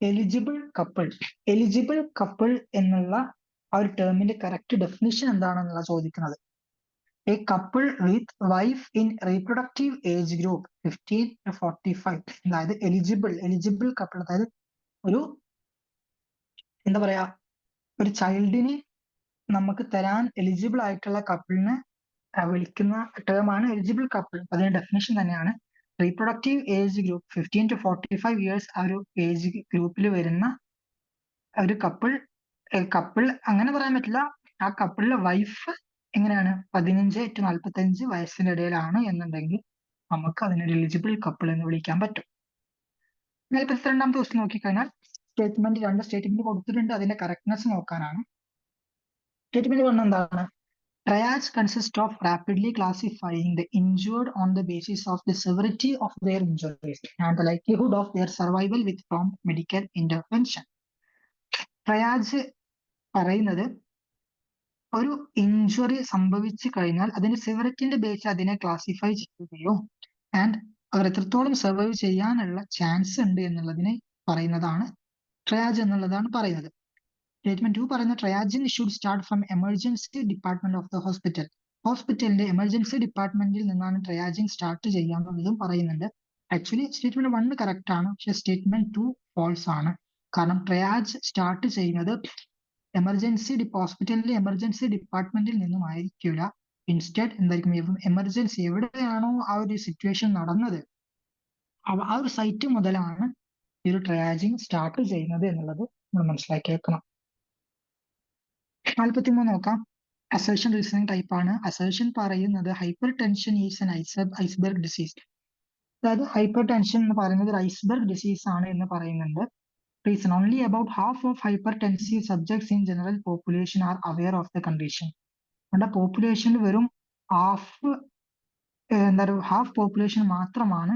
eligible couple. Eligible couple എന്നുള്ള ആ ഒരു ടേമിന്റെ കറക്റ്റ് ഡെഫിനിഷൻ എന്താണെന്നുള്ള ചോദിക്കുന്നത്. A couple with wife in reproductive age group 15 to 45. അതായത് എലിജിബിൾ കപ്പിൾ, അതായത് ഒരു എന്താ പറയാ, ഒരു ചൈൽഡിനെ നമുക്ക് തരാൻ എലിജിബിൾ ആയിട്ടുള്ള കപ്പിളിനെ വിളിക്കുന്ന ടേമാണ് എലിജിബിൾ കപ്പിൾ. അതിന്റെ ഡെഫിനേഷൻ തന്നെയാണ് reproductive age group 15 to 45 years. ആ ഒരു ഏജ് ഗ്രൂപ്പിൽ വരുന്ന ഒരു കപ്പിൾ അങ്ങനെ പറയാൻ പറ്റില്ല. ആ കപ്പിളിലെ വൈഫ് എങ്ങനെയാണ് 15 to 45 വയസ്സിന്റെ ഇടയിലാണ് എന്നുണ്ടെങ്കിൽ നമുക്ക് അതിനൊരു എലിജിബിൾ കപ്പിൾ എന്ന് വിളിക്കാൻ പറ്റും. 42ാമത്തെ ക്വസ്റ്റ്യൻ നോക്കിക്കഴിഞ്ഞാൽ രണ്ട് സ്റ്റേറ്റ്മെന്റ് കൊടുത്തിട്ടുണ്ട്, അതിന്റെ കറക്റ്റ്നെസ് നോക്കാനാണ്. സ്റ്റേറ്റ്മെന്റ് 1 എന്താണ്? Triads consist of rapidly classifying the injured on the basis of the severity of their injuries and the likelihood of their survival with prompt medical intervention. Triads പറയുന്നത് ഒരു injury സംഭവിച്ചു കഴിഞ്ഞാൽ അതിന്റെ സെവറിറ്റിന്റെ base അതിനെ classify ചെയ്യുകയും and അവർ എത്രത്തോളം survive ചെയ്യാനുള്ള chance ഉണ്ട് എന്നുള്ളതിനെ പറയുന്നതാണ് ട്രയാഡ്സ് എന്നുള്ളതാണ് പറയുന്നത്. സ്റ്റേറ്റ്മെന്റ് 2 പറയുന്ന triaging should start from emergency department of the hospital. ഹോസ്പിറ്റലിന്റെ എമർജൻസി ഡിപ്പാർട്ട്മെന്റിൽ നിന്നാണ് ട്രയാജിങ് സ്റ്റാർട്ട് ചെയ്യാമെന്നതും പറയുന്നുണ്ട്. ആക്ച്വലി സ്റ്റേറ്റ്മെന്റ് 1 കറക്റ്റ് ആണ്, പക്ഷെ സ്റ്റേറ്റ്മെന്റ് 2 ഫോൾസ് ആണ്. കാരണം ട്രയാജ് സ്റ്റാർട്ട് ചെയ്യുന്നത് ഹോസ്പിറ്റലിന്റെ എമർജൻസി ഡിപ്പാർട്ട്മെന്റിൽ നിന്നും ആയിരിക്കില്ല. ഇൻസ്റ്റെഡ് എന്തായിരിക്കും, എമർജൻസി എവിടെയാണോ ആ ഒരു സിറ്റുവേഷൻ നടന്നത് ആ ഒരു സൈറ്റ് മുതലാണ് ഈ ഒരു ട്രയാജിങ് സ്റ്റാർട്ട് ചെയ്യുന്നത് എന്നുള്ളത് നമ്മൾ മനസ്സിലാക്കി വെക്കണം. 43 നോക്കാം. അസേർഷൻ റീസണിംഗ് ടൈപ്പ് ആണ്. അസേർഷൻ പറയുന്നത് hyper tension is N iceberg disease. അതായത് ഹൈപ്പർ ടെൻഷൻ എന്ന് പറയുന്നത് ഒരു ഐസ്ബർഗ് ഡിസീസ് ആണ് എന്ന് പറയുന്നുണ്ട്. Reason only about half of hyper ടെൻസീവ് subjects in general population R aware of the condition. നമ്മുടെ പോപ്പുലേഷനിൽ വെറും ഹാഫ് പോപ്പുലേഷൻ മാത്രമാണ്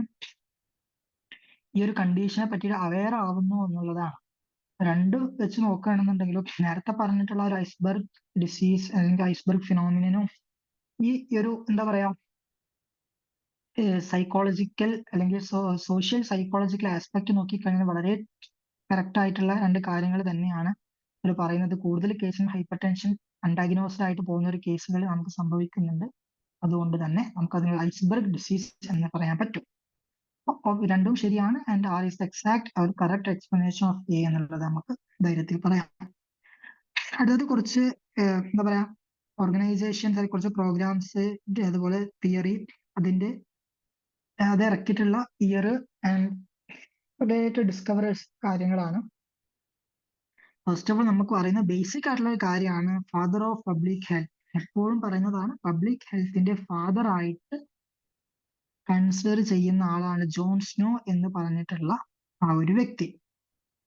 ഈ ഒരു കണ്ടീഷനെ പറ്റിയിട്ട് അവെയർ ആവുന്നു എന്നുള്ളതാണ്. രണ്ടും വെച്ച് നോക്കുകയാണെന്നുണ്ടെങ്കിലും നേരത്തെ പറഞ്ഞിട്ടുള്ള ഒരു ഐസ്ബർഗ് ഡിസീസ് അല്ലെങ്കിൽ ഐസ്ബർഗ് ഫിനോമിനും ഈ ഒരു എന്താ പറയാ സൈക്കോളജിക്കൽ അല്ലെങ്കിൽ സോഷ്യൽ സൈക്കോളജിക്കൽ ആസ്പെക്ട് നോക്കിക്കഴിഞ്ഞാൽ വളരെ കറക്റ്റ് ആയിട്ടുള്ള രണ്ട് കാര്യങ്ങൾ തന്നെയാണ് അവർ പറയുന്നത്. കൂടുതൽ കേസിൽ ഹൈപ്പർ ടെൻഷൻ അൺഡയഗ്നോസ്ഡ് ആയിട്ട് പോകുന്ന ഒരു കേസുകൾ നമുക്ക് സംഭവിക്കുന്നുണ്ട്. അതുകൊണ്ട് തന്നെ നമുക്ക് അതിന് ഐസ്ബർഗ് ഡിസീസ് എന്ന് പറയാൻ പറ്റും. രണ്ടും ശരിയാണ്. And R is exact or correct explanation of A എന്നുള്ളത് നമുക്ക് ധൈര്യത്തിൽ പറയാം. അടുത്തത് കുറച്ച് എന്താ പറയാ ഓർഗനൈസേഷൻസ്, കുറച്ച് പ്രോഗ്രാംസ്, അതുപോലെ തിയറി, അത് ഇറക്കിയിട്ടുള്ള ഇയർ ആൻഡ് റിലേറ്റഡ് ഡിസ്കവറേഴ്സ് കാര്യങ്ങളാണ്. ഫസ്റ്റ് ഓഫ് ഓൾ നമുക്ക് പറയുന്ന ബേസിക് ആയിട്ടുള്ള ഒരു കാര്യമാണ് ഫാദർ ഓഫ് പബ്ലിക് ഹെൽത്ത്. എപ്പോഴും പറയുന്നതാണ് പബ്ലിക് ഹെൽത്തിന്റെ ഫാദർ ആയിട്ട് കൺസിഡർ ചെയ്യുന്ന ആളാണ് ജോൺ സ്നോ എന്ന് പറഞ്ഞിട്ടുള്ള ആ ഒരു വ്യക്തി.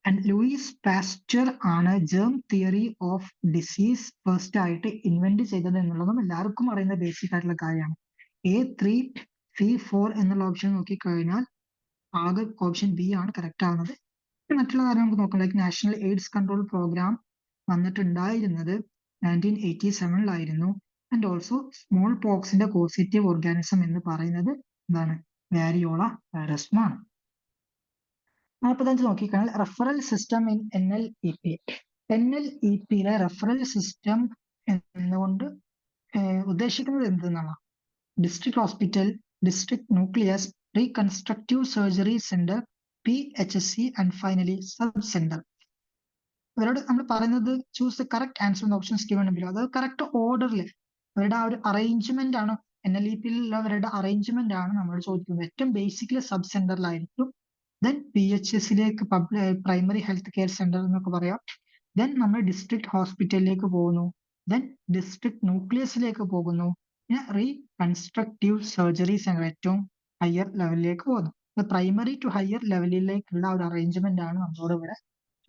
ആൻഡ് ലൂയിസ് പാസ്റ്റർ ആണ് germ theory of disease first ആയിട്ട് ഇൻവെന്റ് ചെയ്തത് എന്നുള്ളതും എല്ലാവർക്കും അറിയുന്ന ബേസിക് ആയിട്ടുള്ള കാര്യമാണ്. A3, C4 എന്നുള്ള ഓപ്ഷൻ നോക്കിക്കഴിഞ്ഞാൽ ആകെ ഓപ്ഷൻ ബി ആണ് കറക്റ്റ് ആവുന്നത്. മറ്റുള്ള കാര്യം നമുക്ക് നോക്കാം. Like national AIDS control programme വന്നിട്ടുണ്ടായിരുന്നത് 1987 ആൻഡ് ഓൾസോ സ്മോൾ പോക്സിന്റെ കോസിറ്റീവ് ഓർഗാനിസം എന്ന് പറയുന്നത് എന്താണ്? വാരിയോള വൈറസുമാണ്. 45 നോക്കിക്കഴിഞ്ഞാൽ റെഫറൽ സിസ്റ്റം ഇൻ NLEP. NLEPയിലെ റെഫറൽ സിസ്റ്റം എന്നുകൊണ്ട് ഉദ്ദേശിക്കുന്നത് എന്തെന്നാണ്? District hospital, district nucleus, reconstructive surgery centre, PHC and finally sub centre. ഇവരോട് നമ്മൾ പറയുന്നത് ചൂസ് ദ കറക്റ്റ് ആൻസർ എന്ന ഓപ്ഷൻസ് ഗിവൺ ബിലോ. അത് കറക്റ്റ് ഓർഡറിൽ അവരുടെ ആ ഒരു അറേഞ്ച്മെന്റ് ആണ്, NLEPയിലുള്ളവരുടെ അറേഞ്ച്മെന്റ് ആണ് നമ്മൾ ചോദിക്കുന്നത്. ഏറ്റവും ബേസിക്കലി സബ് സെന്ററിലായിരിക്കും, ദെൻ PHSയിലേക്ക് പ്രൈമറി ഹെൽത്ത് കെയർ സെന്റർ എന്നൊക്കെ പറയാം, ദെൻ നമ്മൾ ഡിസ്ട്രിക്ട് ഹോസ്പിറ്റലിലേക്ക് പോകുന്നു, ദെൻ ഡിസ്ട്രിക്ട് ന്യൂക്ലിയസിലേക്ക് പോകുന്നു, പിന്നെ റീകൺസ്ട്രക്റ്റീവ് സർജറി സെന്റർ ഏറ്റവും ഹയർ ലെവലിലേക്ക് പോകുന്നു. പ്രൈമറി ടു ഹയർ ലെവലിലേക്കുള്ള ഒരു അറേഞ്ച്മെന്റ് ആണ് നമ്മളോട് ഇവിടെ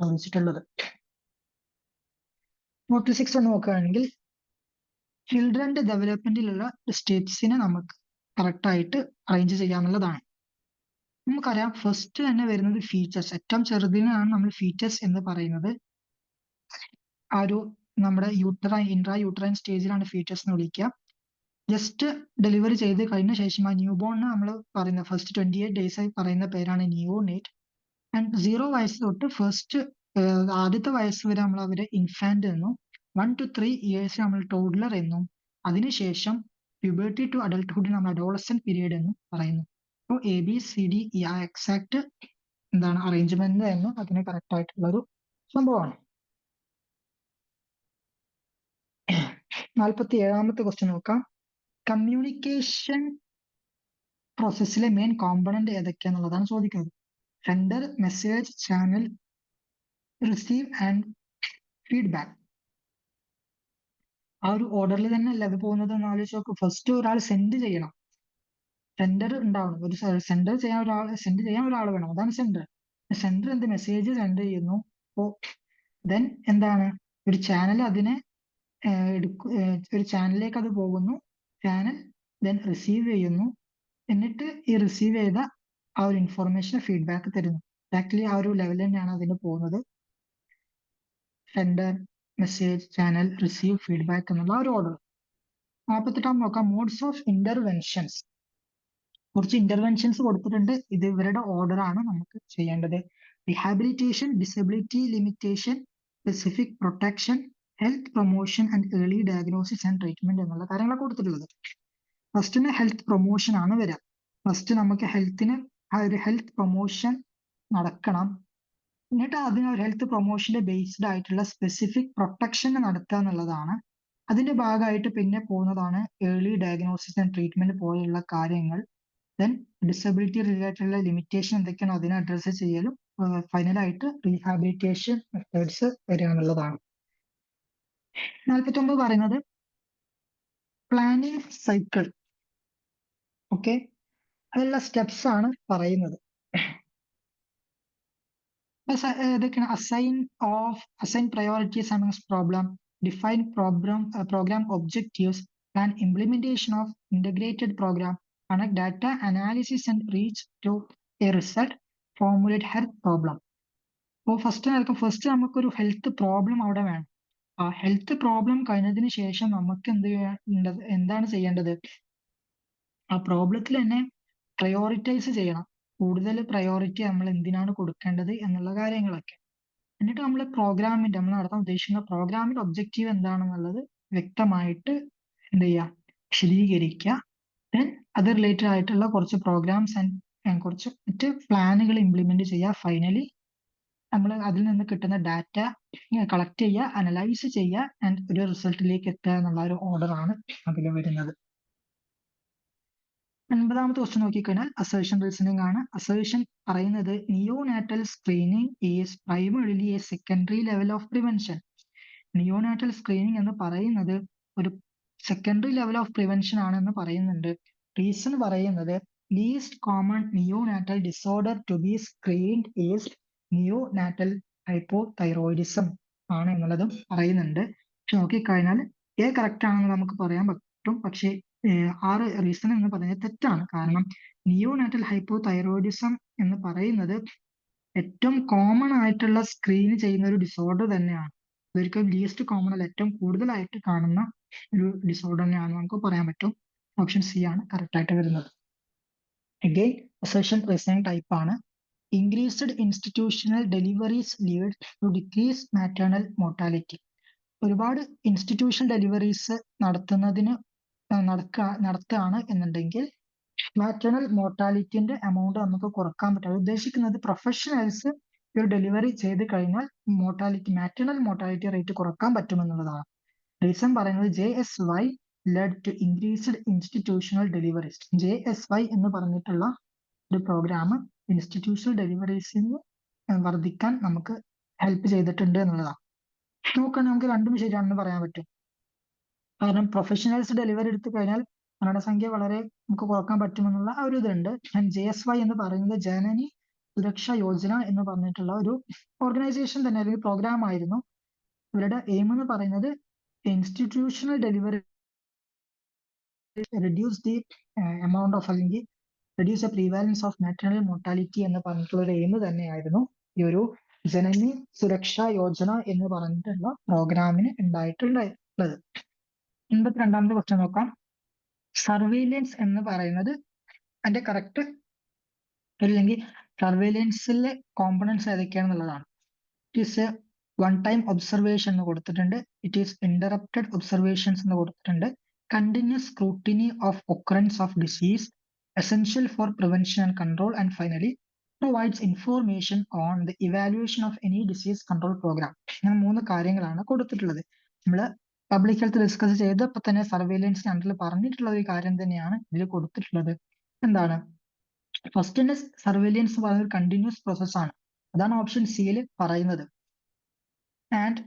ചോദിച്ചിട്ടുള്ളത്. 46 നോക്കുകയാണെങ്കിൽ ചിൽഡ്രന്റെ ഡെവലപ്മെന്റിലുള്ള സ്റ്റെപ്സിനെ നമുക്ക് കറക്റ്റ് ആയിട്ട് അറേഞ്ച് ചെയ്യാനുള്ളതാണ്. നമുക്കറിയാം ഫസ്റ്റ് തന്നെ വരുന്നത് ഫീച്ചേഴ്സ്. ഏറ്റവും ചെറുതിനാണ് നമ്മൾ ഫീച്ചേഴ്സ് എന്ന് പറയുന്നത്. ആ ഒരു നമ്മുടെ ഇൻട്രാ യൂട്രൈൻ സ്റ്റേജിലാണ് ഫീച്ചേഴ്സ് എന്ന് വിളിക്കുക. ജസ്റ്റ് ഡെലിവറി ചെയ്ത് കഴിഞ്ഞ ശേഷം ആ ന്യൂ ബോണിന് നമ്മൾ പറയുന്ന ഫസ്റ്റ് 28 days ആയി പറയുന്ന പേരാണ് നിയോനേറ്റ്. ആൻഡ് 0 വയസ്സ് തൊട്ട് ഫസ്റ്റ് ആദ്യത്തെ വയസ്സ് വരെ നമ്മൾ അവരെ ഇൻഫാന്റ് എന്നും 1 to 3 years നമ്മൾ ടോഡ്ലർ എന്നും അതിനുശേഷം പ്യൂബർട്ടി ടു അഡൾട്ട്ഹുഡ് നമ്മൾ അഡോളസെന്റ് പീരീഡ് എന്നും പറയുന്നു. അപ്പോൾ ABCD ആ എക്സാക്ട് എന്താണ് അറേഞ്ച്മെന്റ് എന്നും അതിന് കറക്റ്റ് ആയിട്ടുള്ള ഒരു സംഭവമാണ്. 47ാമത്തെ ക്വസ്റ്റ്യൻ നോക്കാം. കമ്മ്യൂണിക്കേഷൻ പ്രോസസ്സിലെ മെയിൻ കോമ്പണന്റ് ഏതൊക്കെയാന്നുള്ളതാണ് ചോദിക്കുന്നത്. Sender, message, channel, receive and feedback. ആ ഒരു ഓർഡറിൽ തന്നെ അല്ല അത് പോകുന്നത് എന്ന് ആലോചിച്ച് നോക്ക്. ഫസ്റ്റ് ഒരാൾ സെൻഡ് ചെയ്യണം, സെൻഡർ ഉണ്ടാവണം. ഒരു സെൻഡ് ചെയ്യാൻ ഒരാൾ വേണം, അതാണ് സെൻഡർ. സെൻഡർ എന്ത് മെസ്സേജ് സെൻഡ് ചെയ്യുന്നു. അപ്പോ ദെൻ എന്താണ് ഒരു ചാനൽ അതിനെ ഒരു ചാനലിലേക്ക് അത് പോകുന്നു, ചാനൽ ദെൻ റിസീവ് ചെയ്യുന്നു, എന്നിട്ട് ഈ റിസീവ് ചെയ്ത ആ ഒരു ഇൻഫോർമേഷൻ ഫീഡ്ബാക്ക് തരുന്നു. എക്സാക്ട്ലി ആ ഒരു ലെവൽ തന്നെയാണ് അതിന് പോകുന്നത്. Sender, message, channel, receive, feedback എന്നുള്ള ഒരു ഓർഡർ. 48 നോക്കാം. Modes of interventions. കുറച്ച് ഇന്റർവെൻഷൻസ് കൊടുത്തിട്ടുണ്ട്. ഇത് ഇവരുടെ ഓർഡർ ആണ് നമുക്ക് ചെയ്യേണ്ടത്. Rehabilitation, disability limitation, specific protection, health promotion and early diagnosis and treatment എന്നുള്ള കാര്യങ്ങളാണ് കൊടുത്തിട്ടുള്ളത്. ഫസ്റ്റിന് ഹെൽത്ത് പ്രൊമോഷൻ ആണ് വരിക. ഫസ്റ്റ് നമുക്ക് ഹെൽത്തിന് ആ ഒരു ഹെൽത്ത് പ്രൊമോഷൻ നടക്കണം. എന്നിട്ട് അതിന് ഒരു ഹെൽത്ത് പ്രൊമോഷന്റെ ബേസ്ഡ് ആയിട്ടുള്ള സ്പെസിഫിക് പ്രൊട്ടക്ഷൻ നടത്തുക എന്നുള്ളതാണ്. അതിന്റെ ഭാഗമായിട്ട് പിന്നെ പോകുന്നതാണ് ഏർലി ഡയഗ്നോസിസ് ആൻഡ് ട്രീറ്റ്മെന്റ് പോലെയുള്ള കാര്യങ്ങൾ. ദെൻ ഡിസബിലിറ്റി റിലേറ്റഡ് ലിമിറ്റേഷൻ എന്തൊക്കെയാണോ അതിനെ അഡ്രസ്സ് ചെയ്യലും ഫൈനലായിട്ട് റീഹാബിലിറ്റേഷൻ മെത്തേഡ്സ് വരിക എന്നുള്ളതാണ്. 49 പറയുന്നത് പ്ലാനിങ് സൈക്കിൾ. ഓക്കെ, അതിലുള്ള സ്റ്റെപ്സ് ആണ് പറയുന്നത്. ഇതൊക്കെയാണ് assign priorities amongst problem, define program objectives, plan implementation of integrated program, conduct data analysis and reach to a result, formulate health problem. അപ്പോൾ ഫസ്റ്റ് നമുക്കൊരു ഹെൽത്ത് പ്രോബ്ലം അവിടെ വേണം. ആ ഹെൽത്ത് പ്രോബ്ലം കഴിഞ്ഞതിന് ശേഷം നമുക്ക് എന്താണ് ചെയ്യേണ്ടത്? ആ പ്രോബ്ലത്തിൽ തന്നെ പ്രയോറിറ്റൈസ് ചെയ്യണം. കൂടുതൽ പ്രയോറിറ്റി നമ്മൾ എന്തിനാണ് കൊടുക്കേണ്ടത് എന്നുള്ള കാര്യങ്ങളൊക്കെ. എന്നിട്ട് നമ്മൾ നടത്താൻ ഉദ്ദേശിക്കുന്ന പ്രോഗ്രാമിന്റെ ഒബ്ജക്റ്റീവ് എന്താണെന്നുള്ളത് വ്യക്തമായിട്ട് എന്ത് ചെയ്യുക, വിശദീകരിക്കുക. ദെൻ അത് റിലേറ്റഡ് ആയിട്ടുള്ള കുറച്ച് പ്രോഗ്രാംസ് ആൻഡ് കുറച്ച് മറ്റ് പ്ലാനുകൾ ഇംപ്ലിമെന്റ് ചെയ്യുക. ഫൈനലി നമ്മൾ അതിൽ നിന്ന് കിട്ടുന്ന ഡാറ്റ കളക്ട് ചെയ്യുക, അനലൈസ് ചെയ്യുക ആൻഡ് ഒരു റിസൾട്ടിലേക്ക് എത്തുക എന്നുള്ള ഒരു ഓർഡർ ആണ് അതിൽ വരുന്നത്. 50ാമത്തെ ക്വസ്റ്റ്യൻ നോക്കിക്കഴിഞ്ഞാൽ അസേർഷൻ റീസണിംഗ് ആണ്. അസേർഷൻ പറയുന്നത് neonatal screening is primarily A secondary level of prevention. Neonatal screening എന്ന് പറയുന്നത് ഒരു സെക്കൻഡറി ലെവൽ ഓഫ് പ്രിവെൻഷൻ ആണെന്ന് പറയുന്നുണ്ട്. റീസൺ പറയുന്നത് least common neonatal disorder to be screened is neonatal hypothyroidism ആണ് എന്നുള്ളതും പറയുന്നുണ്ട്. പക്ഷെ നോക്കിക്കഴിഞ്ഞാൽ A കറക്റ്റ് ആണെന്ന് നമുക്ക് പറയാൻ പറ്റും. പക്ഷേ 6 റീസൺ എന്ന് പറയുന്നത് തെറ്റാണ്. കാരണം നിയോനാറ്റൽ ഹൈപ്പോതൈറോയിഡിസം എന്ന് പറയുന്നത് ഏറ്റവും കോമൺ ആയിട്ടുള്ള സ്ക്രീൻ ചെയ്യുന്ന ഒരു ഡിസോർഡർ തന്നെയാണ്. ഒരിക്കലും ലീസ്റ്റ് കോമൺ അല്ല, ഏറ്റവും കൂടുതലായിട്ട് കാണുന്ന ഒരു ഡിസോർഡർ തന്നെയാണെന്ന് നമുക്ക് പറയാൻ പറ്റും. ഓപ്ഷൻ സി ആണ് കറക്റ്റ് ആയിട്ട് വരുന്നത്. അഗെയിൻ അസേഷൻ റീസണിംഗ് ടൈപ്പ് ആണ്. Increased institutional deliveries lead to decrease maternal mortality. ഒരുപാട് ഇൻസ്റ്റിറ്റ്യൂഷണൽ ഡെലിവറീസ് നടത്തുകയാണ് എന്നുണ്ടെങ്കിൽ മാറ്റേണൽ മോർട്ടാലിറ്റിന്റെ എമൗണ്ട് നമുക്ക് കുറക്കാൻ പറ്റും. അത് ഉദ്ദേശിക്കുന്നത് പ്രൊഫഷണൽസ് ഒരു ഡെലിവറി ചെയ്ത് കഴിഞ്ഞാൽ മാറ്റേണൽ മോർട്ടാലിറ്റി റേറ്റ് കുറക്കാൻ പറ്റുമെന്നുള്ളതാണ്. റീസൺ പറയുന്നത് JSY led to increased institutional deliveries. JSY എന്ന് പറഞ്ഞിട്ടുള്ള ഒരു പ്രോഗ്രാം ഇൻസ്റ്റിറ്റ്യൂഷണൽ ഡെലിവറീസിന് വർദ്ധിക്കാൻ നമുക്ക് ഹെൽപ്പ് ചെയ്തിട്ടുണ്ട് എന്നുള്ളതാണ്. നോക്കുകയാണെങ്കിൽ നമുക്ക് രണ്ടും ശരിയാണെന്ന് പറയാൻ പറ്റും. കാരണം പ്രൊഫഷണൽസ് ഡെലിവറി എടുത്തു കഴിഞ്ഞാൽ മരണസംഖ്യ വളരെ നമുക്ക് കുറക്കാൻ പറ്റുമെന്നുള്ള ആ ഒരു ഇതുണ്ട്. ആൻഡ് JSY എന്ന് പറയുന്നത് ജനനി സുരക്ഷാ യോജന എന്ന് പറഞ്ഞിട്ടുള്ള ഒരു ഓർഗനൈസേഷൻ തന്നെ അല്ലെങ്കിൽ പ്രോഗ്രാം ആയിരുന്നു. ഇവരുടെ എയിം എന്ന് പറയുന്നത് institutional delivery reduce the amount of അല്ലെങ്കിൽ reduce the prevalence of maternal mortality എന്ന് പറഞ്ഞിട്ടുള്ള ഒരു എയിം തന്നെയായിരുന്നു ഈ ഒരു ജനനി സുരക്ഷാ യോജന എന്ന് പറഞ്ഞിട്ടുള്ള പ്രോഗ്രാമിന് ഉണ്ടായിട്ടുള്ളത്. 82ാമത്തെ ക്വസ്റ്റ്യൻ നോക്കാം. സർവൈലൻസ് എന്ന് പറയുന്നത് അതിന്റെ കറക്റ്റ് അല്ലെങ്കിൽ സർവൈലൻസിലെ കോമ്പണൻസ് ഏതൊക്കെയാണെന്നുള്ളതാണ്. It is one time observation എന്ന് കൊടുത്തിട്ടുണ്ട്. ഇറ്റ് ഈസ് ഇന്ററപ്റ്റഡ് ഒബ്സർവേഷൻസ് എന്ന് കൊടുത്തിട്ടുണ്ട്. Continuous scrutiny of occurrence of disease, essential for prevention and control, and finally provides information on the evaluation of any disease control programme. ഇങ്ങനെ 3 കാര്യങ്ങളാണ് കൊടുത്തിട്ടുള്ളത്. നമ്മൾ public health discuss ചെയ്തപ്പോൾ തന്നെ സർവൈലൻസിന് അണ്ടറിൽ പറഞ്ഞിട്ടുള്ള ഒരു കാര്യം തന്നെയാണ് ഇതിൽ കൊടുത്തിട്ടുള്ളത്. എന്താണ്? ഫസ്റ്റ് സർവൈലൻസ് എന്ന് പറയുന്നത് ഒരു കണ്ടിന്യൂസ് പ്രോസസ് ആണ്. അതാണ് ഓപ്ഷൻ സിയിൽ പറയുന്നത്. ആൻഡ്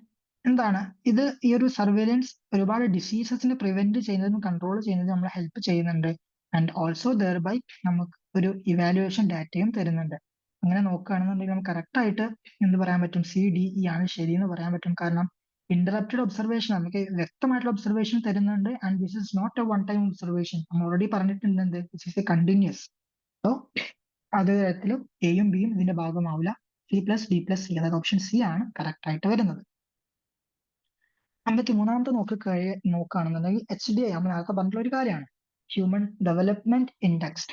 എന്താണ് ഇത്? ഈ ഒരു സർവൈലൻസ് ഒരുപാട് ഡിസീസസിനെ പ്രിവെന്റ് ചെയ്യുന്നതും കൺട്രോൾ ചെയ്യുന്നതും നമ്മളെ ഹെൽപ്പ് ചെയ്യുന്നുണ്ട്. ആൻഡ് ഓൾസോ ദർ ബൈ നമുക്ക് ഒരു ഇവാലുവേഷൻ ഡാറ്റയും തരുന്നുണ്ട്. അങ്ങനെ നോക്കുകയാണെന്നുണ്ടെങ്കിൽ നമുക്ക് കറക്റ്റ് ആയിട്ട് എന്ത് പറയാൻ പറ്റും? CDE ആണ് ശരി എന്ന് പറയാൻ പറ്റും. കാരണം ഇന്ററപ്റ്റഡ് ഒബ്സർവേഷൻ നമുക്ക് വ്യക്തമായിട്ടുള്ള ഒബ്സർവേഷൻ തരുന്നുണ്ട്. And this is not a one time observation. നമ്മൾ ഓൾറെഡി പറഞ്ഞിട്ടുണ്ട് എന്ത്? This is a continuous. So അത് തരത്തിലും എയും ബിയും ഇതിന്റെ ഭാഗമാവില്ല. C+D+C അതായത് ഓപ്ഷൻ സി ആണ് കറക്റ്റ് ആയിട്ട് വരുന്നത്. 53ാമത്തെ നോക്കുകയാണെന്നുണ്ടെങ്കിൽ HDI നമ്മൾ നേരത്തെ പറഞ്ഞിട്ടുള്ള ഒരു കാര്യമാണ്. Human development index.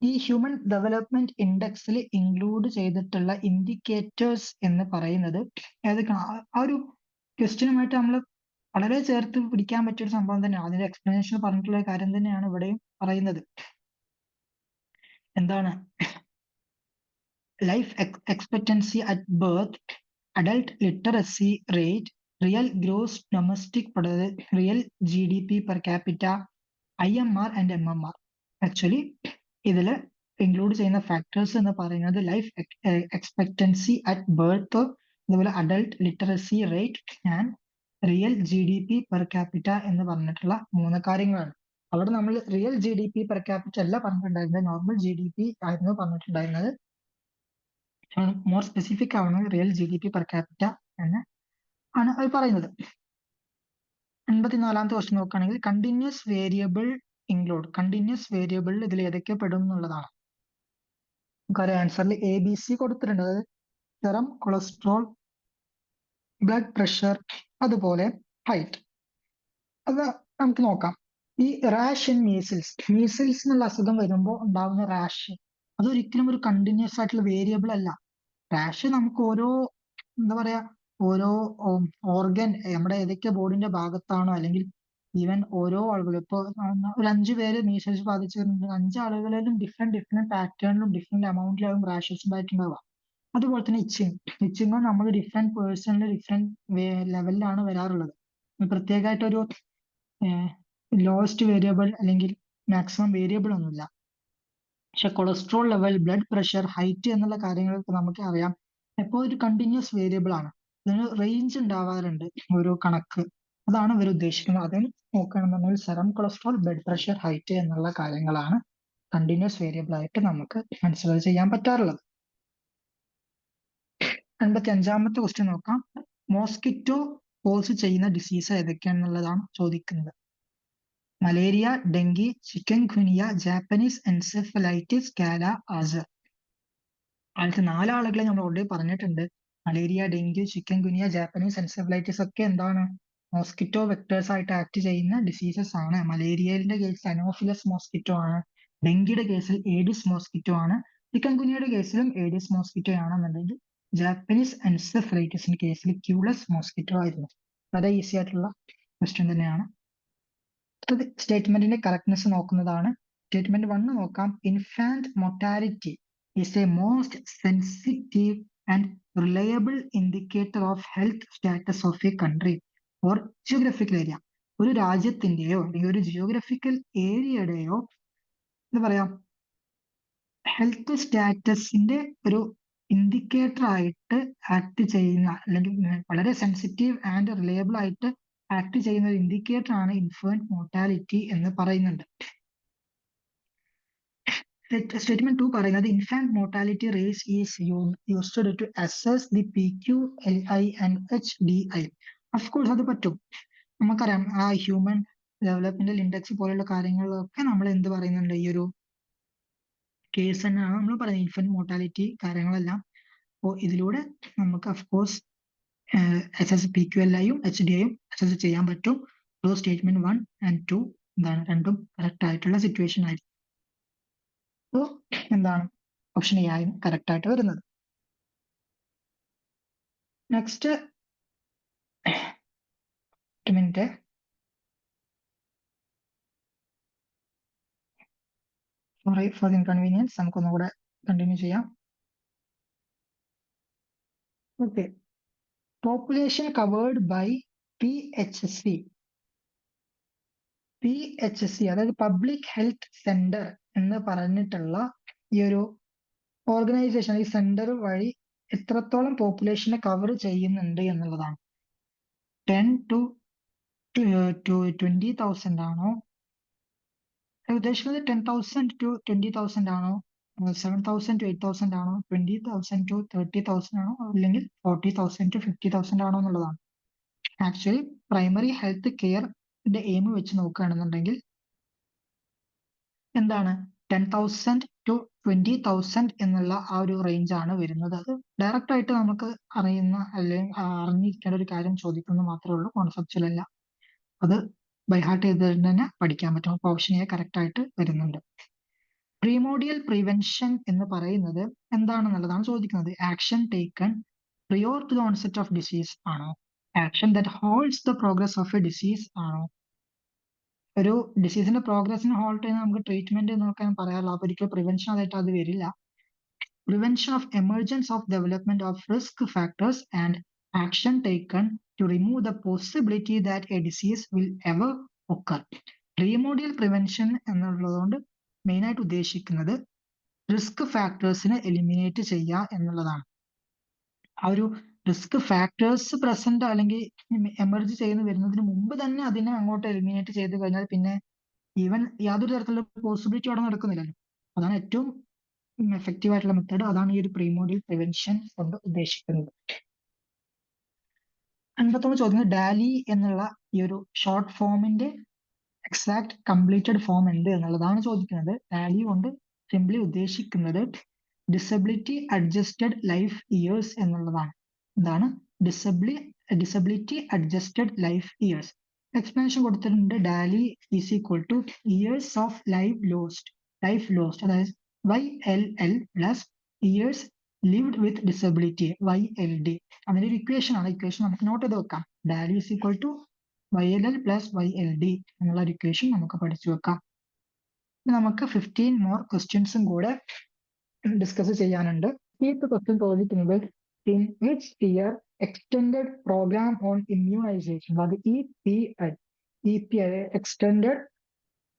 ഈ ഹ്യൂമൻ ഡെവലപ്മെന്റ് ഇൻഡെക്സിൽ ഇൻക്ലൂഡ് ചെയ്തിട്ടുള്ള ഇൻഡിക്കേറ്റേഴ്സ് എന്ന് പറയുന്നത് ഏതൊക്കെയാണ്? ആ ഒരു ക്വസ്റ്റ്യനുമായിട്ട് നമ്മൾ വളരെ ചേർത്ത് പിടിക്കാൻ പറ്റിയ ഒരു സംഭവം തന്നെയാണ്. അതിന്റെ എക്സ്പ്ലനേഷൻ പറഞ്ഞിട്ടുള്ള കാര്യം തന്നെയാണ് ഇവിടെയും പറയുന്നത്. എന്താണ്? Life expectancy at birth, adult literacy rate, real gross domestic product, real GDP per capita, IMR and MMR. Actually ഇതിൽ ഇൻക്ലൂഡ് ചെയ്യുന്ന ഫാക്ടേഴ്സ് എന്ന് പറയുന്നത് ലൈഫ് എക്സ്പെക്ടൻസി അറ്റ് ബർത്ത്, അതുപോലെ adult literacy rate and real GDP per capita എന്ന് പറഞ്ഞിട്ടുള്ള 3 കാര്യങ്ങളാണ്. അവിടെ നമ്മൾ റിയൽ GDP പെർ ക്യാപിറ്റ അല്ല പറഞ്ഞിട്ടുണ്ടായിരുന്നത്, നോർമൽ GDP ആയിരുന്നു പറഞ്ഞിട്ടുണ്ടായിരുന്നത്. മോർ സ്പെസിഫിക് ആവണം, റിയൽ GDP പെർ ക്യാപിറ്റ എന്ന് ആണ് അത് പറയുന്നത്. 84ാമത്തെ ക്വസ്റ്റ്യൻ നോക്കുകയാണെങ്കിൽ continuous variable include. Continuous variable ഇതിൽ ഏതൊക്കെ പെടും എന്നുള്ളതാണ്. നമുക്കൊരു ആൻസറിൽ ABC കൊടുത്തിട്ടുണ്ട്. അതായത് സെറം, കൊളസ്ട്രോൾ, ബ്ലഡ് പ്രഷർ, അതുപോലെ ഹൈറ്റ്. അത് നമുക്ക് നോക്കാം. ഈ റാഷ് ഇൻ മീസിൽസ് എന്നുള്ള അസുഖം വരുമ്പോൾ ഉണ്ടാകുന്ന റാഷ് അതൊരിക്കലും ഒരു കണ്ടിന്യൂസ് ആയിട്ടുള്ള വേരിയബിൾ അല്ല. റാഷ് നമുക്ക് എന്താ പറയാ ഓരോ ഓർഗൻ നമ്മുടെ ഏതൊക്കെ ബോഡിന്റെ ഭാഗത്താണോ അല്ലെങ്കിൽ ഈവൻ ഓരോ ആളുകളും ഇപ്പൊ ഒരു 5 പേര് മീസിൽസ് ബാധിച്ചിട്ടുണ്ട്, 5 ആളുകളിലും ഡിഫറെന്റ് പാറ്റേണിലും ഡിഫറെന്റ് എമൗണ്ടിലാവും റാഷസ് ഉണ്ടായിട്ടുണ്ടാവുക. അതുപോലെ തന്നെ ഇച്ചിങ്ങും നമ്മൾ ഡിഫറെന്റ് പേഴ്സണിൽ ഡിഫറെന്റ് ലെവലിലാണ് വരാറുള്ളത്. പ്രത്യേകമായിട്ട് ഒരു ലോവസ്റ്റ് വേരിയബിൾ അല്ലെങ്കിൽ മാക്സിമം വേരിയബിൾ ഒന്നുമില്ല. പക്ഷെ cholesterol level, blood pressure, height എന്നുള്ള കാര്യങ്ങളൊക്കെ നമുക്ക് അറിയാം എപ്പോൾ ഒരു കണ്ടിന്യൂസ് വേരിയബിൾ ആണ്. ഇതിന് റേഞ്ച് ഉണ്ടാവാറുണ്ട് ഓരോ കണക്ക്. അതാണ് ഇവർ ഉദ്ദേശിക്കുന്നത്. അതിന് നോക്കുകയാണെന്നുണ്ടെങ്കിൽ serum cholesterol, blood pressure, height എന്നുള്ള കാര്യങ്ങളാണ് കണ്ടിന്യൂസ് വേരിയബിൾ ആയിട്ട് നമുക്ക് കൺസിഡർ ചെയ്യാൻ പറ്റാറുള്ളത്. 55ാമത്തെ ക്വസ്റ്റ്യൻ നോക്കാം. മോസ്കിറ്റോ കോസ് ചെയ്യുന്ന ഡിസീസ് ഏതൊക്കെയാണെന്നുള്ളതാണ് ചോദിക്കുന്നത്. Malaria, dengue, chikungunya, Japanese encephalitis, kala azar. ആദ്യത്തെ 4 ആളുകളെ നമ്മൾ ഓൾറെഡി പറഞ്ഞിട്ടുണ്ട്. Malaria, dengue, chikungunya, Japanese encephalitis ഒക്കെ എന്താണ്? മോസ്കിറ്റോ വെക്ടേഴ്സ് ആയിട്ട് ആക്ട് ചെയ്യുന്ന ഡിസീസസ് ആണ്. മലേറിയയുടെ കേസിൽ അനോഫിലസ് മോസ്കിറ്റോ ആണ്. ഡെങ്കിയുടെ കേസിൽ ഏഡിസ് മോസ്കിറ്റോ ആണ്. ചിക്കൻ ഗുനിയയുടെ കേസിലും ഏഡിസ് മോസ്കിറ്റോ ആണെന്നുണ്ടെങ്കിൽ ജാപ്പനീസ് എൻസെഫലൈറ്റിസിന്റെ കേസിൽ ക്യൂലസ് മോസ്കിറ്റോ ആയിരുന്നു. വളരെ ഈസി ആയിട്ടുള്ള ക്വസ്റ്റ്യൻ തന്നെയാണ്. സ്റ്റേറ്റ്മെന്റിന്റെ കറക്റ്റ്നെസ് നോക്കുന്നതാണ്. സ്റ്റേറ്റ്മെന്റ് 1 നോക്കാം. Infant mortality is A most sensitive and reliable indicator of health status of A country or geographical area. ഒരു രാജ്യത്തിന്റെയോ അല്ലെങ്കിൽ ഒരു ജിയോഗ്രഫിക്കൽ ഏരിയയുടെയോ എന്താ പറയാ ഹെൽത്ത് സ്റ്റാറ്റസിന്റെ ഒരു ഇൻഡിക്കേറ്റർ ആയിട്ട് ആക്ട് ചെയ്യുന്ന അല്ലെങ്കിൽ വളരെ സെൻസിറ്റീവ് ആൻഡ് റിലയബിൾ ആയിട്ട് ആക്ട് ചെയ്യുന്ന ഒരു ഇൻഡിക്കേറ്റർ ആണ് ഇൻഫന്റ് മോർട്ടാലിറ്റി എന്ന് പറയുന്നുണ്ട്. സ്റ്റേറ്റ്മെന്റ് 2 പറയുന്നത് infant mortality rate is used to assess the PQLI and HDI. Of course അത് പറ്റും. നമുക്കറിയാം ആ ഹ്യൂമൻ ഡെവലപ്മെന്റൽ ഇൻഡെക്സ് പോലുള്ള കാര്യങ്ങളിലൊക്കെ നമ്മൾ എന്ത് പറയുന്നുണ്ട്, ഈ ഒരു കേസ് തന്നെയാണ് നമ്മൾ പറയുന്നത്, ഇൻഫന്റ് മോർട്ടാലിറ്റി കാര്യങ്ങളെല്ലാം. അപ്പോൾ ഇതിലൂടെ നമുക്ക് അഫ്കോഴ്സ് PQLI യും HDI യും അസസ് ചെയ്യാൻ പറ്റും. സ്റ്റേറ്റ്മെന്റ് 1 and 2 എന്താണ്, രണ്ടും കറക്റ്റ് ആയിട്ടുള്ള സിറ്റുവേഷൻ ആയിരിക്കും. അപ്പോൾ എന്താണ് ഓപ്ഷൻ എ ആയും കറക്റ്റ് ആയിട്ട് വരുന്നത്. Next minute, sorry for the inconvenience, നമുക്കൊന്നുകൂടെ കണ്ടിന്യൂ ചെയ്യാം. Okay, population covered by PHC. അതായത് പബ്ലിക് ഹെൽത്ത് സെന്റർ എന്ന് പറഞ്ഞിട്ടുള്ള ഈ ഒരു ഓർഗനൈസേഷൻ, ഈ സെന്റർ വഴി എത്രത്തോളം പോപ്പുലേഷനെ കവർ ചെയ്യുന്നുണ്ട് എന്നുള്ളതാണ്. 10 to 20,000 ആണോ ഉദ്ദേശിക്കുന്നത്? 10,000 to 20,000 ആണോ? 7,000 to 8,000 ആണോ? 20,000 to 30,000 ആണോ? അല്ലെങ്കിൽ 40,000 to 50,000 ആണോ എന്നുള്ളതാണ്. ആക്ച്വലി പ്രൈമറി ഹെൽത്ത് കെയറിന്റെ എയിം വെച്ച് നോക്കുകയാണെന്നുണ്ടെങ്കിൽ എന്താണ് 10,000 to 20,000 എന്നുള്ള ആ ഒരു റേഞ്ച് ആണ് വരുന്നത്. അത് ഡയറക്റ്റ് ആയിട്ട് നമുക്ക് അറിയുന്ന അല്ലെങ്കിൽ അറിഞ്ഞിരിക്കേണ്ട ഒരു കാര്യം ചോദിക്കുന്നത് മാത്രമേ ഉള്ളൂ, കോൺസെപ്ച്വൽ അല്ല. അത് ബൈഹാർട്ട് ചെയ്തിട്ട് തന്നെ പഠിക്കാൻ പറ്റും. അപ്പോൾ ഓപ്ഷൻ എ കറക്റ്റ് ആയിട്ട് വരുന്നുണ്ട്. പ്രീമോഡിയൽ പ്രിവെൻഷൻ എന്ന് പറയുന്നത് എന്താണെന്നുള്ളതാണ് ചോദിക്കുന്നത്. Action taken prior to the onset of disease ആണോ? Action that holds the progress of a disease ആണോ? ഒരു ഡിസീസിന്റെ പ്രോഗ്രസിനെ ഹോൾഡ് ചെയ്യുന്ന നമുക്ക് ട്രീറ്റ്മെന്റ് നോക്കാൻ പറയാറില്ല. അപ്പൊ ഒരിക്കലും പ്രിവെൻഷൻ ആയിട്ട് അത് വരില്ല. Prevention of emergence of development of risk factors and action taken to remove the possibility that a disease will ever occur. Primordial prevention എന്നുള്ളതുകൊണ്ട് മെയിൻ ആയിട്ട് ഉദ്ദേശിക്കുന്നത് റിസ്ക് ഫാക്ടേഴ്സിനെ എലിമിനേറ്റ് ചെയ്യുക എന്നുള്ളതാണ്. ആ ഒരു റിസ്ക് ഫാക്ടേഴ്സ് പ്രസന്റ് അല്ലെങ്കിൽ എമർജ് ചെയ്യുന്ന വരുന്നതിന് മുമ്പ് തന്നെ അതിനെ അങ്ങോട്ട് എലിമിനേറ്റ് ചെയ്ത് കഴിഞ്ഞാൽ പിന്നെ ഈവൻ യാതൊരു തരത്തിലുള്ള പോസിബിലിറ്റി അവിടെ നടക്കുന്നില്ലല്ലോ. അതാണ് ഏറ്റവും എഫക്റ്റീവ് ആയിട്ടുള്ള മെത്തേഡ്. അതാണ് ഈ ഒരു പ്രീമോഡിയൽ പ്രിവെൻഷൻ കൊണ്ട് ഉദ്ദേശിക്കുന്നത്. 51 ചോദ്യം, ഡാലി എന്നുള്ള ഈ ഒരു ഷോർട്ട് ഫോമിന്റെ എക്സാക്ട് കംപ്ലീറ്റഡ് ഫോം എന്ത് എന്നുള്ളതാണ് ചോദിക്കുന്നത്. ഡാലി കൊണ്ട് സിംപ്ലി ഉദ്ദേശിക്കുന്നത് ഡിസബിലിറ്റി അഡ്ജസ്റ്റഡ് ലൈഫ് ഇയേഴ്സ് എന്നുള്ളതാണ്. എന്താണ് disability adjusted life years? Explanation കൊടുത്തിട്ടുണ്ട്. DALY is equal to years of life lost, അതായത് YLL plus years lived with disability, YLD. അതിന്റെ ഒരു ഇക്വേഷൻ ആണ്. ഇക്വേഷൻ നമുക്ക് നോട്ട് ചെയ്ത് വെക്കാം. DALY is equal to YLL plus YLD എന്നുള്ള ഒരു ഇക്വേഷൻ നമുക്ക് പഠിച്ചു വെക്കാം. നമുക്ക് 15 മോർ ക്വസ്റ്റ്യൻസും കൂടെ ഡിസ്കസ് ചെയ്യാനുണ്ട്. ഈ ക്വസ്റ്റ്യൻ ചോദിക്കുന്നത് in which year extended programme on immunisation, അത് EPI extended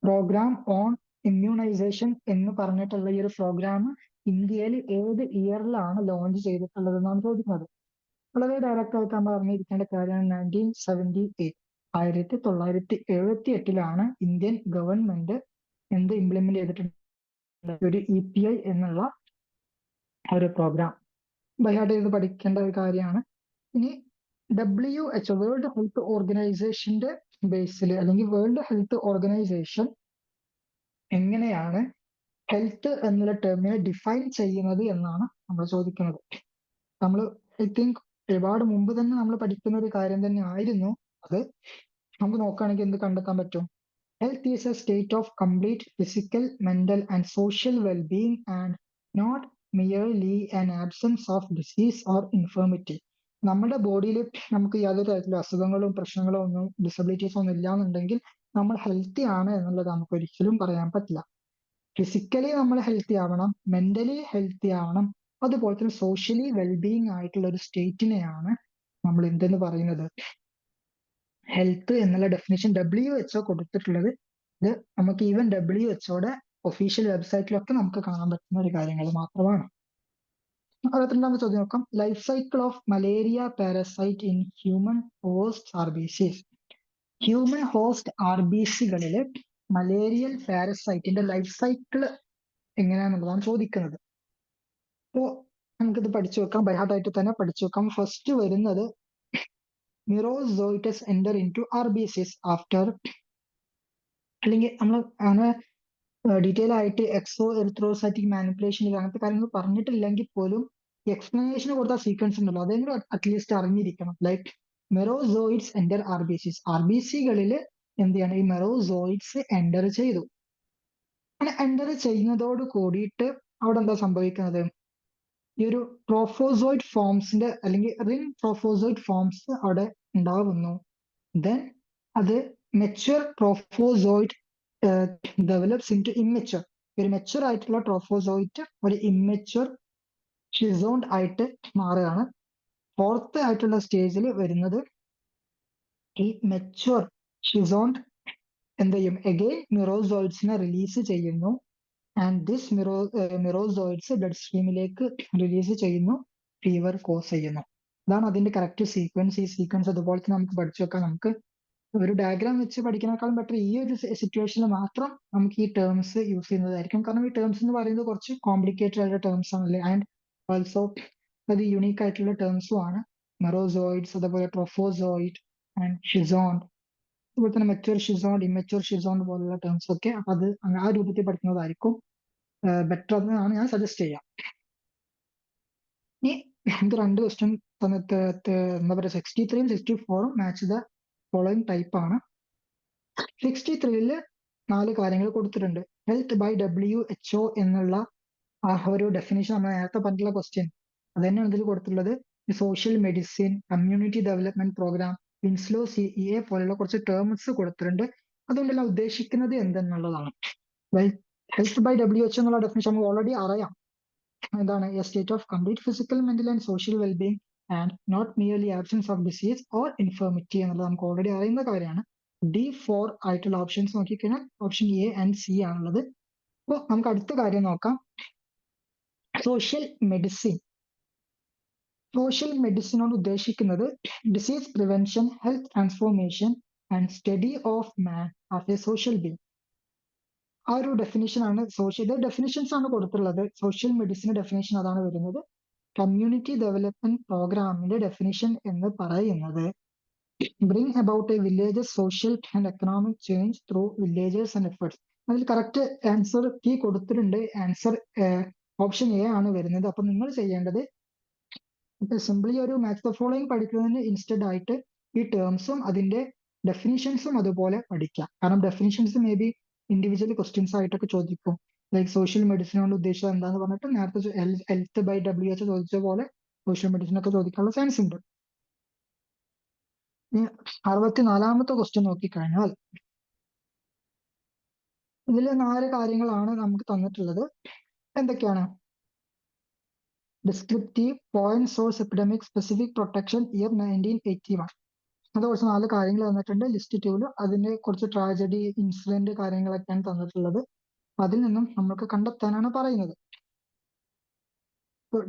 programme on immunisation എന്ന് പറഞ്ഞിട്ടുള്ള ഈ ഒരു പ്രോഗ്രാം ഇന്ത്യയിൽ ഏത് ഇയറിലാണ് ലോഞ്ച് ചെയ്തിട്ടുള്ളത് എന്നാണ് ചോദിക്കുന്നത്. വളരെ ഡയറക്റ്റ് ആയിട്ട് നമ്മൾ അറിഞ്ഞിരിക്കേണ്ട കാര്യമാണ് 1978, 1978 ഇന്ത്യൻ ഗവൺമെന്റ് എന്ത് ഇംപ്ലിമെന്റ് ചെയ്തിട്ടുണ്ട്? ഒരു EPI എന്നുള്ള ഒരു പ്രോഗ്രാം ബൈഹാർട്ട് ചെയ്ത് പഠിക്കേണ്ട ഒരു കാര്യമാണ്. ഇനി WHO വേൾഡ് ഹെൽത്ത് ഓർഗനൈസേഷന്റെ ബേസിൽ അല്ലെങ്കിൽ വേൾഡ് ഹെൽത്ത് ഓർഗനൈസേഷൻ എങ്ങനെയാണ് ഹെൽത്ത് എന്നുള്ള ടേമിനെ ഡിഫൈൻ ചെയ്യുന്നത് എന്നാണ് നമ്മൾ ചോദിക്കുന്നത്. നമ്മൾ ഐ തിങ്ക് ഒരുപാട് മുമ്പ് തന്നെ നമ്മൾ പഠിക്കുന്ന ഒരു കാര്യം തന്നെ ആയിരുന്നു അത്. നമുക്ക് നോക്കുകയാണെങ്കിൽ എന്ത് കണ്ടെത്താൻ പറ്റും? Health is a state of complete physical, mental, and social well-being and not merely an absence of disease or infirmity. നമ്മുടെ ബോഡിയിൽ നമുക്ക് യാതൊരു തരത്തിലുള്ള അസുഖങ്ങളും പ്രശ്നങ്ങളോ ഒന്നും ഡിസബിലിറ്റീസോ ഒന്നും ഇല്ലാന്നുണ്ടെങ്കിൽ നമ്മൾ ഹെൽത്തി ആണ് എന്നുള്ളത് നമുക്ക് ഒരിക്കലും പറയാൻ പറ്റില്ല. ഫിസിക്കലി നമ്മൾ ഹെൽത്തി ആവണം, മെന്റലി ഹെൽത്തി ആവണം, അതുപോലെ തന്നെ സോഷ്യലി വെൽബീയിങ് ആയിട്ടുള്ള ഒരു സ്റ്റേറ്റിനെയാണ് നമ്മൾ എന്തെന്ന് പറയുന്നത്? ഹെൽത്ത് എന്നുള്ള ഡെഫിനേഷൻ WHO കൊടുത്തിട്ടുള്ളത്. ഇത് നമുക്ക് ഈവൻ WHO ഒഫീഷ്യൽ വെബ്സൈറ്റിലൊക്കെ നമുക്ക് കാണാൻ പറ്റുന്ന ഒരു കാര്യങ്ങൾ മാത്രമാണ്. 62ാമത്തെ ചോദ്യം നോക്കാം. Life cycle of malaria parasite in human host RBCs. Human host RBCകളില് മലേറിയൽ പാരസൈറ്റിന്റെ ലൈഫ് സൈക്കിൾ എങ്ങനെയാണെന്നുള്ളതാണ് ചോദിക്കുന്നത്. അപ്പോ നമുക്കിത് പഠിച്ചു വെക്കാം, ബൈഹാർട്ടായിട്ട് തന്നെ പഠിച്ചു വെക്കാം. ഫസ്റ്റ് വരുന്നത് Merozoites enter into RBCs after, അല്ലെങ്കിൽ നമ്മൾ അങ്ങനെ ഡീറ്റെയിൽ ആയിട്ട് എക്സോ എറിത്രോസൈറ്റിക് മാനിപ്പുലേഷൻ അങ്ങനത്തെ കാര്യങ്ങൾ പറഞ്ഞിട്ടില്ലെങ്കിൽ പോലും എക്സ്പ്ലനേഷൻ കൊടുത്ത സീക്വൻസ് ഉണ്ടല്ലോ, അതെങ്കിലും അറ്റ്ലീസ്റ്റ് അറിഞ്ഞിരിക്കണം. Like merozoites enter RBCs. RBCകളിൽ എന്ത് ചെയ്യണം? ഈ മെറോസോയിഡ്സ് എൻ്റർ ചെയ്തു. അങ്ങനെ എൻ്റർ ചെയ്യുന്നതോട് കൂടിയിട്ട് അവിടെ എന്താ സംഭവിക്കുന്നത്? ഈ ഒരു ട്രോഫോസോയിഡ് ഫോംസിന്റെ അല്ലെങ്കിൽ റിംഗ് ട്രോഫോസോയിഡ് ഫോംസ് അവിടെ ഉണ്ടാവുന്നു. ദെൻ അത് മെച്യൂർ ട്രോഫോസോയിഡ് ഡെവലപ്സ് ഇൻ ടു ഇമ്മെച്യൂർ. ഒരു മെച്യൂർ ആയിട്ടുള്ള ട്രോഫോസോയിറ്റ് ഒരു ഇമ്മെച്യൂർ ഷിസോണ്ട് ആയിട്ട് മാറുകയാണ്. ഫോർത്ത് ആയിട്ടുള്ള സ്റ്റേജിൽ വരുന്നത് ഈ മെച്യൂർ ഷിസോണ്ട് എന്ത് ചെയ്യും? എഗെയിൻ മിറോസോയിഡ്സിനെ റിലീസ് ചെയ്യുന്നു. ആൻഡ് ദിസ് മിറോസോയിഡ്സ് ബ്ലഡ് സ്ട്രീമിലേക്ക് റിലീസ് ചെയ്യുന്നു, ഫീവർ കോസ് ചെയ്യുന്നു. അതാണ് അതിന്റെ കറക്റ്റ് സീക്വൻസ്. ഈ സീക്വൻസ് അതുപോലെ തന്നെ നമുക്ക് പഠിച്ചു വെക്കാം. നമുക്ക് ഒരു ഡയഗ്രാം വെച്ച് പഠിക്കുന്നേക്കാളും ബെറ്റർ ഈ ഒരു സിറ്റുവേഷനിൽ മാത്രം നമുക്ക് ഈ ടേംസ് യൂസ് ചെയ്യുന്നതായിരിക്കും. കാരണം ഈ ടേംസ് എന്ന് പറയുന്നത് കുറച്ച് കോംപ്ലിക്കേറ്റഡ് ആയിട്ടുള്ള ടേംസ് ആണല്ലേ, ആൻഡ് ഓൾസോ അത് യുണീക്ക് ആയിട്ടുള്ള ടേംസും ആണ്. മെറോസോയിഡ്സ്, അതുപോലെ ട്രോഫോസോയിഡ് ആൻഡ് ഷിസോണ്ട്, അതുപോലെ തന്നെ മെച്യൂർ ഷിസോണ്ട്, ഇമ്മച്യൂർ ഷിസോണ്ട് പോലുള്ള ടേംസ് ഒക്കെ അത് ആ രൂപത്തിൽ പഠിക്കുന്നതായിരിക്കും ബെറ്റർ എന്നാണ് ഞാൻ സജസ്റ്റ് ചെയ്യാം. ഇനി നമുക്ക് രണ്ട് ക്വസ്റ്റ്യൻ തന്നിട്ട് എന്താ പറയുക, 63-യും 64-ഉം മാച്ച് ദ ഫോളോയിങ് ടൈപ്പ് ആണ്. 63-ല് 4 കാര്യങ്ങൾ കൊടുത്തിട്ടുണ്ട്. ഹെൽത്ത് ബൈ WHO എന്നുള്ള ആ ഒരു ഡെഫിനേഷൻ നമ്മൾ നേരത്തെ പറഞ്ഞിട്ടുള്ള ക്വസ്റ്റ്യൻ അത് തന്നെയാണ് ഇതിൽ കൊടുത്തിട്ടുള്ളത്. Social medicine, community development programme, Winslow CEA പോലുള്ള കുറച്ച് ടേംസ് കൊടുത്തിട്ടുണ്ട്. അതുകൊണ്ടെല്ലാം ഉദ്ദേശിക്കുന്നത് എന്തെന്നുള്ളതാണ്. ഹെൽത്ത് ബൈ WHO എന്നുള്ള ഡെഫിനേഷൻ നമുക്ക് ഓൾറെഡി അറിയാം. എന്താണ്? A state of complete physical, mental and social wellbeing and not merely absence of disease or infirmity എന്നുള്ളത് നമുക്ക് ഓൾറെഡി അറിയുന്ന കാര്യമാണ്. D4 ആയിട്ടുള്ള ഓപ്ഷൻസ് നോക്കിക്കഴിഞ്ഞാൽ ഓപ്ഷൻ A ആൻഡ് C ആണുള്ളത്. അപ്പോൾ നമുക്ക് അടുത്ത കാര്യം നോക്കാം. Social medicine. സോഷ്യൽ മെഡിസിനോട് ഉദ്ദേശിക്കുന്നത് disease prevention, health transformation and study of man as A social being. ആ ഒരു ഡെഫിനേഷൻ ആണ് സോഷ്യൽ ഡെഫിനേഷൻസ് ആണ് കൊടുത്തിട്ടുള്ളത്. സോഷ്യൽ മെഡിസിൻ ഡെഫിനേഷൻ അതാണ് വരുന്നത്. കമ്മ്യൂണിറ്റി ഡെവലപ്മെന്റ് പ്രോഗ്രാമിന്റെ ഡെഫിനേഷൻ എന്ന് പറയുന്നത് bring about A villages social and economic change through villagers and efforts. അതിൽ കറക്റ്റ് ആൻസർ കീ കൊടുത്തിട്ടുണ്ട്. ആൻസർ ഓപ്ഷൻ A ആണ് വരുന്നത്. അപ്പൊ നിങ്ങൾ ചെയ്യേണ്ടത് സിംപ്ലി ഒരു മാച്ച് ദ ഫോളോയിങ് പഠിക്കുന്നതിന് ഇൻസ്റ്റഡ് ആയിട്ട് ഈ ടേംസും അതിന്റെ ഡെഫിനിഷൻസും അതുപോലെ പഠിക്കാം. കാരണം definitions may be individual questions ആയിട്ടൊക്കെ ചോദിക്കും. ലൈക്ക് സോഷ്യൽ മെഡിസിൻ കൊണ്ട് ഉദ്ദേശിച്ചത് എന്താന്ന് പറഞ്ഞിട്ട് നേരത്തെ ഹെൽത്ത് ബൈ WHO ചോദിച്ച പോലെ സോഷ്യൽ മെഡിസിൻ ഒക്കെ ചോദിക്കാനുള്ള ചാൻസ് ഉണ്ട്. 64ാമത്തെ ക്വസ്റ്റ്യൻ നോക്കിക്കഴിഞ്ഞാൽ ഇതിൽ 4 കാര്യങ്ങളാണ് നമുക്ക് തന്നിട്ടുള്ളത്. എന്തൊക്കെയാണ്? Descriptive, point source epidemic, specific protection, year 1981. അത് കുറച്ച് 4 കാര്യങ്ങൾ തന്നിട്ടുണ്ട്. ലിസ്റ്റ് 2-ല് അതിന്റെ കുറച്ച് ട്രാജഡി, ഇൻസിഡന്റ് കാര്യങ്ങളൊക്കെയാണ് തന്നിട്ടുള്ളത്. അതിൽ നിന്നും നമുക്ക് കണ്ടെത്താനാണ് പറയുന്നത്.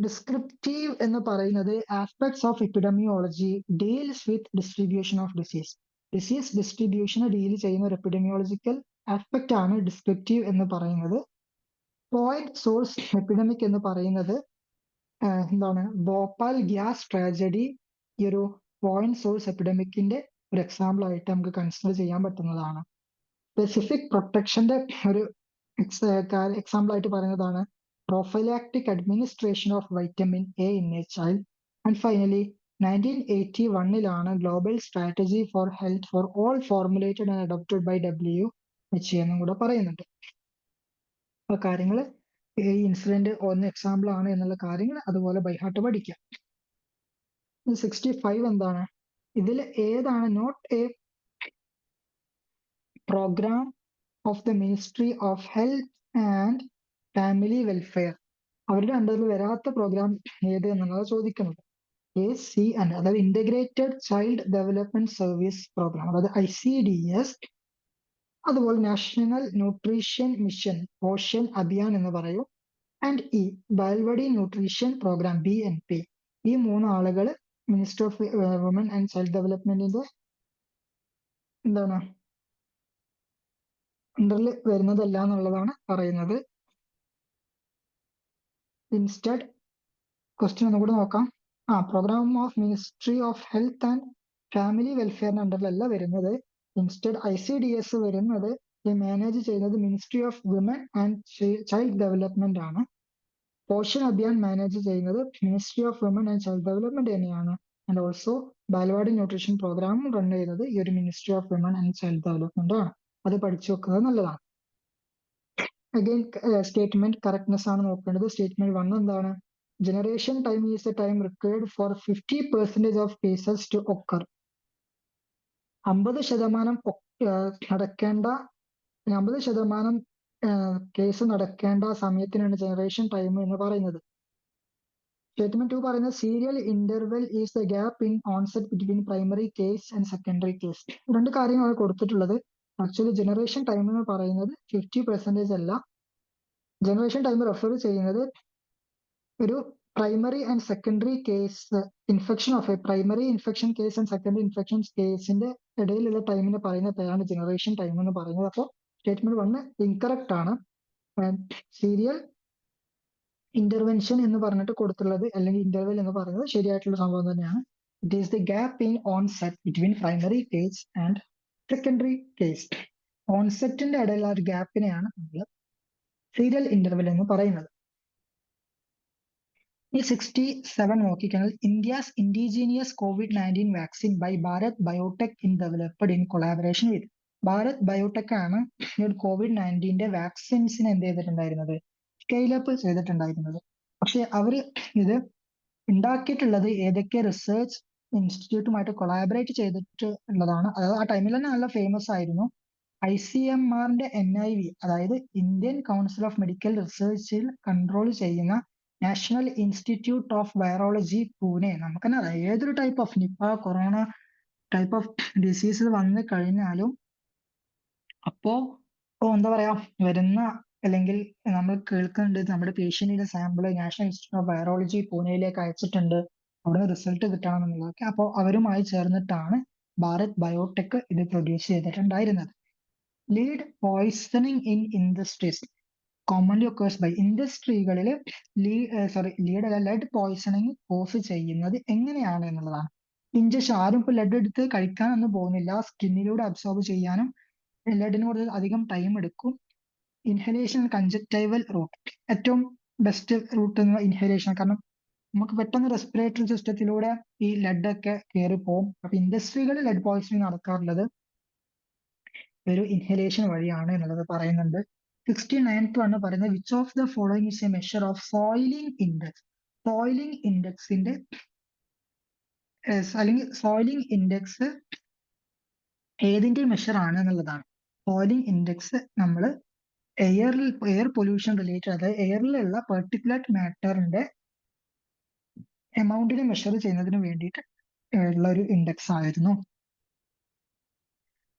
ഡിസ്ക്രിപ്റ്റീവ് എന്ന് പറയുന്നത് aspects of epidemiology deals with distribution of disease. Disease ഡിസ്ട്രിബ്യൂഷനെ ഡീൽ ചെയ്യുന്ന ഒരു എപ്പിഡമിയോളജിക്കൽ ആസ്പെക്ട് ആണ് ഡിസ്ക്രിപ്റ്റീവ് എന്ന് പറയുന്നത്. പോയിന്റ് സോഴ്സ് എപ്പിഡമിക് എന്ന് പറയുന്നത് എന്താണ് ഭോപ്പാൽ ഗ്യാസ് ട്രാജഡി ഈ ഒരു പോയിന്റ് സോഴ്സ് എപ്പിഡമിക്കിന്റെ ഒരു എക്സാമ്പിൾ ആയിട്ട് നമുക്ക് കൺസിഡർ ചെയ്യാൻ പറ്റുന്നതാണ്. സ്പെസിഫിക് പ്രൊട്ടക്ഷന്റെ ഒരു എക്സാമ്പിൾ ആയിട്ട് പറയുന്നതാണ് prophylactic administration of vitamin A in a child. And finally, 1981 global strategy for health for all formulated and adopted by WHO എന്നും കൂടെ പറയുന്നുണ്ട്. ആ കാര്യങ്ങൾ ഈ ഇൻസിഡന്റ് ഒന്ന് എക്സാമ്പിൾ ആണ് എന്നുള്ള കാര്യങ്ങൾ അതുപോലെ ബൈഹാർട്ട് പഠിക്കാം. 65 എന്താണ്? ഇതിൽ ഏതാണ് not a programme of the ministry of health and family welfare? അവരുടെ അണ്ടറിൽ വരാത്ത പ്രോഗ്രാം ഏത് എന്നുള്ളത് ചോദിക്കുന്നത്. ACN അതായത് integrated child development service programme, അതായത് ICDS. അതുപോലെ national nutrition mission Poshan Abhiyan എന്ന് പറയും. And Balwadi nutrition programme BNP. ഈ 3 ആളുകൾ minister of woman and child ഡെവലപ്മെന്റിന്റെ എന്താണ് അണ്ടറിൽ വരുന്നതല്ല എന്നുള്ളതാണ് പറയുന്നത്. ഇൻസ്റ്റഡ് ക്വസ്റ്റ്യൻ ഒന്നുകൂടെ നോക്കാം. Programme of ministry of health and family വെൽഫെയറിന്റെ അണ്ടറിലല്ല വരുന്നത്. ഇൻസ്റ്റഡ് ICDS വരുന്നത് മാനേജ് ചെയ്യുന്നത് ministry of women and child development ആണ്. പോഷൻ അഭിയാൻ മാനേജ് ചെയ്യുന്നത് ministry of women and child development തന്നെയാണ്. And also Balwadi nutrition programme run ചെയ്യുന്നത് ഈ ഒരു ministry of women and child development ആണ്. അത് പഠിച്ചു വെക്കുന്നത് നല്ലതാണ്. അഗൈൻ സ്റ്റേറ്റ്മെന്റ് കറക്റ്റ്നെസ് ആണ് നോക്കേണ്ടത്. സ്റ്റേറ്റ്മെന്റ് 1 എന്താണ്? Generation time is the time required for 50% of cases to occur. 50% നടക്കേണ്ട 50% കേസ് നടക്കേണ്ട സമയത്തിനാണ് ജനറേഷൻ ടൈം എന്ന് പറയുന്നത്. സ്റ്റേറ്റ്മെന്റ് 2 പറയുന്നത് serial interval is the gap in onset between primary case and secondary case. 2 കാര്യങ്ങളാണ് കൊടുത്തിട്ടുള്ളത്. ആക്ച്വലി ജനറേഷൻ ടൈം എന്ന് പറയുന്നത് 50% അല്ല. ജനറേഷൻ ടൈം റെഫർ ചെയ്യുന്നത് ഒരു primary and secondary case infection of A primary infection case and secondary infection കേസിന്റെ ഇടയിലുള്ള ടൈമിന് പറയുന്ന പേരാണ് ജനറേഷൻ ടൈം എന്ന് പറയുന്നത്. അപ്പോൾ സ്റ്റേറ്റ്മെന്റ് 1 ഇൻകറക്റ്റ് ആണ്. സീരിയൽ ഇന്റർവെൻഷൻ എന്ന് പറഞ്ഞിട്ട് കൊടുത്തുള്ളത് അല്ലെങ്കിൽ ഇന്റർവെൽ എന്ന് പറയുന്നത് ശരിയായിട്ടുള്ള സംഭവം തന്നെയാണ്. It is the gap in onset between primary case and secondary case. ഓൺസെറ്റിന്റെ ഇടയിലുള്ള ഒരു ഗ്യാപ്പിനെയാണ് നമ്മൾ സീരിയൽ ഇന്റർവെൽ എന്ന് പറയുന്നത്. ഈ 67 നോക്കിക്കഴിഞ്ഞാൽ India's indigenous COVID-19 vaccine by Bharat Biotech in developed in collaboration with. Bharat Biotech ആണ് ഈ ഒരു COVID-19 വാക്സിൻസിന് എന്ത് ചെയ്തിട്ടുണ്ടായിരുന്നത്? സ്കെയിലപ്പ് ചെയ്തിട്ടുണ്ടായിരുന്നത്. പക്ഷെ അവര് ഇത് ഉണ്ടാക്കിയിട്ടുള്ളത് ഏതൊക്കെ റിസർച്ച് ഇൻസ്റ്റിറ്റ്യൂട്ടുമായിട്ട് കൊളാബറേറ്റ് ചെയ്തിട്ട് ഉള്ളതാണ്. അതായത് ആ ടൈമിൽ തന്നെ നല്ല ഫേമസ് ആയിരുന്നു. ICMR-ന്റെ NIV അതായത് ഇന്ത്യൻ കൗൺസിൽ ഓഫ് മെഡിക്കൽ റിസർച്ചിൽ കൺട്രോൾ ചെയ്യുന്ന national institute of virology Pune. നമുക്ക് തന്നെ അറിയാം ഏതൊരു type of Nipah corona type of disease വന്നു കഴിഞ്ഞാലും അപ്പോ എന്താ പറയാ വരുന്ന അല്ലെങ്കിൽ നമ്മൾ കേൾക്കുന്നുണ്ട് നമ്മുടെ പേഷ്യന്റിന്റെ sample national institute of virology പൂനെയിലേക്ക് അയച്ചിട്ടുണ്ട്, അവിടെ റിസൾട്ട് കിട്ടണം എന്നുള്ളതൊക്കെ. അപ്പോൾ അവരുമായി ചേർന്നിട്ടാണ് ഭാരത് ബയോടെക് ഇത് പ്രൊഡ്യൂസ് ചെയ്തിട്ടുണ്ടായിരുന്നത്. Lead poisoning in industries commonly occurs by. ഇൻഡസ്ട്രികളിൽ ലെഡ് പോയ്സണിങ് കോസ് ചെയ്യുന്നത് എങ്ങനെയാണ് എന്നുള്ളതാണ്. ഇഞ്ചക്ഷൻ ആരും ഇപ്പൊ ലെഡ് എടുത്ത് കഴിക്കാനൊന്നും പോകുന്നില്ല. സ്കിന്നിലൂടെ അബ്സോർബ് ചെയ്യാനും ലെഡിന് കൂടുതൽ അധികം ടൈം എടുക്കും. ഇൻഹലേഷൻ കൺജക്റ്റൈവൽ റൂട്ട് ഏറ്റവും ബെസ്റ്റ് റൂട്ട് എന്ന ഇൻഹലേഷൻ. കാരണം നമുക്ക് പെട്ടെന്ന് റെസ്പിറേറ്ററി സിസ്റ്റത്തിലൂടെ ഈ ലെഡ് ഒക്കെ കയറി പോകും. അപ്പൊ ഇൻഡസ്ട്രികളിൽ ലെഡ് പോയ്സണിങ് നടക്കാറുള്ളത് ഒരു ഇൻഹലേഷൻ വഴിയാണ് എന്നുള്ളത് പറയുന്നുണ്ട്. 69th ആണ് പറയുന്നത് which of the following is a measure of soiling index. Soiling ഇൻഡെക്സിന്റെ അല്ലെങ്കിൽ സോയിലിംഗ് ഇൻഡെക്സ് ഏതിന്റെ മെഷർ ആണ് എന്നുള്ളതാണ്. സോയിലിംഗ് ഇൻഡെക്സ് നമ്മൾ എയർ പൊല്യൂഷൻ റിലേറ്റഡ് അതായത് എയറിലുള്ള പെർട്ടിക്കുലർ മാറ്ററിന്റെ എമൗണ്ടിനെ മെഷർ ചെയ്യുന്നതിന് വേണ്ടിയിട്ട് ഉള്ള ഒരു ഇൻഡെക്സ് ആയിരുന്നു.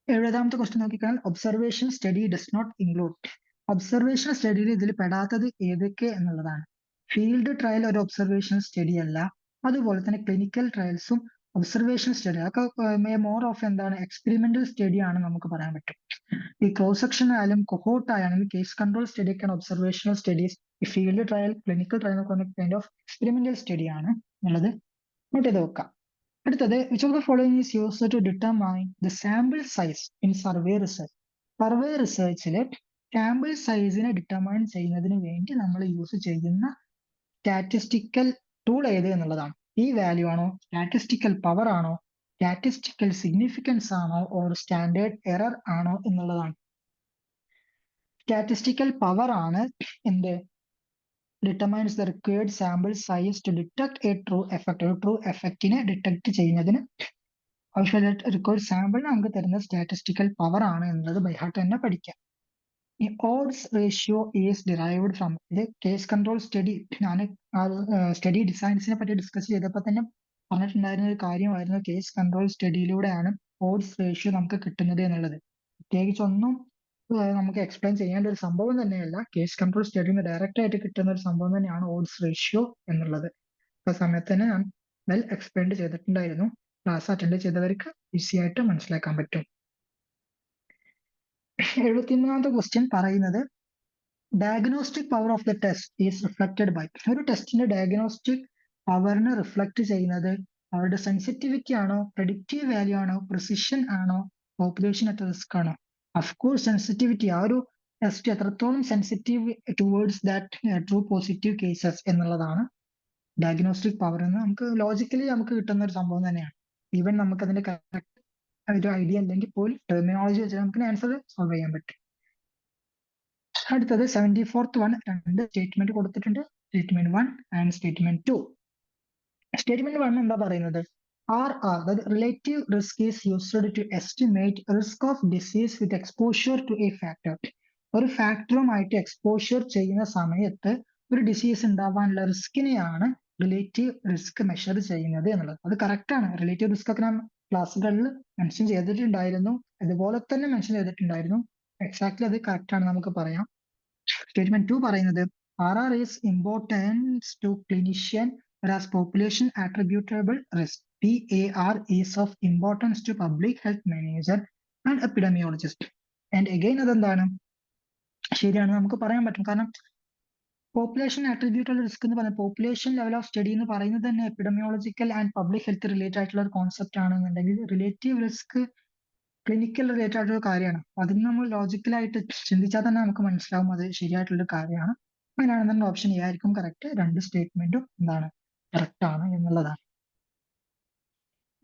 70th ക്വസ്റ്റ്യൻ നോക്കിക്കഴിഞ്ഞാൽ observation study does not include. Observation സ്റ്റഡിയിൽ ഇതിൽ പെടാത്തത് ഏതൊക്കെ എന്നുള്ളതാണ്. ഫീൽഡ് ട്രയൽ ഒരു ഒബ്സർവേഷൻ സ്റ്റഡി അല്ല. അതുപോലെ തന്നെ ക്ലിനിക്കൽ ട്രയൽസും ഒബ്സർവേഷൻ സ്റ്റഡി അതൊക്കെ മോർ ഓഫ് എന്താണ് എക്സ്പെരിമെന്റൽ സ്റ്റഡി ആണ് നമുക്ക് പറയാൻ പറ്റും. ഈ ക്രോസ് സെക്ഷൻ ആയാലും കൊഹോട്ട് ആയാലും കേസ് കൺട്രോൾ സ്റ്റഡി ഒക്കെയാണ് ഒബ്സർവേഷണൽ സ്റ്റഡീസ്. ഈ ഫീൽഡ് ട്രയൽ ക്ലിനിക്കൽ ട്രയൽ ഒക്കെ കൈൻഡ് ഓഫ് എക്സ്പെരിമെന്റൽ സ്റ്റഡി ആണ് എന്നുള്ളത് നോട്ട് ചെയ്ത് വെക്കാം. അടുത്തത് which of the following is used to determine the sample size in survey research. Survey റിസർച്ചിൽ സാമ്പിൾ സൈസിനെ ഡിറ്റർമൈൻ ചെയ്യുന്നതിന് വേണ്ടി നമ്മൾ യൂസ് ചെയ്യുന്ന സ്റ്റാറ്റിസ്റ്റിക്കൽ ടൂൾ ഏത് എന്നുള്ളതാണ്. ഈ വാല്യൂ ആണോ, സ്റ്റാറ്റിസ്റ്റിക്കൽ പവർ ആണോ, സ്റ്റാറ്റിസ്റ്റിക്കൽ സിഗ്നിഫിക്കൻസ് ആണോ, ഓർ സ്റ്റാൻഡേർഡ് എറർ ആണോ എന്നുള്ളതാണ്. സ്റ്റാറ്റിസ്റ്റിക്കൽ പവർ ആണ് എന്ത് determines the required sample size to detect a true effect. ഒരു ട്രൂ എഫക്റ്റിനെ ഡിറ്റക്ട് ചെയ്യുന്നതിന് ആവശ്യമായിട്ട് റിക്വയർഡ് സാമ്പിൾ നമുക്ക് തരുന്ന സ്റ്റാറ്റിസ്റ്റിക്കൽ പവർ ആണ് എന്നുള്ളത് ബൈഹാർട്ട് തന്നെ പഠിക്കാം. ഈ odds ratio is derived from ഇത് കേസ് കൺട്രോൾ സ്റ്റഡി. ഞാൻ സ്റ്റഡി ഡിസൈൻസിനെ പറ്റി ഡിസ്കസ് ചെയ്തപ്പോൾ തന്നെ പറഞ്ഞിട്ടുണ്ടായിരുന്ന ഒരു കാര്യമായിരുന്നു കേസ് കൺട്രോൾ സ്റ്റഡിയിലൂടെയാണ് ഓഡ്സ് റേഷ്യോ നമുക്ക് കിട്ടുന്നത് എന്നുള്ളത്. പ്രത്യേകിച്ച് ഒന്നും നമുക്ക് എക്സ്പ്ലെയിൻ ചെയ്യേണ്ട ഒരു സംഭവം തന്നെയല്ല. കേസ് കൺട്രോൾ സ്റ്റഡിയിൽ നിന്ന് ഡയറക്റ്റ് ആയിട്ട് കിട്ടുന്ന ഒരു സംഭവം തന്നെയാണ് ഓഡ്സ് റേഷ്യോ എന്നുള്ളത്. ആ സമയത്ത് തന്നെ ഞാൻ വെൽ എക്സ്പ്ലെയിൻ ചെയ്തിട്ടുണ്ടായിരുന്നു. ക്ലാസ് അറ്റൻഡ് ചെയ്തവർക്ക് ഈസി ആയിട്ട് മനസ്സിലാക്കാൻ പറ്റും. 73ാമത്തെ ക്വസ്റ്റ്യൻ പറയുന്നത് diagnostic power of the test is reflected by. ഒരു ടെസ്റ്റിന്റെ ഡയഗ്നോസ്റ്റിക് പവറിനെ റിഫ്ലക്ട് ചെയ്യുന്നത് അവരുടെ സെൻസിറ്റിവിറ്റി ആണോ, പ്രെഡിക്റ്റീവ് വാല്യൂ ആണോ, പ്രിസിഷൻ ആണോ, പോപ്പുലേഷൻ അറ്റ് റിസ്ക് ആണോ? Of course sensitivity. ആ ഒരു ടെസ്റ്റ് എത്രത്തോളം sensitive towards that true positive cases എന്നുള്ളതാണ് ഡയഗ്നോസ്റ്റിക് പവർ എന്ന് നമുക്ക് ലോജിക്കലി നമുക്ക് കിട്ടുന്ന ഒരു സംഭവം തന്നെയാണ്. ഈവൻ നമുക്ക് അതിന്റെ കറക്റ്റ് ഒരു ഐഡിയ അല്ലെങ്കിൽ പോലും ടെർമിനോളജി വെച്ച് നമുക്ക് ആൻസർ സോൾവ് ചെയ്യാൻ പറ്റും. അടുത്തത് 74th വൺ രണ്ട് സ്റ്റേറ്റ്മെന്റ് കൊടുത്തിട്ടുണ്ട്. Statement 1 and statement 2. സ്റ്റേറ്റ്മെന്റ് 1 എന്താ പറയുന്നത്? RR, അതായത് relative risk is used to estimate risk of disease with exposure to a factor. ഒരു ഫാക്ടറുമായിട്ട് എക്സ്പോഷ്യർ ചെയ്യുന്ന സമയത്ത് ഒരു ഡിസീസ് ഉണ്ടാവാനുള്ള റിസ്കിനെയാണ് റിലേറ്റീവ് റിസ്ക് മെഷർ ചെയ്യുന്നത് എന്നുള്ളത്. അത് കറക്റ്റ് ആണ്. റിലേറ്റീവ് റിസ്ക് ഒക്കെ നാം ക്ലാസ്സുകളിൽ മെൻഷൻ ചെയ്തിട്ടുണ്ടായിരുന്നു. അതുപോലെ തന്നെ മെൻഷൻ ചെയ്തിട്ടുണ്ടായിരുന്നു. എക്സാക്ട്ലി അത് കറക്റ്റ് ആണ് നമുക്ക് പറയാം. സ്റ്റേറ്റ്മെന്റ് 2 പറയുന്നത് RR is importance to clinician whereas population attributable risk PAR is of importance to public health manager and epidemiologist. And again അതെന്താണ് ശരിയാണ് നമുക്ക് പറയാൻ പറ്റും. കാരണം പോപ്പുലേഷൻ ആട്രിബ്യൂട്ടൽ റിസ്ക് എന്ന് പറയുന്നത് പോപ്പുലേഷൻ ലെവൽ ഓഫ് സ്റ്റഡി എന്ന് പറയുന്നത് തന്നെ epidemiological and public health related ആയിട്ടുള്ള ഒരു കോൺസെപ്റ്റ് ആണെന്നുണ്ടെങ്കിൽ റിലേറ്റീവ് റിസ്ക് ക്ലിനിക്കൽ റിലേറ്റഡ് ആയിട്ടുള്ള കാര്യമാണ്. അതിന് നമ്മൾ ലോജിക്കലായിട്ട് ചിന്തിച്ചാൽ തന്നെ നമുക്ക് മനസ്സിലാവും അത് ശരിയായിട്ടുള്ള കാര്യമാണ്. അങ്ങനെയാണെന്നുണ്ടെങ്കിൽ ഓപ്ഷൻ എ ആയിരിക്കും കറക്റ്റ്. രണ്ട് സ്റ്റേറ്റ്മെന്റും എന്താണ് കറക്റ്റ് ആണ് എന്നുള്ളതാണ്.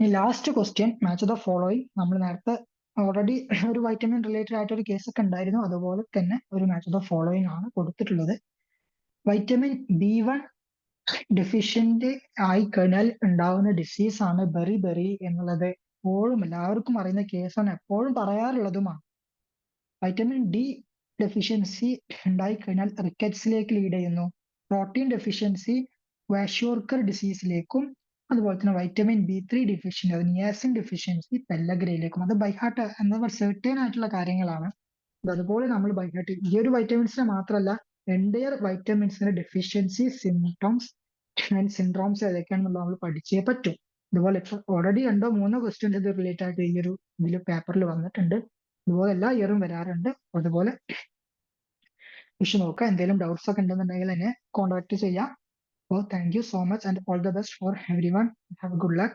ഈ last question match the following. നമ്മൾ നേരത്തെ ഓൾറെഡി ഒരു വൈറ്റമിൻ റിലേറ്റഡ് ആയിട്ട് ഒരു കേസ് ഒക്കെ ഉണ്ടായിരുന്നു. അതുപോലെ തന്നെ ഒരു മാച്ച് ദ ഫോളോയിങ് ആണ് കൊടുത്തിട്ടുള്ളത്. വൈറ്റമിൻ B1 ഡെഫിഷ്യന്റ് ആയി കഴിഞ്ഞാൽ ഉണ്ടാവുന്ന ഡിസീസ് ആണ് ബെറി എന്നുള്ളത് എപ്പോഴും എല്ലാവർക്കും അറിയുന്ന കേസാണ്, എപ്പോഴും പറയാറുള്ളതുമാണ്. വൈറ്റമിൻ ഡി ഡെഫിഷ്യൻസി ഉണ്ടായി കഴിഞ്ഞാൽ റിക്കറ്റ്സിലേക്ക് ലീഡ് ചെയ്യുന്നു. പ്രോട്ടീൻ ഡെഫിഷ്യൻസി ക്വാഷ്യോർക്കർ ഡിസീസിലേക്കും, അതുപോലെ തന്നെ വൈറ്റമിൻ B3 ഡെഫിഷ്യൻസി അത് നിയാസിൻ ഡെഫിഷ്യൻസി പെല്ലഗ്രയിലേക്കും. അത് ബൈഹാർട്ട് എന്ന സെർട്ടേൺ ആയിട്ടുള്ള കാര്യങ്ങളാണ്. അതുപോലെ നമ്മൾ ബൈഹാർട്ട് ഈ ഒരു വൈറ്റമിൻസിനെ മാത്രമല്ല എൻഡയർ വൈറ്റമിൻസിന്റെ ഡെഫിഷ്യൻസി സിംറ്റംസ് ആൻഡ് സിൻഡ്രോംസ് ഏതൊക്കെയാണെന്നുള്ളത് നമ്മൾ പഠിച്ചേ പറ്റും. ഇതുപോലെ ഇപ്പൊ ഓൾറെഡി 2-3 ക്വസ്റ്റ്യൻസ് ഇത് റിലേറ്റഡ് ആയിട്ട് ഈ ഒരു ഇതിൽ പേപ്പറിൽ വന്നിട്ടുണ്ട്. ഇതുപോലെ എല്ലാ ഇയറും വരാറുണ്ട്. അതുപോലെ വിഷു നോക്കുക. എന്തെങ്കിലും ഡൗട്ട്സ് ഒക്കെ ഉണ്ടെന്നുണ്ടെങ്കിൽ എന്നെ കോൺടാക്ട് ചെയ്യാം. So thank you so much and all the best for everyone. Have a good luck.